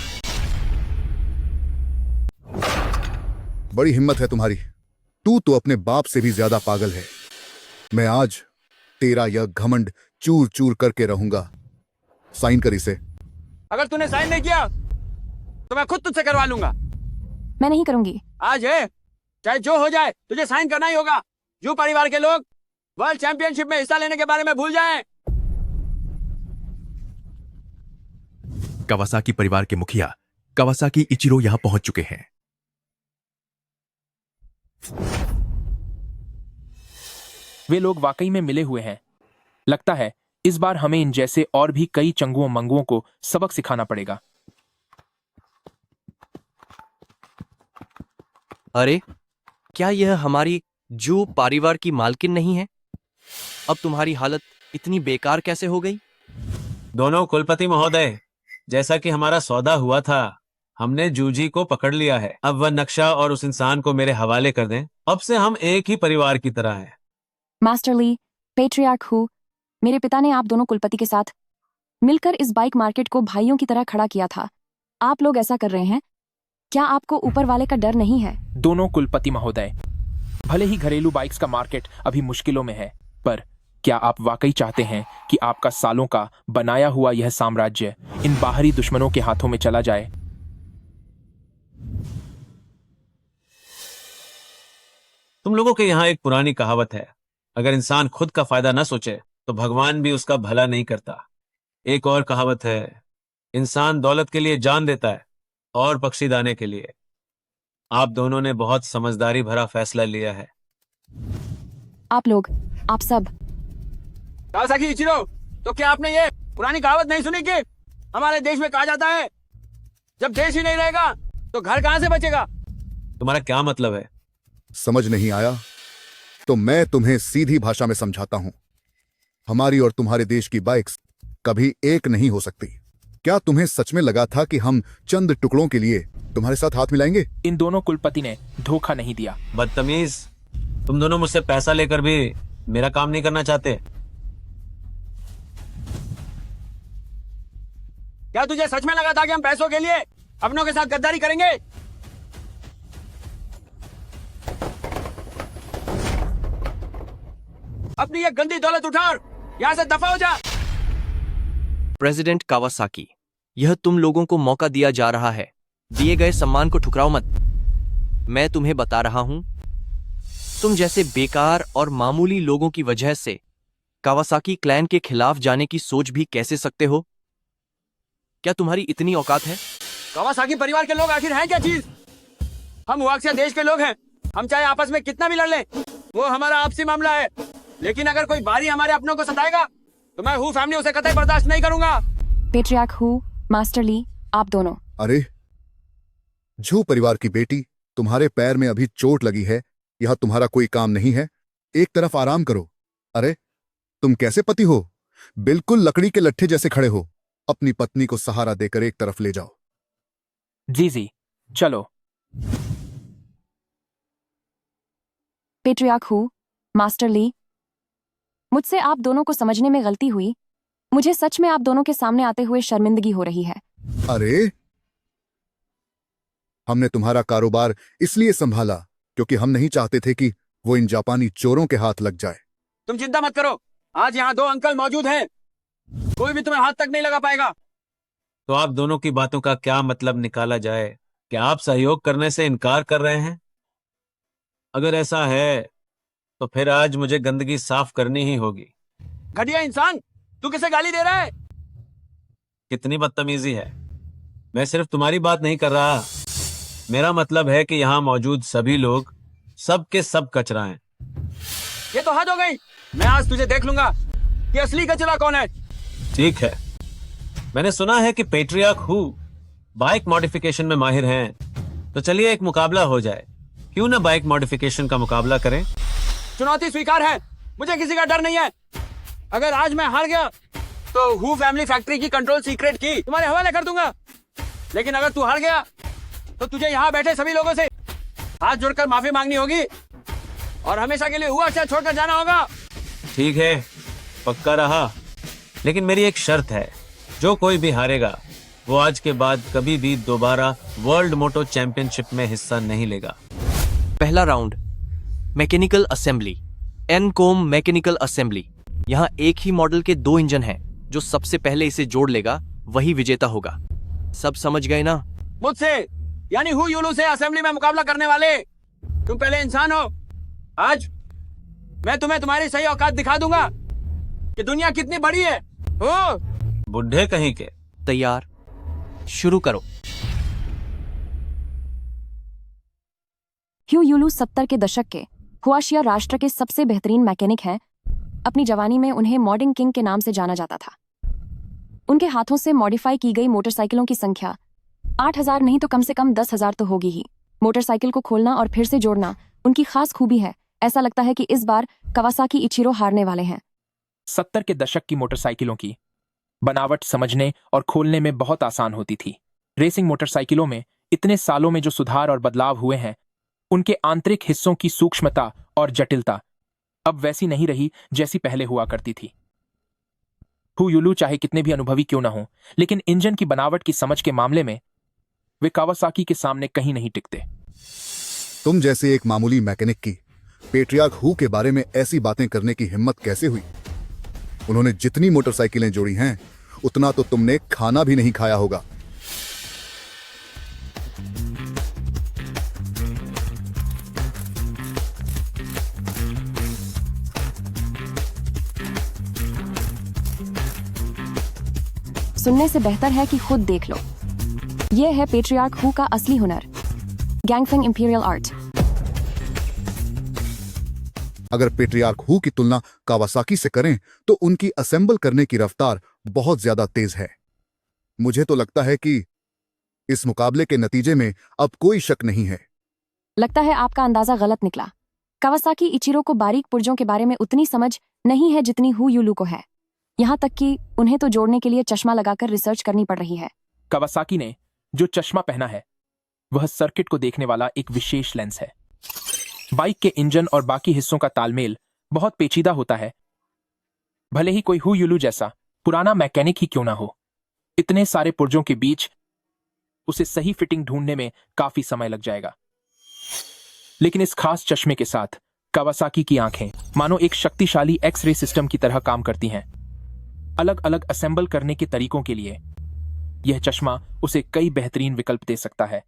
बड़ी हिम्मत है तुम्हारी। तू तो अपने बाप से भी ज्यादा पागल है। मैं आज तेरा यह घमंड चूर चूर करके रहूंगा। साइन कर इसे। अगर तूने साइन नहीं किया तो मैं खुद तुझसे करवा लूंगा। मैं नहीं करूंगी। आज है, चाहे जो हो जाए, तुझे साइन करना ही होगा। जू परिवार के लोग वर्ल्ड चैंपियनशिप में हिस्सा लेने के बारे में भूल जाएं। कावासाकी परिवार के मुखिया कावासाकी इचिरो यहां पहुंच चुके हैं। वे लोग वाकई में मिले हुए हैं। लगता है इस बार हमें इन जैसे और भी कई चंगुओं मंगुओं को सबक सिखाना पड़ेगा। अरे, क्या यह हमारी जू परिवार की मालकिन नहीं है? अब तुम्हारी हालत इतनी बेकार कैसे हो गई? दोनों कुलपति महोदय, जैसा कि हमारा सौदा हुआ था, हमने जूजी को पकड़ लिया है। अब वह नक्शा और उस इंसान को मेरे हवाले कर दें। अब से हम एक ही परिवार की तरह हैं। मास्टर ली, पेट्रियार्क हू, मेरे पिता ने आप दोनों कुलपति के साथ मिलकर इस बाइक मार्केट को भाइयों की तरह खड़ा किया था। आप लोग ऐसा कर रहे हैं, क्या आपको ऊपर वाले का डर नहीं है? दोनों कुलपति महोदय, भले ही घरेलू बाइक्स का मार्केट अभी मुश्किलों में है, पर क्या आप वाकई चाहते हैं कि आपका सालों का बनाया हुआ यह साम्राज्य इन बाहरी दुश्मनों के हाथों में चला जाए? तुम लोगों के यहाँ एक पुरानी कहावत है, अगर इंसान खुद का फायदा न सोचे तो भगवान भी उसका भला नहीं करता। एक और कहावत है, इंसान दौलत के लिए जान देता है और बख्शीदाने के लिए। आप दोनों ने बहुत समझदारी भरा फैसला लिया है। आप लोग, आप सब। कावासाकी इचिरो, तो क्या आपने ये पुरानी कहावत नहीं सुनी कि हमारे देश में कहा जाता है, जब देश ही नहीं रहेगा तो घर कहां से बचेगा? तुम्हारा क्या मतलब है? समझ नहीं आया तो मैं तुम्हें सीधी भाषा में समझाता हूं। हमारी और तुम्हारे देश की बाइक्स कभी एक नहीं हो सकती। क्या तुम्हें सच में लगा था कि हम चंद टुकड़ों के लिए तुम्हारे साथ हाथ मिलाएंगे? इन दोनों कुलपति ने धोखा नहीं दिया। बदतमीज, तुम दोनों मुझसे पैसा लेकर भी मेरा काम नहीं करना चाहते। क्या तुझे सच में लगा था कि हम पैसों के लिए अपनों के साथ गद्दारी करेंगे? अपनी ये गंदी दौलत उठा और यहां से दफा हो जा। प्रेसिडेंट कावासाकी, यह तुम लोगों को मौका दिया जा रहा है। दिए गए सम्मान को ठुकराओ मत। मैं तुम्हें बता रहा हूं, तुम जैसे बेकार और मामूली लोगों की वजह से कावासाकी क्लैन के खिलाफ जाने की सोच भी कैसे सकते हो? क्या तुम्हारी इतनी औकात है? कावासाकी परिवार के लोग आखिर हैं क्या चीज? हम वाक्सिया देश के लोग हैं। हम चाहे आपस में कितना भी लड़ लें, वो हमारा आपसी मामला है। लेकिन अगर कोई बारी हमारे अपनों को सताएगा तो मैं हु फैमिली उसे कतई बर्दाश्त नहीं करूंगा। पेट्रियार्क हु, मास्टर ली, आप दोनों। अरे झू परिवार की बेटी, तुम्हारे पैर में अभी चोट लगी है, यह तुम्हारा कोई काम नहीं है। एक तरफ आराम करो। अरे तुम कैसे पति हो, बिल्कुल लकड़ी के लट्ठे जैसे खड़े हो। अपनी पत्नी को सहारा देकर एक तरफ ले जाओ। जी चलो। पेट्रियार्क हु, मास्टर ली, मुझसे आप दोनों को समझने में गलती हुई। मुझे सच में आप दोनों के सामने आते हुए शर्मिंदगी हो रही है। अरे हमने तुम्हारा कारोबार इसलिए संभाला क्योंकि हम नहीं चाहते थे कि वो इन जापानी चोरों के हाथ लग जाए। तुम चिंता मत करो, आज यहाँ 2 अंकल मौजूद हैं, कोई भी तुम्हें हाथ तक नहीं लगा पाएगा। तो आप दोनों की बातों का क्या मतलब निकाला जाए? क्या आप सहयोग करने से इनकार कर रहे हैं? अगर ऐसा है तो फिर आज मुझे गंदगी साफ करनी ही होगी। घटिया इंसान, तू किसे गाली दे रहा है? कितनी बदतमीजी है। मैं सिर्फ तुम्हारी बात नहीं कर रहा, मेरा मतलब है कि यहाँ मौजूद सभी लोग सब के सब कचरा हैं। ये तो हद हो गई। मैं आज तुझे देख लूंगा कि असली कचरा कौन है। ठीक है, मैंने सुना है कि पेट्रियार्क हु बाइक मॉडिफिकेशन में माहिर हैं, तो चलिए एक मुकाबला हो जाए। क्यों ना बाइक मॉडिफिकेशन का मुकाबला करें? चुनौती स्वीकार है, मुझे किसी का डर नहीं है। अगर आज मैं हार गया तो हु फैमिली फैक्ट्री की कंट्रोल सीक्रेट की तुम्हारे हवाले कर दूंगा। लेकिन अगर तू हार गया तो तुझे यहाँ बैठे सभी लोगों से हाथ जोड़कर माफी मांगनी होगी और हमेशा के लिए हुआ अच्छा छोड़कर जाना होगा। ठीक है, पक्का रहा। लेकिन मेरी एक शर्त है, जो कोई भी हारेगा वो आज के बाद कभी भी दोबारा वर्ल्ड मोटो चैंपियनशिप में हिस्सा नहीं लेगा। पहला राउंड, मैकेनिकल असेंबली, एनकोम मैकेनिकल असेंबली। यहाँ एक ही मॉडल के 2 इंजन हैं, जो सबसे पहले इसे जोड़ लेगा वही विजेता होगा। सब समझ गए ना? मुझसे यानी हु यूलू से असेंबली में मुकाबला करने वाले तुम पहले इंसान हो। आज मैं तुम्हें तुम्हारी सही औकात दिखा दूंगा कि दुनिया कितनी बड़ी है। हो बुढ़े कहीं के। तैयार, शुरू करो। ह्यू यूलू 70 के दशक के हुआशिया राष्ट्र के सबसे बेहतरीन मैकेनिक हैं। अपनी जवानी में उन्हें मॉडिंग किंग के नाम से जाना जाता था। उनके हाथों से मॉडिफाई की गई मोटरसाइकिलों की संख्या 8000 नहीं तो कम से कम 10,000 तो होगी ही। मोटरसाइकिल को खोलना और फिर से जोड़ना उनकी खास खूबी है। ऐसा लगता है कि इस बार कावासाकी इचिरो हारने वाले हैं। 70 के दशक की मोटरसाइकिलों की बनावट समझने और खोलने में बहुत आसान होती थी। रेसिंग मोटरसाइकिलों में इतने सालों में जो सुधार और बदलाव हुए हैं, उनके आंतरिक हिस्सों की सूक्ष्मता और जटिलता अब वैसी नहीं रही जैसी पहले हुआ करती थी। हु यूलू चाहे कितने भी अनुभवी क्यों न हो, लेकिन इंजन की बनावट की समझ के मामले में वे कावासाकी के सामने कहीं नहीं टिकते। तुम जैसे एक मामूली मैकेनिक की पेट्रियार्क हु के बारे में ऐसी बातें करने की हिम्मत कैसे हुई? उन्होंने जितनी मोटरसाइकिलें जोड़ी हैं, उतना तो तुमने खाना भी नहीं खाया होगा। सुनने से बेहतर है कि खुद देख लो। यह है पेट्रियार्क हु का असली हुनर, गैंगफेंग इंपीरियल आर्ट। अगर पेट्रियार्क हु की तुलना कावासाकी से करें तो उनकी असेंबल करने की रफ्तार बहुत ज्यादा तेज है। मुझे तो लगता है कि इस मुकाबले के नतीजे में अब कोई शक नहीं है। लगता है आपका अंदाजा गलत निकला। कावासाकी इचिरो को बारीक पुर्जों के बारे में उतनी समझ नहीं है जितनी हु यूलू को है। यहाँ तक कि उन्हें तो जोड़ने के लिए चश्मा लगाकर रिसर्च करनी पड़ रही है। कावासाकी ने जो चश्मा पहना है वह सर्किट को देखने वाला एक विशेष लेंस है। बाइक के इंजन और बाकी हिस्सों का तालमेल बहुत पेचीदा होता है। भले ही कोई हु यूलू जैसा पुराना मैकेनिक ही क्यों ना हो, इतने सारे पुर्जों के बीच उसे सही फिटिंग ढूंढने में काफी समय लग जाएगा। लेकिन इस खास चश्मे के साथ कावासाकी की आंखें मानो एक शक्तिशाली एक्स-रे सिस्टम की तरह काम करती हैं। अलग अलग असेंबल करने के तरीकों के लिए यह चश्मा उसे कई बेहतरीन विकल्प दे सकता है।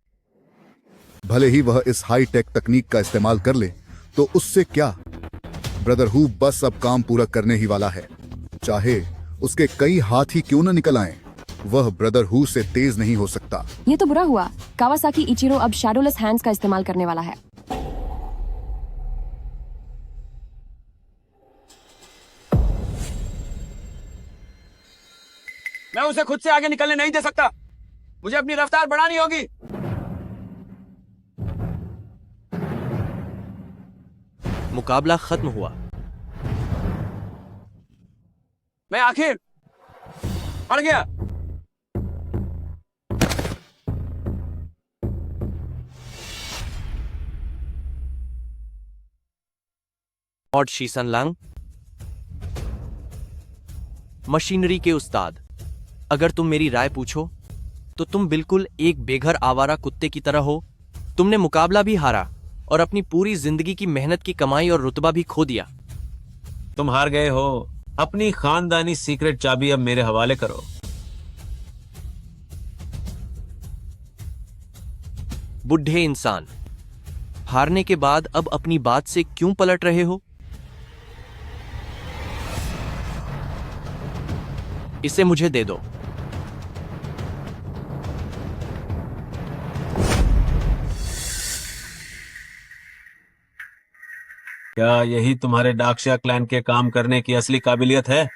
भले ही वह इस हाई टेक तकनीक का इस्तेमाल कर ले तो उससे क्या, ब्रदर हु बस अब काम पूरा करने ही वाला है। चाहे उसके कई हाथ ही क्यों न निकल आएं, वह ब्रदर हु से तेज नहीं हो सकता। ये तो बुरा हुआ, कावासाकी इचिरो अब शैडोलेस हैंड्स का इस्तेमाल करने वाला है। उसे खुद से आगे निकलने नहीं दे सकता। मुझे अपनी रफ्तार बढ़ानी होगी। मुकाबला खत्म हुआ। मैं आखिर अड़ गया। लॉर्ड शीसन लंग, मशीनरी के उस्ताद, अगर तुम मेरी राय पूछो तो तुम बिल्कुल एक बेघर आवारा कुत्ते की तरह हो। तुमने मुकाबला भी हारा और अपनी पूरी जिंदगी की मेहनत की कमाई और रुतबा भी खो दिया। तुम हार गए हो। अपनी खानदानी सीक्रेट चाबी अब मेरे हवाले करो। बुढ़े इंसान, हारने के बाद अब अपनी बात से क्यों पलट रहे हो? इसे मुझे दे दो। क्या यही तुम्हारे डाकशिया क्लैन के काम करने की असली काबिलियत है?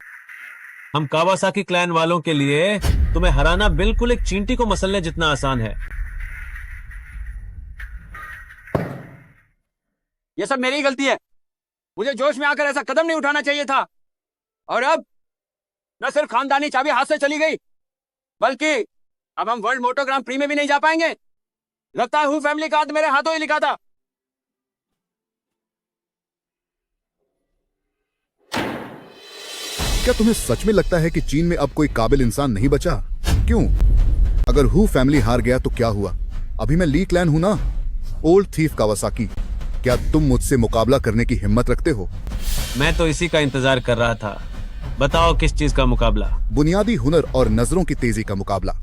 हम कावासाकी क्लैन वालों के लिए तुम्हें हराना बिल्कुल एक चींटी को मसलने जितना आसान है। यह सब मेरी ही गलती है। मुझे जोश में आकर ऐसा कदम नहीं उठाना चाहिए था। और अब न सिर्फ खानदानी चाबी हाथ से चली गई, बल्कि अब हम वर्ल्ड मोटर ग्रां प्री में भी नहीं जा पाएंगे। लगता है हु फैमिली का हाथ मेरे हाथों ही लिखा था। क्या तुम्हें सच में लगता है कि चीन में अब कोई काबिल इंसान नहीं बचा? क्यों? अगर हु फैमिली हार गया तो क्या हुआ? अभी मैं ली क्लैन हूं ना। ओल्ड थीफ कावासाकी, क्या तुम मुझसे मुकाबला करने की हिम्मत रखते हो? मैं तो इसी का इंतजार कर रहा था। बताओ किस चीज का मुकाबला? बुनियादी हुनर और नजरों की तेजी का मुकाबला।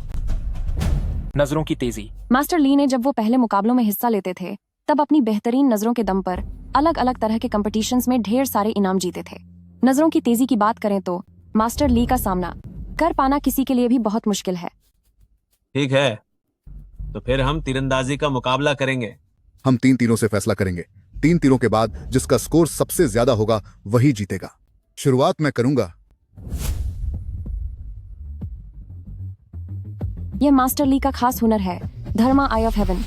नजरों की तेजी। मास्टर ली ने जब वो पहले मुकाबलों में हिस्सा लेते थे तब अपनी बेहतरीन नजरों के दम पर अलग अलग तरह के कंपटीशंस में ढेर सारे इनाम जीते थे। नजरों की तेजी की बात करें तो मास्टर ली का सामना कर पाना किसी के लिए भी बहुत मुश्किल है। ठीक है, तो फिर हम तीरंदाजी का मुकाबला करेंगे। हम 3 तीरों से फैसला करेंगे। 3 तीरों के बाद जिसका स्कोर सबसे ज्यादा होगा वही जीतेगा। शुरुआत मैं करूंगा। यह मास्टर ली का खास हुनर है, धर्मा आई ऑफ हेवन।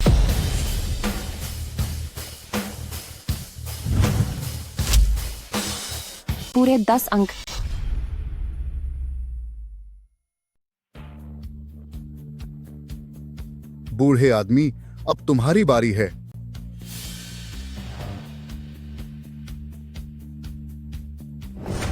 पूरे 10 अंक। बूढ़े आदमी, अब तुम्हारी बारी है।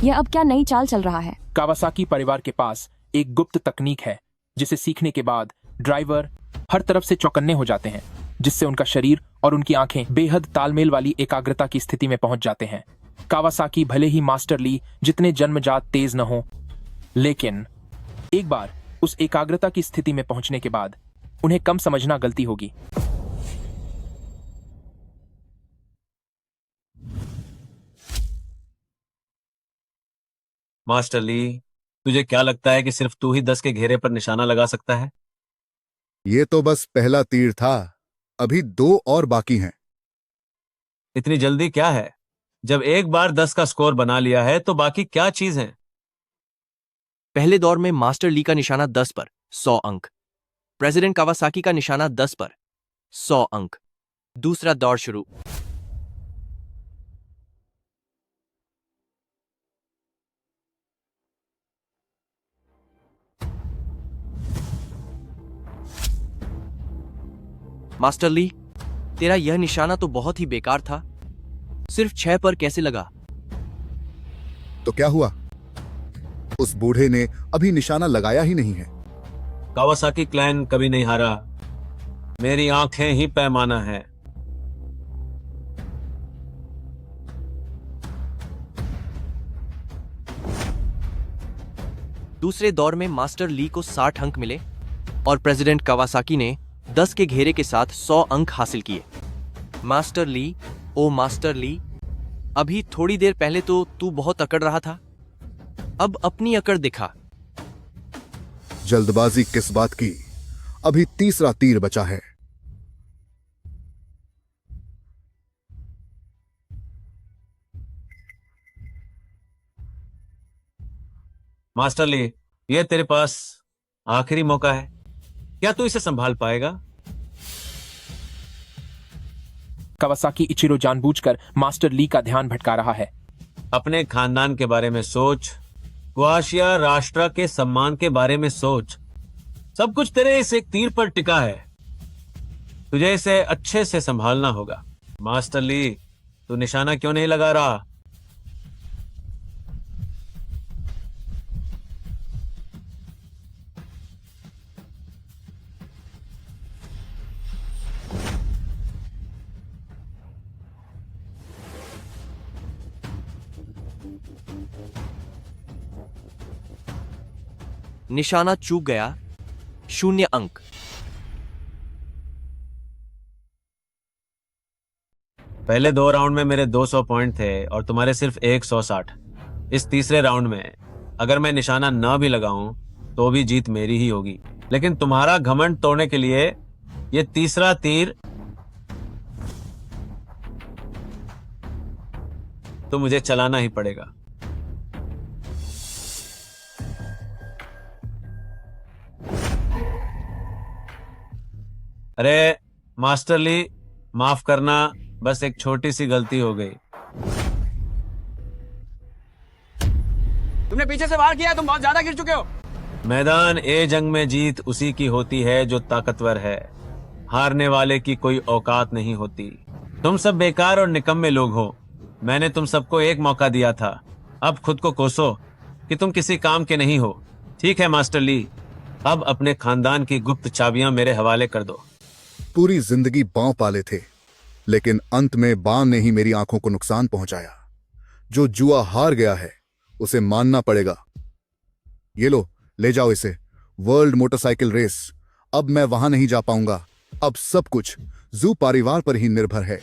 यह अब क्या नई चाल चल रहा है? कावासाकी परिवार के पास एक गुप्त तकनीक है जिसे सीखने के बाद ड्राइवर हर तरफ से चौकन्ने हो जाते हैं, जिससे उनका शरीर और उनकी आंखें बेहद तालमेल वाली एकाग्रता की स्थिति में पहुंच जाते हैं। कावासाकी भले ही मास्टर ली जितने जन्मजात तेज न हो, लेकिन एक बार उस एकाग्रता की स्थिति में पहुंचने के बाद उन्हें कम समझना गलती होगी। मास्टर ली, तुझे क्या लगता है कि सिर्फ तू ही 10 के घेरे पर निशाना लगा सकता है? ये तो बस पहला तीर था, अभी 2 और बाकी हैं। इतनी जल्दी क्या है? जब एक बार 10 का स्कोर बना लिया है तो बाकी क्या चीज है? पहले दौर में मास्टर ली का निशाना 10 पर 100 अंक, प्रेसिडेंट कावासाकी का निशाना 10 पर 100 अंक। दूसरा दौर शुरू। मास्टर ली, तेरा यह निशाना तो बहुत ही बेकार था। सिर्फ 6 पर कैसे लगा? तो क्या हुआ? उस बूढ़े ने अभी निशाना लगाया ही नहीं है। कावासाकी क्लैन कभी नहीं हारा। मेरी आंखें ही पैमाना है। दूसरे दौर में मास्टर ली को 60 अंक मिले और प्रेसिडेंट कावासाकी ने 10 के घेरे के साथ 100 अंक हासिल किए। मास्टर ली, ओ मास्टर ली, अभी थोड़ी देर पहले तो तू बहुत अकड़ रहा था, अब अपनी अकड़ दिखा। जल्दबाजी किस बात की? अभी तीसरा तीर बचा है। मास्टर ली, ये तेरे पास आखिरी मौका है, क्या तू इसे संभाल पाएगा? कावासाकी इचिरो जानबूझकर मास्टर ली का ध्यान भटका रहा है। अपने खानदान के बारे में सोच, क्वाशिया राष्ट्र के सम्मान के बारे में सोच। सब कुछ तेरे इस एक तीर पर टिका है। तुझे इसे अच्छे से संभालना होगा। मास्टर ली, तू निशाना क्यों नहीं लगा रहा? निशाना चूक गया। 0 अंक। पहले 2 राउंड में मेरे 200 पॉइंट थे और तुम्हारे सिर्फ 160। इस तीसरे राउंड में अगर मैं निशाना ना भी लगाऊं तो भी जीत मेरी ही होगी। लेकिन तुम्हारा घमंड तोड़ने के लिए ये तीसरा तीर तो मुझे चलाना ही पड़ेगा। अरे मास्टर ली, माफ करना, बस एक छोटी सी गलती हो गई। तुमने पीछे से वार किया, तुम बहुत ज्यादा गिर चुके हो। मैदान ए जंग में जीत उसी की होती है जो ताकतवर है। हारने वाले की कोई औकात नहीं होती। तुम सब बेकार और निकम्मे लोग हो। मैंने तुम सबको एक मौका दिया था। अब खुद को कोसो कि तुम किसी काम के नहीं हो। ठीक है मास्टर ली, अब अपने खानदान की गुप्त चाबियां मेरे हवाले कर दो। पूरी जिंदगी बांव पाले थे, लेकिन अंत में बाण ने ही मेरी आंखों को नुकसान पहुंचाया। जो जुआ हार गया है उसे मानना पड़ेगा। ये लो, ले जाओ इसे। World motorcycle race. अब मैं वहां नहीं जा पाऊंगा। अब सब कुछ जू परिवार पर ही निर्भर है।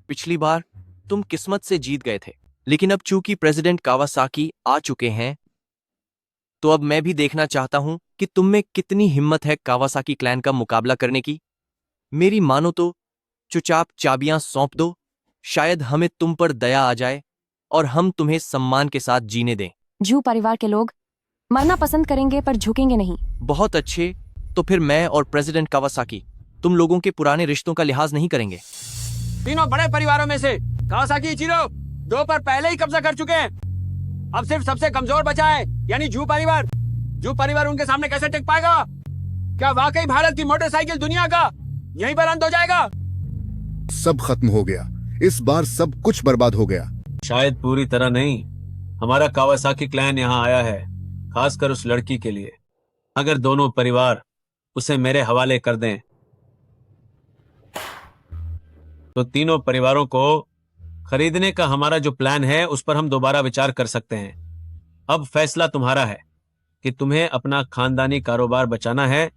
पिछली बार तुम किस्मत से जीत गए थे, लेकिन अब चूंकि प्रेसिडेंट कावासाकी आ चुके हैं तो अब मैं भी देखना चाहता हूं कि तुम में कितनी हिम्मत है कावासाकी क्लैन का मुकाबला करने की। मेरी मानो तो चुपचाप चाबियां सौंप दो। शायद हमें तुम पर दया आ जाए और हम तुम्हें सम्मान के साथ जीने दें। जू परिवार के लोग मरना पसंद करेंगे पर झुकेंगे नहीं। बहुत अच्छे, तो फिर मैं और प्रेसिडेंट कावासाकी तुम लोगों के पुराने रिश्तों का लिहाज नहीं करेंगे। तीनों बड़े परिवारों में से कावासाकी इचिरो 2 पर पहले ही कब्जा कर चुके हैं। अब सिर्फ सबसे कमजोर बचा है, यानी जू परिवार। जू परिवार उनके सामने कैसे टिक पाएगा? क्या वाकई भारत की मोटरसाइकिल दुनिया का यहीं पर अंत हो जाएगा? सब खत्म हो गया। इस बार सब कुछ बर्बाद हो गया। शायद पूरी तरह नहीं। हमारा कावासाकी क्लैन यहाँ आया है, खासकर उस लड़की के लिए। अगर दोनों परिवार उसे मेरे हवाले कर दें तो तीनों परिवारों को खरीदने का हमारा जो प्लान है उस पर हम दोबारा विचार कर सकते हैं। अब फैसला तुम्हारा है कि तुम्हें अपना खानदानी कारोबार बचाना है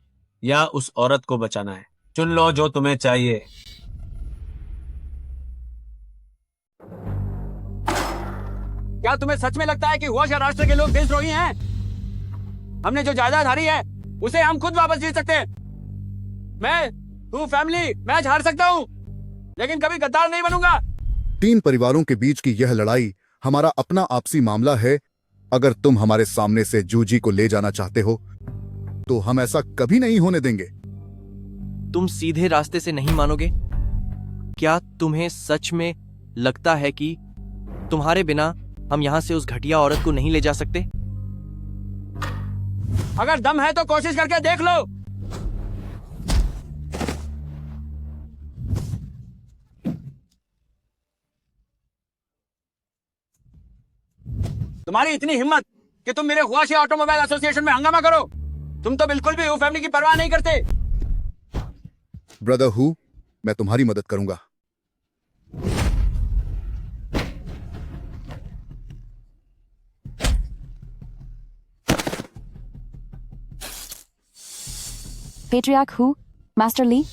या उस औरत को बचाना है। चुन लो जो तुम्हें चाहिए। क्या तुम्हें सच में लगता है कि हुआशा राष्ट्र के लोग देशद्रोही हैं? हमने जो जायदाद हारी है उसे हम खुद वापस जीत सकते हैं। मैं फैमिली मैच हार सकता हूं, लेकिन कभी गद्दार नहीं बनूंगा। 3 परिवारों के बीच की यह लड़ाई हमारा अपना आपसी मामला है। अगर तुम हमारे सामने से जूजी को ले जाना चाहते हो तो हम ऐसा कभी नहीं होने देंगे। तुम सीधे रास्ते से नहीं मानोगे? क्या तुम्हें सच में लगता है कि तुम्हारे बिना हम यहां से उस घटिया औरत को नहीं ले जा सकते? अगर दम है तो कोशिश करके देख लो। तुम्हारी इतनी हिम्मत कि तुम मेरे हुआशी ऑटोमोबाइल एसोसिएशन में हंगामा करो। तुम तो बिल्कुल भी फैमिली की परवाह नहीं करते। ब्रदर हु, मैं तुम्हारी मदद करूंगा। पेट्रियार्क हु, मास्टर ली।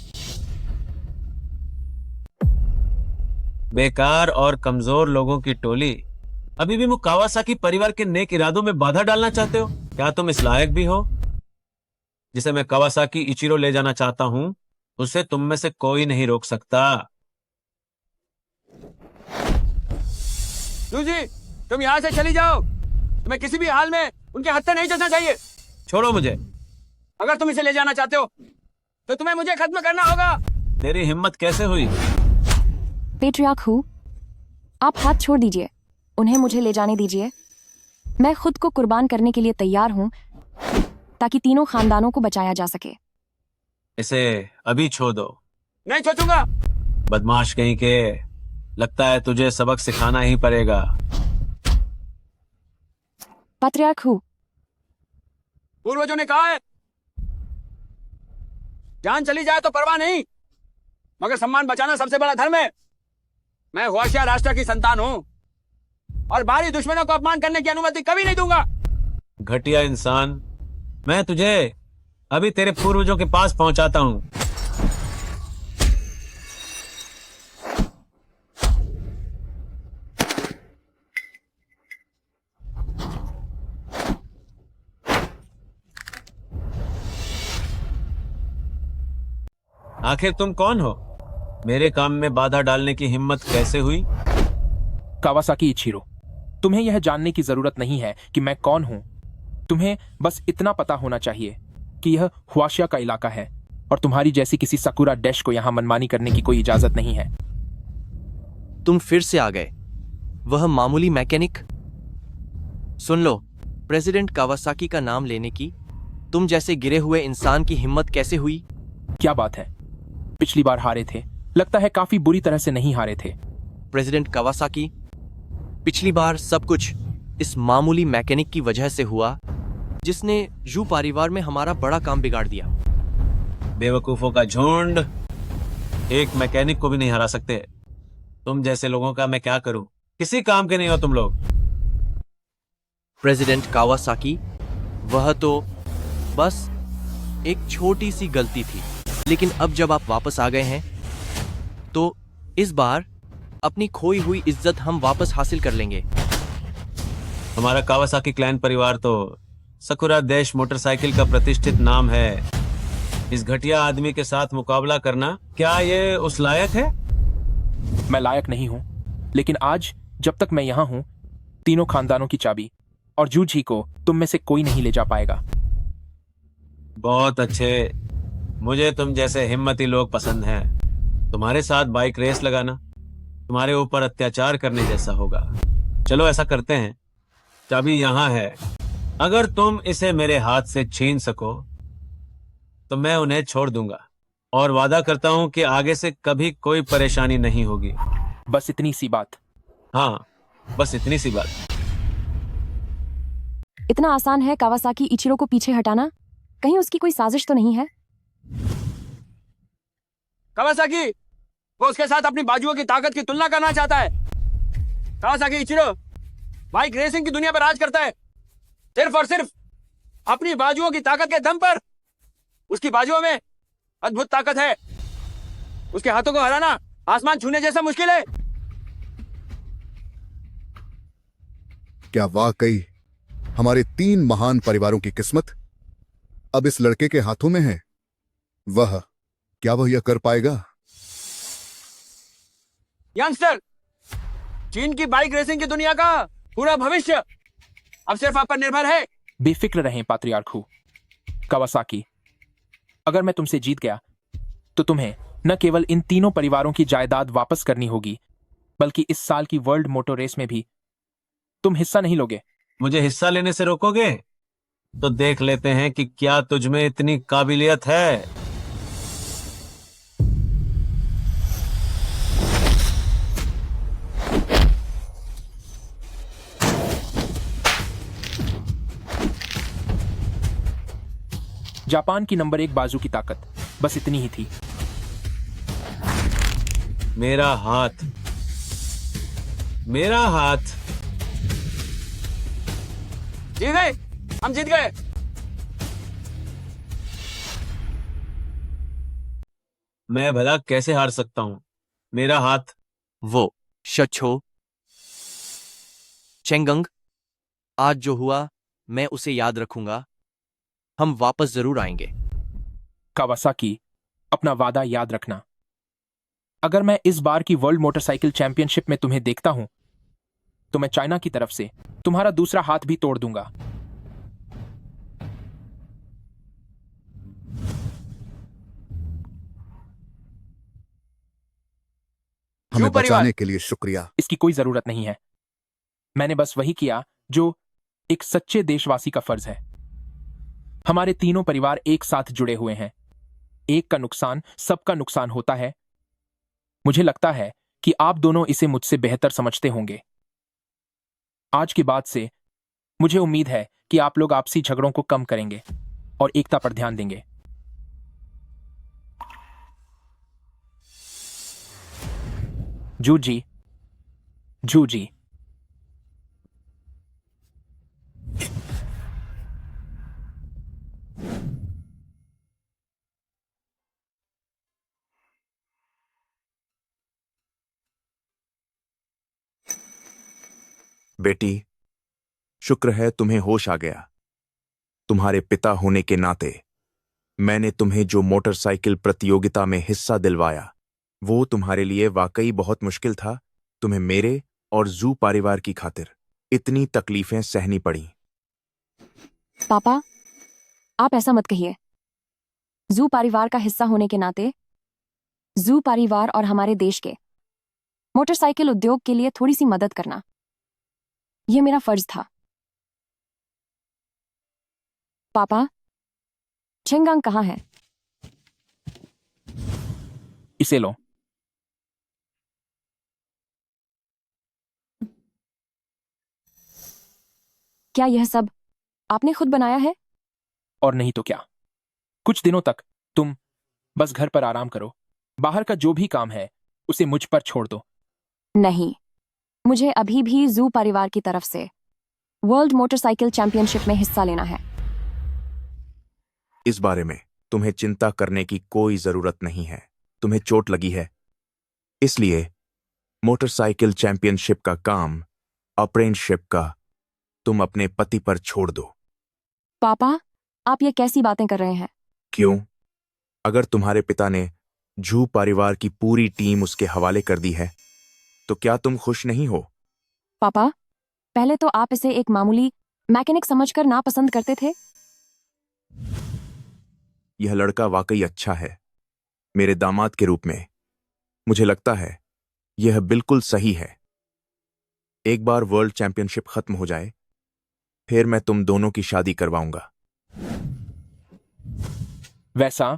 बेकार और कमजोर लोगों की टोली। अभी भी कावासाकी परिवार के नेक इरादों में बाधा डालना चाहते हो? क्या तुम इस लायक भी हो जिसे मैं कावासाकी इचिरो ले जाना चाहता हूं? उसे तुम में से कोई नहीं रोक सकता। जूजी, तुम यहाँ से चली जाओ। तुम्हें किसी भी हाल में उनके हत्थे नहीं चलना चाहिए। छोड़ो मुझे। अगर तुम इसे ले जाना चाहते हो तो तुम्हें मुझे खत्म करना होगा। तेरी हिम्मत कैसे हुई? पेट्रियार्क हूँ, आप हाथ छोड़ दीजिए, उन्हें मुझे ले जाने दीजिए। मैं खुद को कुर्बान करने के लिए तैयार हूँ ताकि तीनों खानदानों को बचाया जा सके। इसे अभी छोड़ दो। नहीं छोड़ूंगा। बदमाश कहीं के, लगता है तुझे सबक सिखाना ही पड़ेगा। पेट्रियार्क हूँ, पूर्वजों ने कहा है जान चली जाए तो परवाह नहीं, मगर सम्मान बचाना सबसे बड़ा धर्म है। मैं हुआशिया राष्ट्र की संतान हूं और बाहरी दुश्मनों को अपमान करने की अनुमति कभी नहीं दूंगा। घटिया इंसान, मैं तुझे अभी तेरे पूर्वजों के पास पहुंचाता हूं। आखिर तुम कौन हो? मेरे काम में बाधा डालने की हिम्मत कैसे हुई? कावासाकी इचिरो, तुम्हें यह जानने की जरूरत नहीं है कि मैं कौन हूं। तुम्हें बस इतना पता होना चाहिए कि यह हुआशिया का इलाका है और तुम्हारी जैसी किसी सकुरा डैश को यहां मनमानी करने की कोई इजाजत नहीं है। तुम फिर से आ गए, वह मामूली मैकेनिक। सुन लो, प्रेसिडेंट कावासाकी का नाम लेने की तुम जैसे गिरे हुए इंसान की हिम्मत कैसे हुई? क्या बात है, पिछली बार हारे थे, लगता है काफी बुरी तरह से नहीं हारे थे। प्रेसिडेंट कावासाकी, पिछली बार सब कुछ इस मामूली मैकेनिक की वजह से हुआ जिसने जू परिवार में हमारा बड़ा काम बिगाड़ दिया। बेवकूफों का झुंड, एक मैकेनिक को भी नहीं हरा सकते। तुम जैसे लोगों का मैं क्या करूं? किसी काम के नहीं हो तुम लोग। प्रेसिडेंट कावासाकी, वह तो बस एक छोटी सी गलती थी, लेकिन अब जब आप वापस आ गए हैं तो इस बार अपनी खोई हुई इज्जत हम वापस हासिल कर लेंगे। हमारा कावासाकी क्लैन परिवार तो सकुरा देश मोटरसाइकिल का प्रतिष्ठित नाम है। इस घटिया आदमी के साथ मुकाबला करना, क्या ये उस लायक है? मैं लायक नहीं हूं, लेकिन आज जब तक मैं यहां हूं, तीनों खानदानों की चाबी और जूझी को तुम में से कोई नहीं ले जा पाएगा। बहुत अच्छे, मुझे तुम जैसे हिम्मती लोग पसंद हैं। तुम्हारे साथ बाइक रेस लगाना तुम्हारे ऊपर अत्याचार करने जैसा होगा। चलो ऐसा करते हैं, चाबी यहाँ है। अगर तुम इसे मेरे हाथ से छीन सको तो मैं उन्हें छोड़ दूंगा और वादा करता हूं कि आगे से कभी कोई परेशानी नहीं होगी। बस इतनी सी बात? हाँ, बस इतनी सी बात। इतना आसान है कावासाकी इचिरो को पीछे हटाना? कहीं उसकी कोई साजिश तो नहीं है? कावासाकी, वो उसके साथ अपनी बाजुओं की ताकत की तुलना करना चाहता है। कावासाकी इचिरो बाइक रेसिंग की दुनिया पर राज करता है, सिर्फ और सिर्फ अपनी बाजुओं की ताकत के दम पर। उसकी बाजुओं में अद्भुत ताकत है। उसके हाथों को हराना आसमान छूने जैसा मुश्किल है। क्या वाकई हमारे 3 महान परिवारों की किस्मत अब इस लड़के के हाथों में है? क्या वह यह कर पाएगा? यंगस्टर, चीन की बाइक रेसिंग की दुनिया का पूरा भविष्य अब सिर्फ आप पर निर्भर है। बेफिक्र रहें पात्रियार्क कावासाकी, अगर मैं तुमसे जीत गया तो तुम्हें न केवल इन तीनों परिवारों की जायदाद वापस करनी होगी, बल्कि इस साल की वर्ल्ड मोटर रेस में भी तुम हिस्सा नहीं लोगे। मुझे हिस्सा लेने से रोकोगे? तो देख लेते हैं कि क्या तुझमें इतनी काबिलियत है। जापान की नंबर 1 बाजू की ताकत बस इतनी ही थी। मेरा हाथ, मेरा हाथ। जीत गए, हम जीत गए। मैं भला कैसे हार सकता हूं? मेरा हाथ। वो शच्छो चेंगंग, आज जो हुआ मैं उसे याद रखूंगा। हम वापस जरूर आएंगे। कावासाकी, अपना वादा याद रखना। अगर मैं इस बार की वर्ल्ड मोटरसाइकिल चैंपियनशिप में तुम्हें देखता हूं तो मैं चाइना की तरफ से तुम्हारा दूसरा हाथ भी तोड़ दूंगा। हमें बचाने के लिए शुक्रिया। इसकी कोई जरूरत नहीं है। मैंने बस वही किया जो एक सच्चे देशवासी का फर्ज है। हमारे तीनों परिवार एक साथ जुड़े हुए हैं। एक का नुकसान सबका नुकसान होता है। मुझे लगता है कि आप दोनों इसे मुझसे बेहतर समझते होंगे। आज के बाद से मुझे उम्मीद है कि आप लोग आपसी झगड़ों को कम करेंगे और एकता पर ध्यान देंगे। जू जी, जू जी। बेटी, शुक्र है तुम्हें होश आ गया। तुम्हारे पिता होने के नाते मैंने तुम्हें जो मोटरसाइकिल प्रतियोगिता में हिस्सा दिलवाया वो तुम्हारे लिए वाकई बहुत मुश्किल था। तुम्हें मेरे और जू परिवार की खातिर इतनी तकलीफें सहनी पड़ी। पापा, आप ऐसा मत कहिए। जू परिवार का हिस्सा होने के नाते जू परिवार और हमारे देश के मोटरसाइकिल उद्योग के लिए थोड़ी सी मदद करना यह मेरा फर्ज था। पापा, चेंगांग कहाँ है? इसे लो। क्या यह सब आपने खुद बनाया है? और नहीं तो क्या। कुछ दिनों तक तुम बस घर पर आराम करो। बाहर का जो भी काम है उसे मुझ पर छोड़ दो। नहीं, मुझे अभी भी जू परिवार की तरफ से वर्ल्ड मोटरसाइकिल चैंपियनशिप में हिस्सा लेना है। इस बारे में तुम्हें चिंता करने की कोई जरूरत नहीं है। तुम्हें चोट लगी है, इसलिए मोटरसाइकिल चैंपियनशिप का काम, अप्रेंटिसशिप का, तुम अपने पति पर छोड़ दो। पापा, आप ये कैसी बातें कर रहे हैं? क्यों? अगर तुम्हारे पिता ने झू परिवार की पूरी टीम उसके हवाले कर दी है तो क्या तुम खुश नहीं हो? पापा, पहले तो आप इसे एक मामूली मैकेनिक समझकर नापसंद करते थे। यह लड़का वाकई अच्छा है। मेरे दामाद के रूप में मुझे लगता है यह बिल्कुल सही है। एक बार वर्ल्ड चैंपियनशिप खत्म हो जाए फिर मैं तुम दोनों की शादी करवाऊंगा। वैसा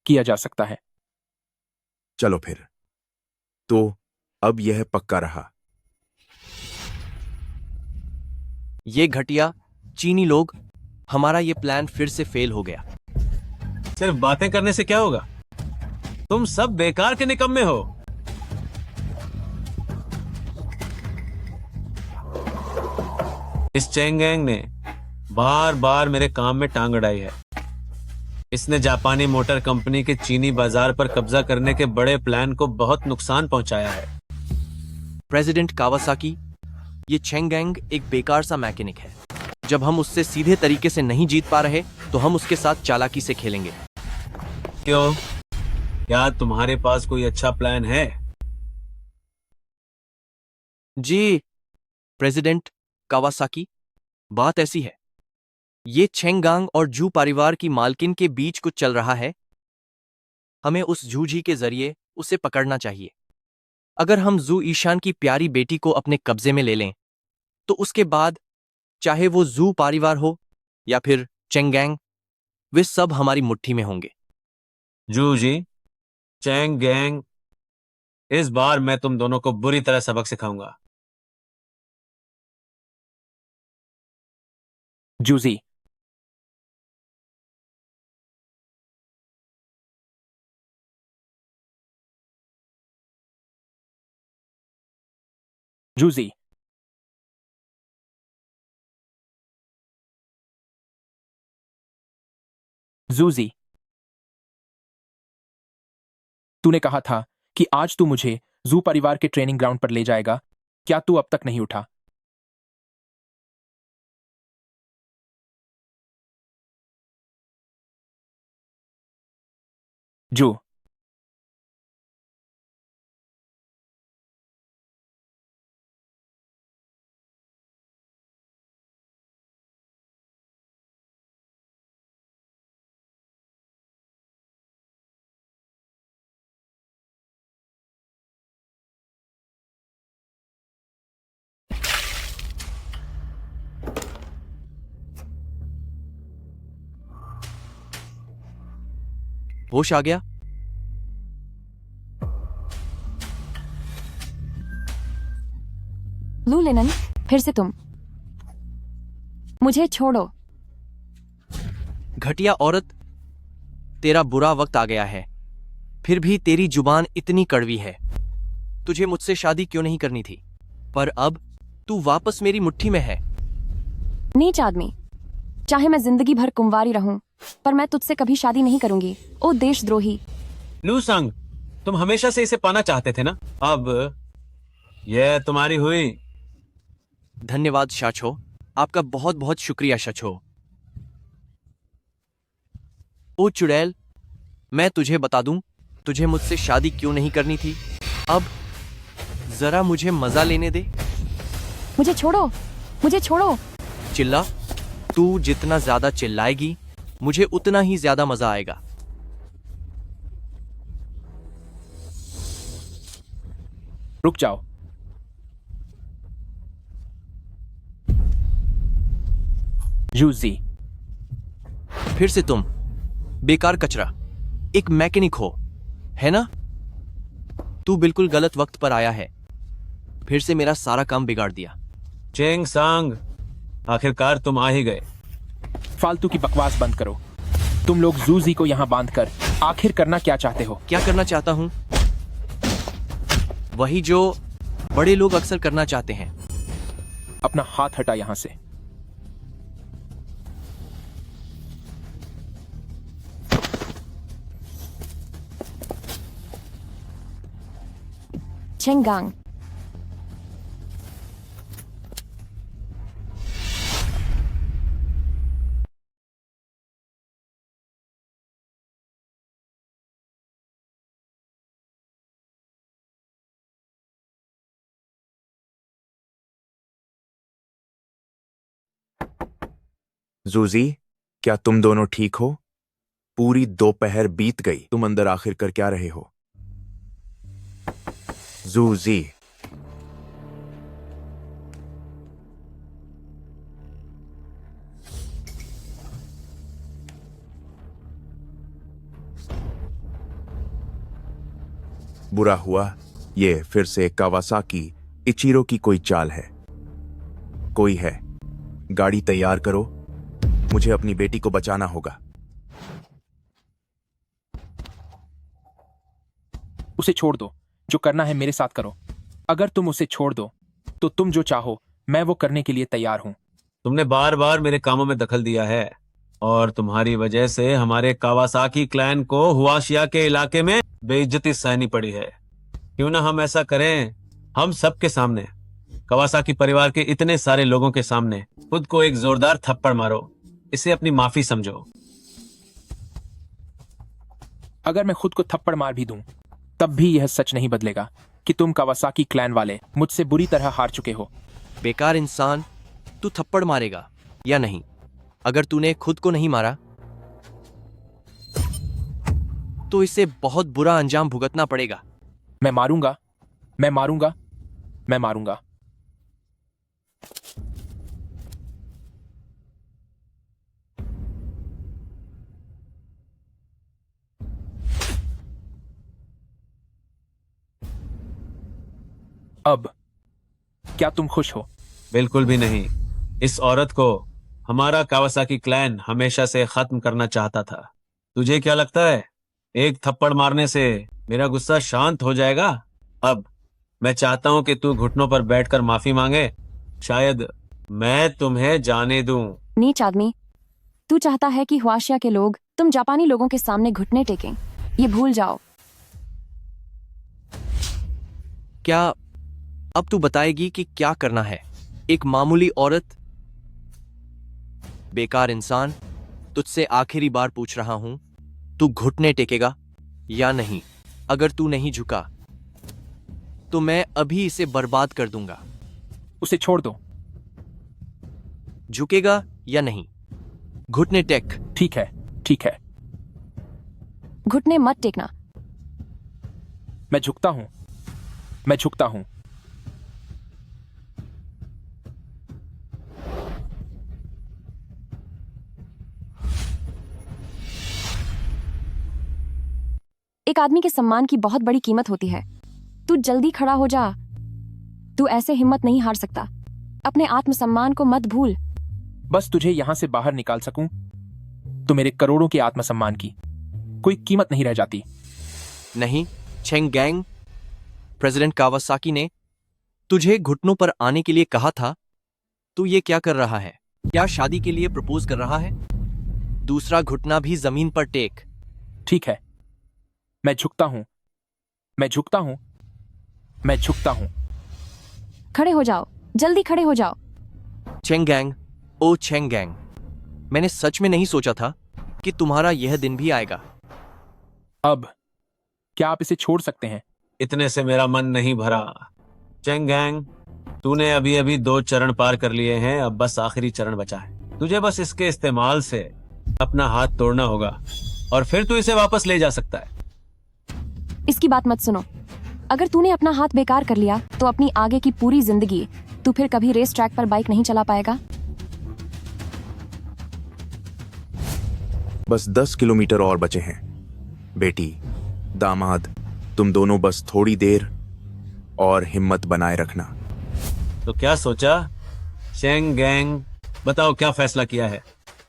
किया जा सकता है। चलो फिर, तो अब यह पक्का रहा। ये घटिया चीनी लोग, हमारा ये प्लान फिर से फेल हो गया। सिर्फ बातें करने से क्या होगा? तुम सब बेकार के निकम्मे हो। इस चेंगैंग ने बार बार मेरे काम में टांग अड़ाई है। इसने जापानी मोटर कंपनी के चीनी बाजार पर कब्जा करने के बड़े प्लान को बहुत नुकसान पहुंचाया है। प्रेसिडेंट कावासाकी, ये चेंगैंग एक बेकार सा मैकेनिक है। जब हम उससे सीधे तरीके से नहीं जीत पा रहे तो हम उसके साथ चालाकी से खेलेंगे। क्यों? क्या तुम्हारे पास कोई अच्छा प्लान है? जी प्रेसिडेंट कावासाकी, बात ऐसी है, ये चेंगांग और जू परिवार की मालकिन के बीच कुछ चल रहा है। हमें उस जूझी के जरिए उसे पकड़ना चाहिए। अगर हम जू ईशान की प्यारी बेटी को अपने कब्जे में ले लें तो उसके बाद चाहे वो जू परिवार हो या फिर चेंगैंग, वे सब हमारी मुट्ठी में होंगे। जू जी, चैंग गैंग, इस बार मैं तुम दोनों को बुरी तरह सबक सिखाऊंगा। जूजी, जूजी, जूजी, तूने कहा था कि आज तू मुझे जू परिवार के ट्रेनिंग ग्राउंड पर ले जाएगा। क्या तू अब तक नहीं उठा? जू, होश आ गया? लू लेनन, फिर से तुम। मुझे छोड़ो। घटिया औरत, तेरा बुरा वक्त आ गया है। फिर भी तेरी जुबान इतनी कड़वी है। तुझे मुझसे शादी क्यों नहीं करनी थी? पर अब तू वापस मेरी मुट्ठी में है। नीच आदमी, चाहे मैं जिंदगी भर कुंवारी रहूं, पर मैं तुझसे कभी शादी नहीं करूंगी। ओ देशद्रोही। लू संग, तुम हमेशा से इसे पाना चाहते थे ना? अब यह तुम्हारी हुई। धन्यवाद शाछो, आपका बहुत बहुत शुक्रिया शाछो। ओ चुड़ैल, मैं तुझे बता दूं, तुझे मुझसे शादी क्यों नहीं करनी थी। अब जरा मुझे मजा लेने दे। मुझे छोड़ो, मुझे छोड़ो। चिल्ला, तू जितना ज्यादा चिल्लाएगी मुझे उतना ही ज्यादा मजा आएगा। रुक जाओ। यूजी, फिर से तुम, बेकार कचरा। एक मैकेनिक हो, है ना? तू बिल्कुल गलत वक्त पर आया है। फिर से मेरा सारा काम बिगाड़ दिया। चेंग सांग, आखिरकार तुम आ ही गए। फालतू की बकवास बंद करो। तुम लोग जूजी को यहाँ बांधकर आखिर करना क्या चाहते हो? क्या करना चाहता हूं? वही जो बड़े लोग अक्सर करना चाहते हैं। अपना हाथ हटा यहां से। चेंगांग, जूजी, क्या तुम दोनों ठीक हो? पूरी दोपहर बीत गई, तुम अंदर आखिर कर क्या रहे हो? जूजी, बुरा हुआ, ये फिर से कावासाकी इचिरो की कोई चाल है। कोई है, गाड़ी तैयार करो, मुझे अपनी बेटी को बचाना होगा। उसे छोड़ दो, जो करना है मेरे साथ करो। अगर तुम उसे छोड़ दो तो तुम जो चाहो मैं वो करने के लिए तैयार हूं। तुमने बार बार मेरे कामों में दखल दिया है और तुम्हारी वजह से हमारे कावासाकी क्लैन को हुआशिया के इलाके में बेइज्जती सहनी पड़ी है। क्यों ना हम ऐसा करें, हम सबके सामने, कावासाकी परिवार के इतने सारे लोगों के सामने खुद को एक जोरदार थप्पड़ मारो। इसे अपनी माफी समझो। अगर मैं खुद को थप्पड़ मार भी दूं तब भी यह सच नहीं बदलेगा कि तुम कावासाकी क्लैन वाले मुझसे बुरी तरह हार चुके हो। बेकार इंसान, तू थप्पड़ मारेगा या नहीं? अगर तूने खुद को नहीं मारा तो इसे बहुत बुरा अंजाम भुगतना पड़ेगा। मैं मारूंगा, मैं मारूंगा, मैं मारूंगा। अब क्या तुम खुश हो? बिल्कुल भी नहीं। इस औरत को हमारा कावासाकी क्लैन हमेशा से खत्म करना चाहता था। तुझे क्या लगता है एक थप्पड़ मारने से मेरा गुस्सा शांत हो जाएगा? अब मैं चाहता हूं कि तू घुटनों पर बैठकर माफी मांगे। शायद मैं तुम्हें जाने दूं। नीच आदमी, तू चाहता है कि हुआशिया के लोग तुम जापानी लोगों के सामने घुटने टेकें। ये भूल जाओ। क्या अब तू बताएगी कि क्या करना है? एक मामूली औरत। बेकार इंसान, तुझसे आखिरी बार पूछ रहा हूं, तू घुटने टेकेगा या नहीं? अगर तू नहीं झुका तो मैं अभी इसे बर्बाद कर दूंगा। उसे छोड़ दो। झुकेगा या नहीं? घुटने टेक। ठीक है, ठीक है। घुटने मत टेकना। मैं झुकता हूं, मैं झुकता हूं। एक आदमी के सम्मान की बहुत बड़ी कीमत होती है। तू जल्दी खड़ा हो जा। तू ऐसे हिम्मत नहीं हार सकता। अपने आत्मसम्मान को मत भूल। बस तुझे यहां से बाहर निकाल सकूं तो मेरे करोड़ों के आत्मसम्मान की कोई कीमत नहीं रह जाती। नहीं चेंग गैंग, प्रेसिडेंट कावासाकी ने तुझे घुटनों पर आने के लिए कहा था। तू ये क्या कर रहा है? क्या शादी के लिए प्रपोज कर रहा है? दूसरा घुटना भी जमीन पर टेक। ठीक है, मैं झुकता हूं, मैं झुकता हूं, मैं झुकता हूं। खड़े हो जाओ, जल्दी खड़े हो जाओ। चेंग गैंग, ओ चेंग गैंग, मैंने सच में नहीं सोचा था कि तुम्हारा यह दिन भी आएगा। अब क्या आप इसे छोड़ सकते हैं? इतने से मेरा मन नहीं भरा। चेंग गैंग, तूने अभी अभी 2 चरण पार कर लिए हैं, अब बस आखिरी चरण बचा है। तुझे बस इसके इस्तेमाल से अपना हाथ तोड़ना होगा और फिर तू इसे वापस ले जा सकता है। इसकी बात मत सुनो। अगर तूने अपना हाथ बेकार कर लिया तो अपनी आगे की पूरी जिंदगी तू फिर कभी रेस ट्रैक पर बाइक नहीं चला पाएगा। बस 10 किलोमीटर और बचे हैं। बेटी, दामाद, तुम दोनों बस थोड़ी देर और हिम्मत बनाए रखना। तो क्या सोचा? चेंग गैंग, बताओ क्या फैसला किया है?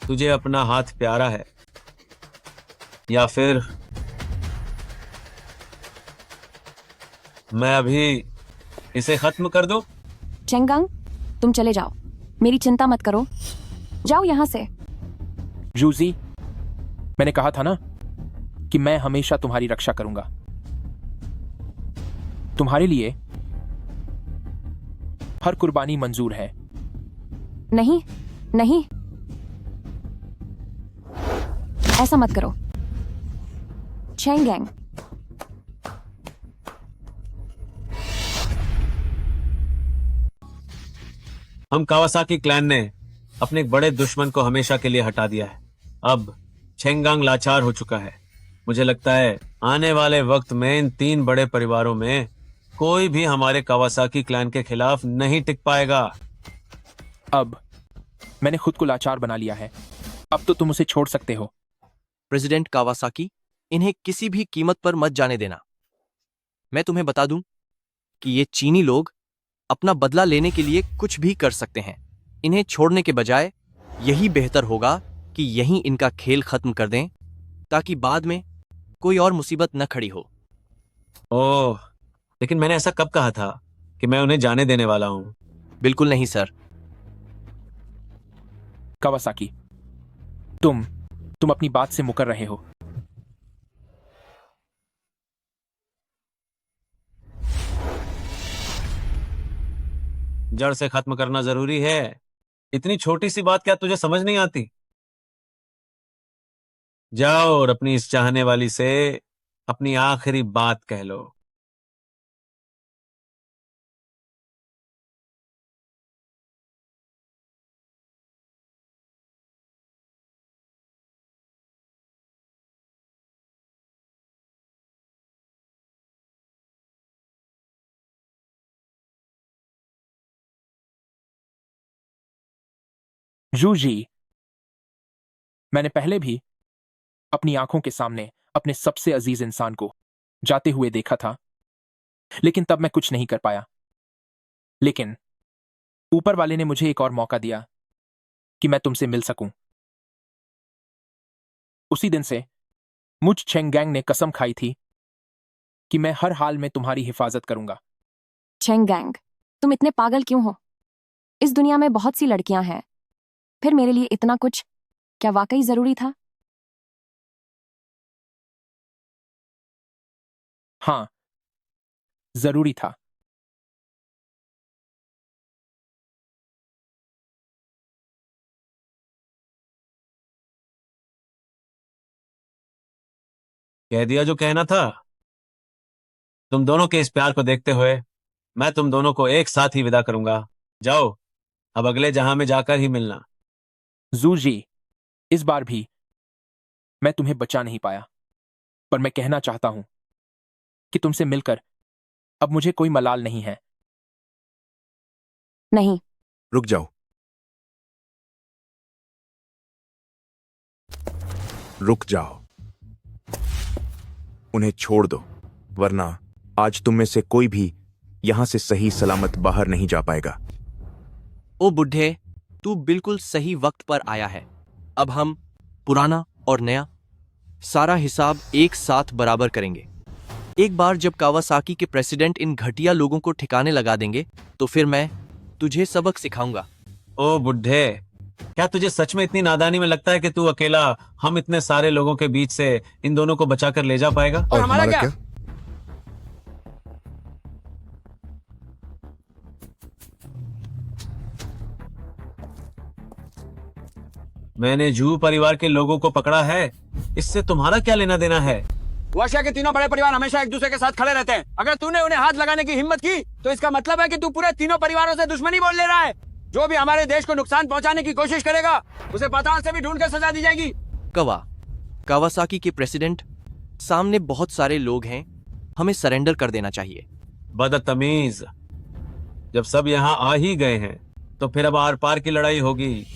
तुझे अपना हाथ प्यारा है या फिर मैं अभी इसे खत्म कर दूं? चेंगांग, तुम चले जाओ। मेरी चिंता मत करो। जाओ यहां से। जूजी, मैंने कहा था ना कि मैं हमेशा तुम्हारी रक्षा करूंगा। तुम्हारे लिए हर कुर्बानी मंजूर है। नहीं, नहीं, ऐसा मत करो। चेंगैंग, हम कावासाकी क्लैन ने अपने एक बड़े दुश्मन को हमेशा के लिए हटा दिया है। अब चेंगांग लाचार हो चुका है। मुझे लगता है आने वाले वक्त में इन 3 बड़े परिवारों में कोई भी हमारे कावासाकी क्लैन के खिलाफ नहीं टिक पाएगा। अब मैंने खुद को लाचार बना लिया है। अब तो तुम उसे छोड़ सकते हो। प्रेसिडेंट कावासाकी, इन्हें किसी भी कीमत पर मत जाने देना। मैं तुम्हें बता दूं कि ये चीनी लोग अपना बदला लेने के लिए कुछ भी कर सकते हैं। इन्हें छोड़ने के बजाय यही बेहतर होगा कि यहीं इनका खेल खत्म कर दें, ताकि बाद में कोई और मुसीबत न खड़ी हो। ओह, लेकिन मैंने ऐसा कब कहा था कि मैं उन्हें जाने देने वाला हूं? बिल्कुल नहीं सर। कावासाकी, तुम अपनी बात से मुकर रहे हो। जड़ से खत्म करना जरूरी है। इतनी छोटी सी बात क्या तुझे समझ नहीं आती? जाओ और अपनी इस चाहने वाली से अपनी आखिरी बात कह लो। जूजी, मैंने पहले भी अपनी आंखों के सामने अपने सबसे अजीज इंसान को जाते हुए देखा था, लेकिन तब मैं कुछ नहीं कर पाया। लेकिन ऊपर वाले ने मुझे एक और मौका दिया कि मैं तुमसे मिल सकूं। उसी दिन से मुझ चेंगैंग ने कसम खाई थी कि मैं हर हाल में तुम्हारी हिफाजत करूंगा। चेंगैंग, तुम इतने पागल क्यों हो? इस दुनिया में बहुत सी लड़कियां हैं, फिर मेरे लिए इतना कुछ क्या वाकई जरूरी था? हाँ, जरूरी था। कह दिया जो कहना था। तुम दोनों के इस प्यार को देखते हुए मैं तुम दोनों को एक साथ ही विदा करूंगा। जाओ, अब अगले जहां में जाकर ही मिलना। जू जी, इस बार भी मैं तुम्हें बचा नहीं पाया, पर मैं कहना चाहता हूं कि तुमसे मिलकर अब मुझे कोई मलाल नहीं है। नहीं। रुक जाओ, रुक जाओ, उन्हें छोड़ दो, वरना आज तुम में से कोई भी यहां से सही सलामत बाहर नहीं जा पाएगा। ओ बुढ़े, तू बिल्कुल सही वक्त पर आया है। अब हम पुराना और नया सारा हिसाब एक साथ बराबर करेंगे। एक बार जब कावासाकी के प्रेसिडेंट इन घटिया लोगों को ठिकाने लगा देंगे तो फिर मैं तुझे सबक सिखाऊंगा। ओ बुढ़े, क्या तुझे सच में इतनी नादानी में लगता है कि तू अकेला हम इतने सारे लोगों के बीच से इन दोनों को बचाकर ले जा पाएगा? और हमारा क्या? मैंने जू परिवार के लोगों को पकड़ा है, इससे तुम्हारा क्या लेना देना है? वर्षा के तीनों बड़े परिवार हमेशा एक दूसरे के साथ खड़े रहते हैं। अगर तूने उन्हें हाथ लगाने की हिम्मत की तो इसका मतलब है कि तू पूरे तीनों परिवारों से दुश्मनी बोल ले रहा है। जो भी हमारे देश को नुकसान पहुंचाने की कोशिश करेगा उसे पाताल से भी ढूंढ कर सजा दी जाएगी। कावासाकी के प्रेसिडेंट, सामने बहुत सारे लोग हैं, हमें सरेंडर कर देना चाहिए। बदतमीज, जब सब यहाँ आ ही गए हैं तो फिर अब आर पार की लड़ाई होगी।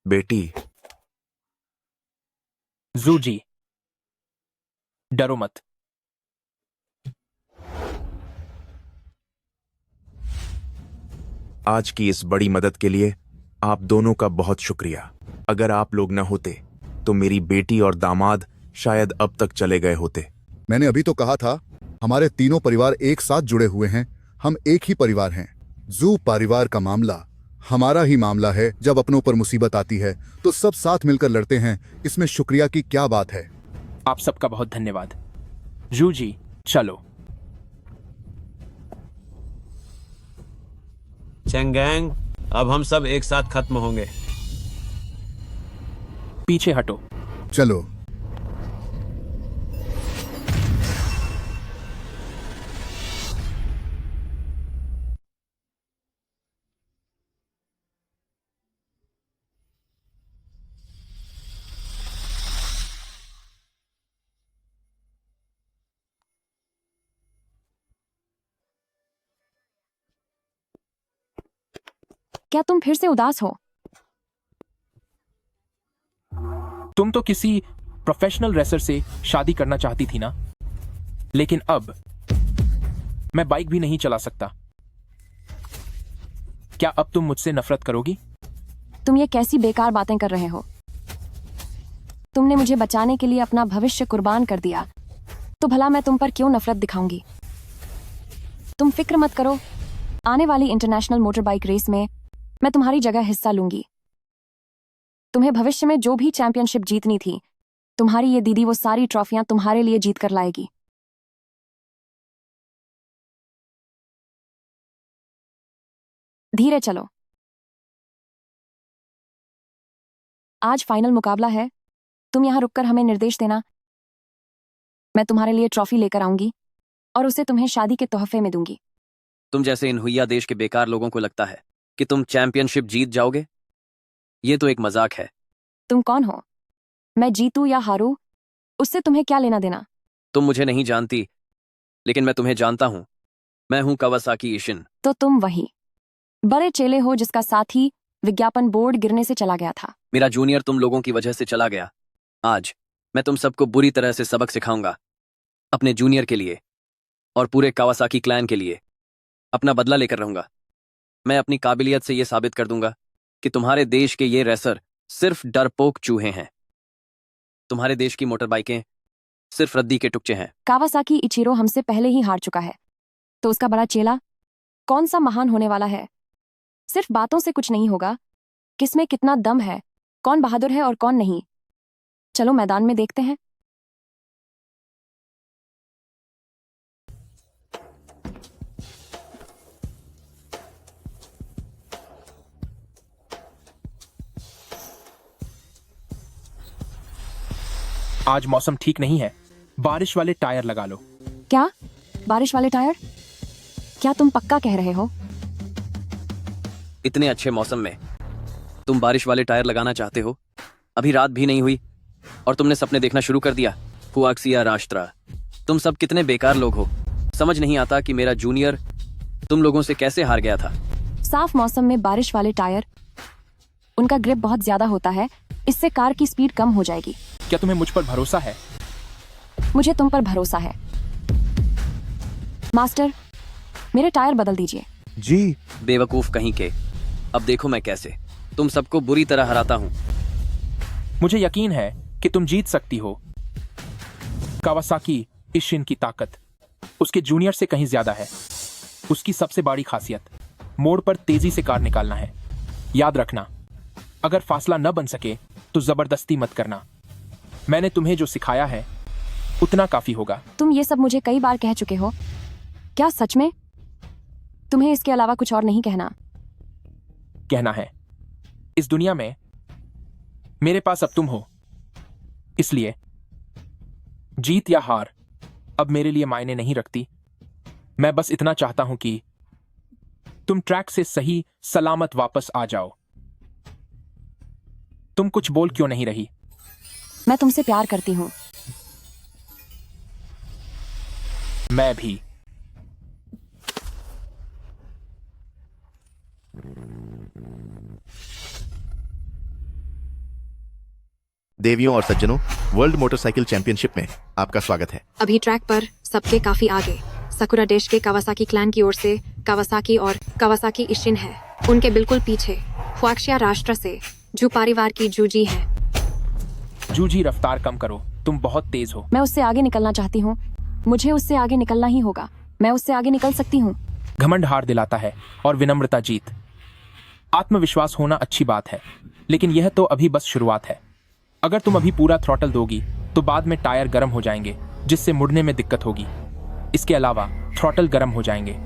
बेटी, जू जी, डरो मत। आज की इस बड़ी मदद के लिए आप दोनों का बहुत शुक्रिया। अगर आप लोग न होते तो मेरी बेटी और दामाद शायद अब तक चले गए होते। मैंने अभी तो कहा था, हमारे तीनों परिवार एक साथ जुड़े हुए हैं, हम एक ही परिवार हैं। जू परिवार का मामला हमारा ही मामला है। जब अपनों पर मुसीबत आती है तो सब साथ मिलकर लड़ते हैं, इसमें शुक्रिया की क्या बात है। आप सबका बहुत धन्यवाद। जू जी, चलो। चेंगैंग, अब हम सब एक साथ खत्म होंगे। पीछे हटो। चलो। क्या तुम फिर से उदास हो? तुम तो किसी प्रोफेशनल रेसर से शादी करना चाहती थी ना, लेकिन अब मैं बाइक भी नहीं चला सकता। क्या अब तुम मुझसे नफरत करोगी? तुम ये कैसी बेकार बातें कर रहे हो? तुमने मुझे बचाने के लिए अपना भविष्य कुर्बान कर दिया, तो भला मैं तुम पर क्यों नफरत दिखाऊंगी? तुम फिक्र मत करो, आने वाली इंटरनेशनल मोटर बाइक रेस में मैं तुम्हारी जगह हिस्सा लूंगी। तुम्हें भविष्य में जो भी चैंपियनशिप जीतनी थी, तुम्हारी ये दीदी वो सारी ट्रॉफियां तुम्हारे लिए जीत कर लाएगी। धीरे चलो। आज फाइनल मुकाबला है, तुम यहां रुककर हमें निर्देश देना। मैं तुम्हारे लिए ट्रॉफी लेकर आऊंगी और उसे तुम्हें शादी के तोहफे में दूंगी। तुम जैसे इन हुइया देश के बेकार लोगों को लगता है कि तुम चैंपियनशिप जीत जाओगे? ये तो एक मजाक है। तुम कौन हो? मैं जीतू या हारू, उससे तुम्हें क्या लेना देना? तुम मुझे नहीं जानती, लेकिन मैं तुम्हें जानता हूं। मैं हूं कावासाकी इशिन। तो तुम वही बड़े चेले हो जिसका साथी विज्ञापन बोर्ड गिरने से चला गया था। मेरा जूनियर तुम लोगों की वजह से चला गया। आज मैं तुम सबको बुरी तरह से सबक सिखाऊंगा। अपने जूनियर के लिए और पूरे कावासाकी क्लैन के लिए अपना बदला लेकर रहूंगा। मैं अपनी काबिलियत से यह साबित कर दूंगा कि तुम्हारे देश के ये रेसर सिर्फ डरपोक चूहे हैं। तुम्हारे देश की मोटर बाइकें सिर्फ रद्दी के टुकचे हैं। कावासाकी इचिरो हमसे पहले ही हार चुका है, तो उसका बड़ा चेला कौन सा महान होने वाला है? सिर्फ बातों से कुछ नहीं होगा, किसमें कितना दम है, कौन बहादुर है और कौन नहीं। चलो मैदान में देखते हैं। आज मौसम ठीक नहीं है, बारिश वाले टायर लगा लो। क्या? बारिश वाले टायर? क्या तुम पक्का कह रहे हो? इतने अच्छे मौसम में तुम बारिश वाले टायर लगाना चाहते हो? अभी रात भी नहीं हुई और तुमने सपने देखना शुरू कर दिया। हुआक्सिया राष्ट्रा, तुम सब कितने बेकार लोग हो। समझ नहीं आता कि मेरा जूनियर तुम लोगों से कैसे हार गया था। साफ मौसम में बारिश वाले टायर, उनका ग्रिप बहुत ज्यादा होता है, इससे कार की स्पीड कम हो जाएगी। क्या तुम्हें मुझ पर भरोसा है? मुझे तुम पर भरोसा है। मास्टर, मेरे टायर बदल दीजिए। जी। बेवकूफ कहीं के। अब देखो मैं कैसे तुम सबको बुरी तरह हराता हूँ। मुझे यकीन है कि तुम जीत सकती हो। कावासाकी इशिन की ताकत उसके जूनियर से कहीं ज्यादा है। उसकी सबसे बड़ी खासियत मोड़ पर तेजी से कार निकालना है। याद रखना, अगर फासला न बन सके तो जबरदस्ती मत करना। मैंने तुम्हें जो सिखाया है उतना काफी होगा। तुम ये सब मुझे कई बार कह चुके हो। क्या सच में? तुम्हें इसके अलावा कुछ और नहीं कहना? कहना है, इस दुनिया में मेरे पास अब तुम हो, इसलिए जीत या हार अब मेरे लिए मायने नहीं रखती। मैं बस इतना चाहता हूं कि तुम ट्रैक से सही सलामत वापस आ जाओ। तुम कुछ बोल क्यों नहीं रही? मैं तुमसे प्यार करती हूँ। मैं भी। देवियों और सज्जनों, वर्ल्ड मोटरसाइकिल चैंपियनशिप में आपका स्वागत है। अभी ट्रैक पर सबके काफी आगे सकुरा देश के कावासाकी क्लैन की ओर से कावासाकी और कावासाकी इशिन है। उनके बिल्कुल पीछे हुआक्सिया राष्ट्र से जू परिवार की जूजी है। जूजी, रफ्तार कम करो, तुम बहुत तेज हो। मैं उससे आगे निकलना चाहती हूँ। मुझे उससे आगे निकलना ही होगा। मैं उससे आगे निकल सकती हूँ। घमंड हार दिलाता है और विनम्रता जीत। आत्मविश्वास होना अच्छी बात है, लेकिन यह तो अभी बस शुरुआत है। अगर तुम अभी पूरा थ्रॉटल दोगी तो बाद में टायर गर्म हो जाएंगे, जिससे मुड़ने में दिक्कत होगी। इसके अलावा थ्रॉटल गर्म हो जाएंगे।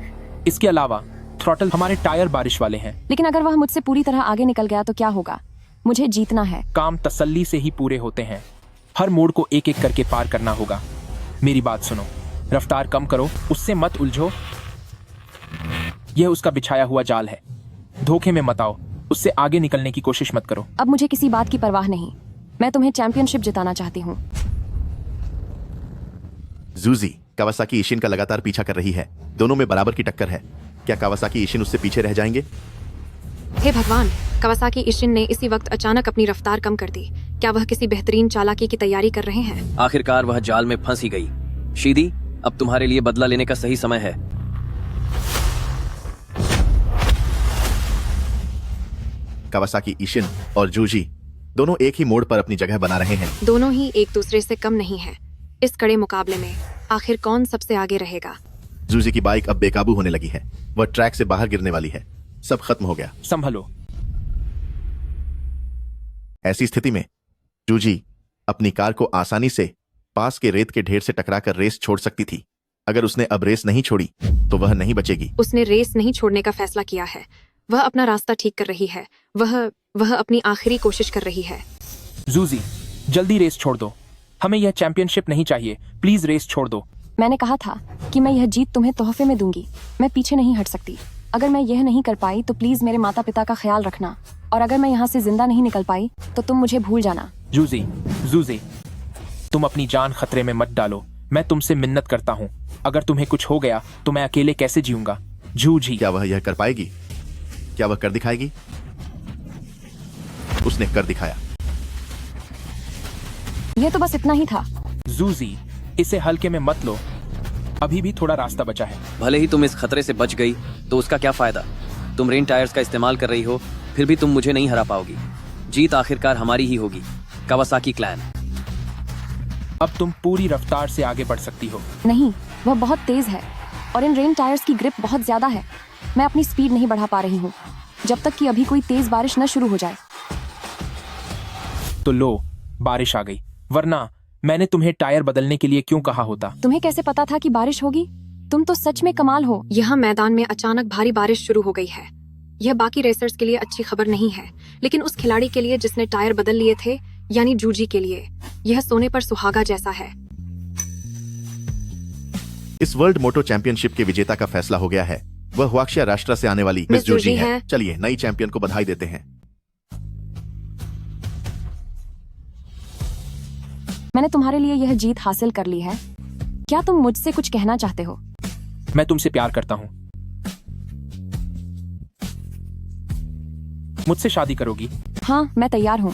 इसके अलावा थ्रॉटल हमारे टायर बारिश वाले हैं। लेकिन अगर वह मुझसे पूरी तरह आगे निकल गया तो क्या होगा? मुझे जीतना है। काम तसल्ली से ही पूरे होते हैं। हर मोड़ को एक एक करके पार करना होगा। मेरी बात सुनो, रफ्तार कम करो, उससे मत उलझो। यह उसका बिछाया हुआ जाल है। धोखे में मत आओ, उससे आगे निकलने की कोशिश मत करो। अब मुझे किसी बात की परवाह नहीं। मैं तुम्हें चैंपियनशिप जिताना चाहती हूँ। जूजी कावासाकी इशिन का लगातार पीछा कर रही है। दोनों में बराबर की टक्कर है। क्या कावासाकी इशिन उससे पीछे रह जाएंगे? हे भगवान, कावासाकी इशिन ने इसी वक्त अचानक अपनी रफ्तार कम कर दी। क्या वह किसी बेहतरीन चालाकी की तैयारी कर रहे हैं? आखिरकार वह जाल में फंस ही गई। शीदी, अब तुम्हारे लिए बदला लेने का सही समय है। कावासाकी इशिन और जूजी दोनों एक ही मोड़ पर अपनी जगह बना रहे हैं। दोनों ही एक दूसरे से कम नहीं है। इस कड़े मुकाबले में आखिर कौन सबसे आगे रहेगा? जूजी की बाइक अब बेकाबू होने लगी है। वह ट्रैक से बाहर गिरने वाली है। सब खत्म हो गया। संभलो। ऐसी स्थिति में जूजी अपनी कार को आसानी से पास के रेत के ढेर से टकराकर रेस छोड़ सकती थी। अगर उसने अब रेस नहीं छोड़ी तो वह नहीं बचेगी। उसने रेस नहीं छोड़ने का फैसला किया है। वह अपना रास्ता ठीक कर रही है। वह अपनी आखिरी कोशिश कर रही है। जूजी, जल्दी रेस छोड़ दो। हमें यह चैंपियनशिप नहीं चाहिए। प्लीज रेस छोड़ दो। मैंने कहा था कि मैं यह जीत तुम्हें तोहफे में दूंगी। मैं पीछे नहीं हट सकती। अगर मैं यह नहीं कर पाई तो प्लीज मेरे माता पिता का ख्याल रखना। और अगर मैं यहाँ से जिंदा नहीं निकल पाई तो तुम मुझे भूल जाना। जूजी, तुम अपनी जान खतरे में मत डालो। मैं तुमसे मिन्नत करता हूँ। अगर तुम्हें कुछ हो गया तो मैं अकेले कैसे जीऊंगा? जूजी, क्या वह यह कर पाएगी? क्या वह कर दिखाएगी? उसने कर दिखाया। यह तो बस इतना ही था। जूजी, इसे हल्के में मत लो। अभी भी थोड़ा रास्ता बचा है। भले ही तुम इस खतरे से बच गई तो उसका क्या फायदा? तुम रेन टायर्स का इस्तेमाल कर रही हो, फिर भी तुम मुझे नहीं हरा पाओगी। जीत आखिरकार हमारी ही होगी। Kawasaki clan. अब तुम पूरी रफ्तार से आगे बढ़ सकती हो। नहीं, वह बहुत तेज है और इन रेन टायर्स की ग्रिप बहुत ज्यादा है। मैं अपनी स्पीड नहीं बढ़ा पा रही हूँ जब तक कि अभी कोई तेज बारिश न शुरू हो जाए। तो लो, बारिश आ गई। वरना मैंने तुम्हें टायर बदलने के लिए क्यों कहा होता? तुम्हें कैसे पता था कि बारिश होगी? तुम तो सच में कमाल हो। यहाँ मैदान में अचानक भारी बारिश शुरू हो गई है। यह बाकी रेसर्स के लिए अच्छी खबर नहीं है, लेकिन उस खिलाड़ी के लिए जिसने टायर बदल लिए थे, यानी जूजी के लिए, यह सोने पर सुहागा जैसा है। इस वर्ल्ड मोटो चैंपियनशिप के विजेता का फैसला हो गया है। वह हुआक्शिया राष्ट्र से आने वाली मिस जूजी है। चलिए नई चैंपियन को बधाई देते हैं। मैंने तुम्हारे लिए यह जीत हासिल कर ली है। क्या तुम मुझसे कुछ कहना चाहते हो? मैं तुमसे प्यार करता हूँ। मुझसे शादी करोगी? हाँ, मैं तैयार हूँ।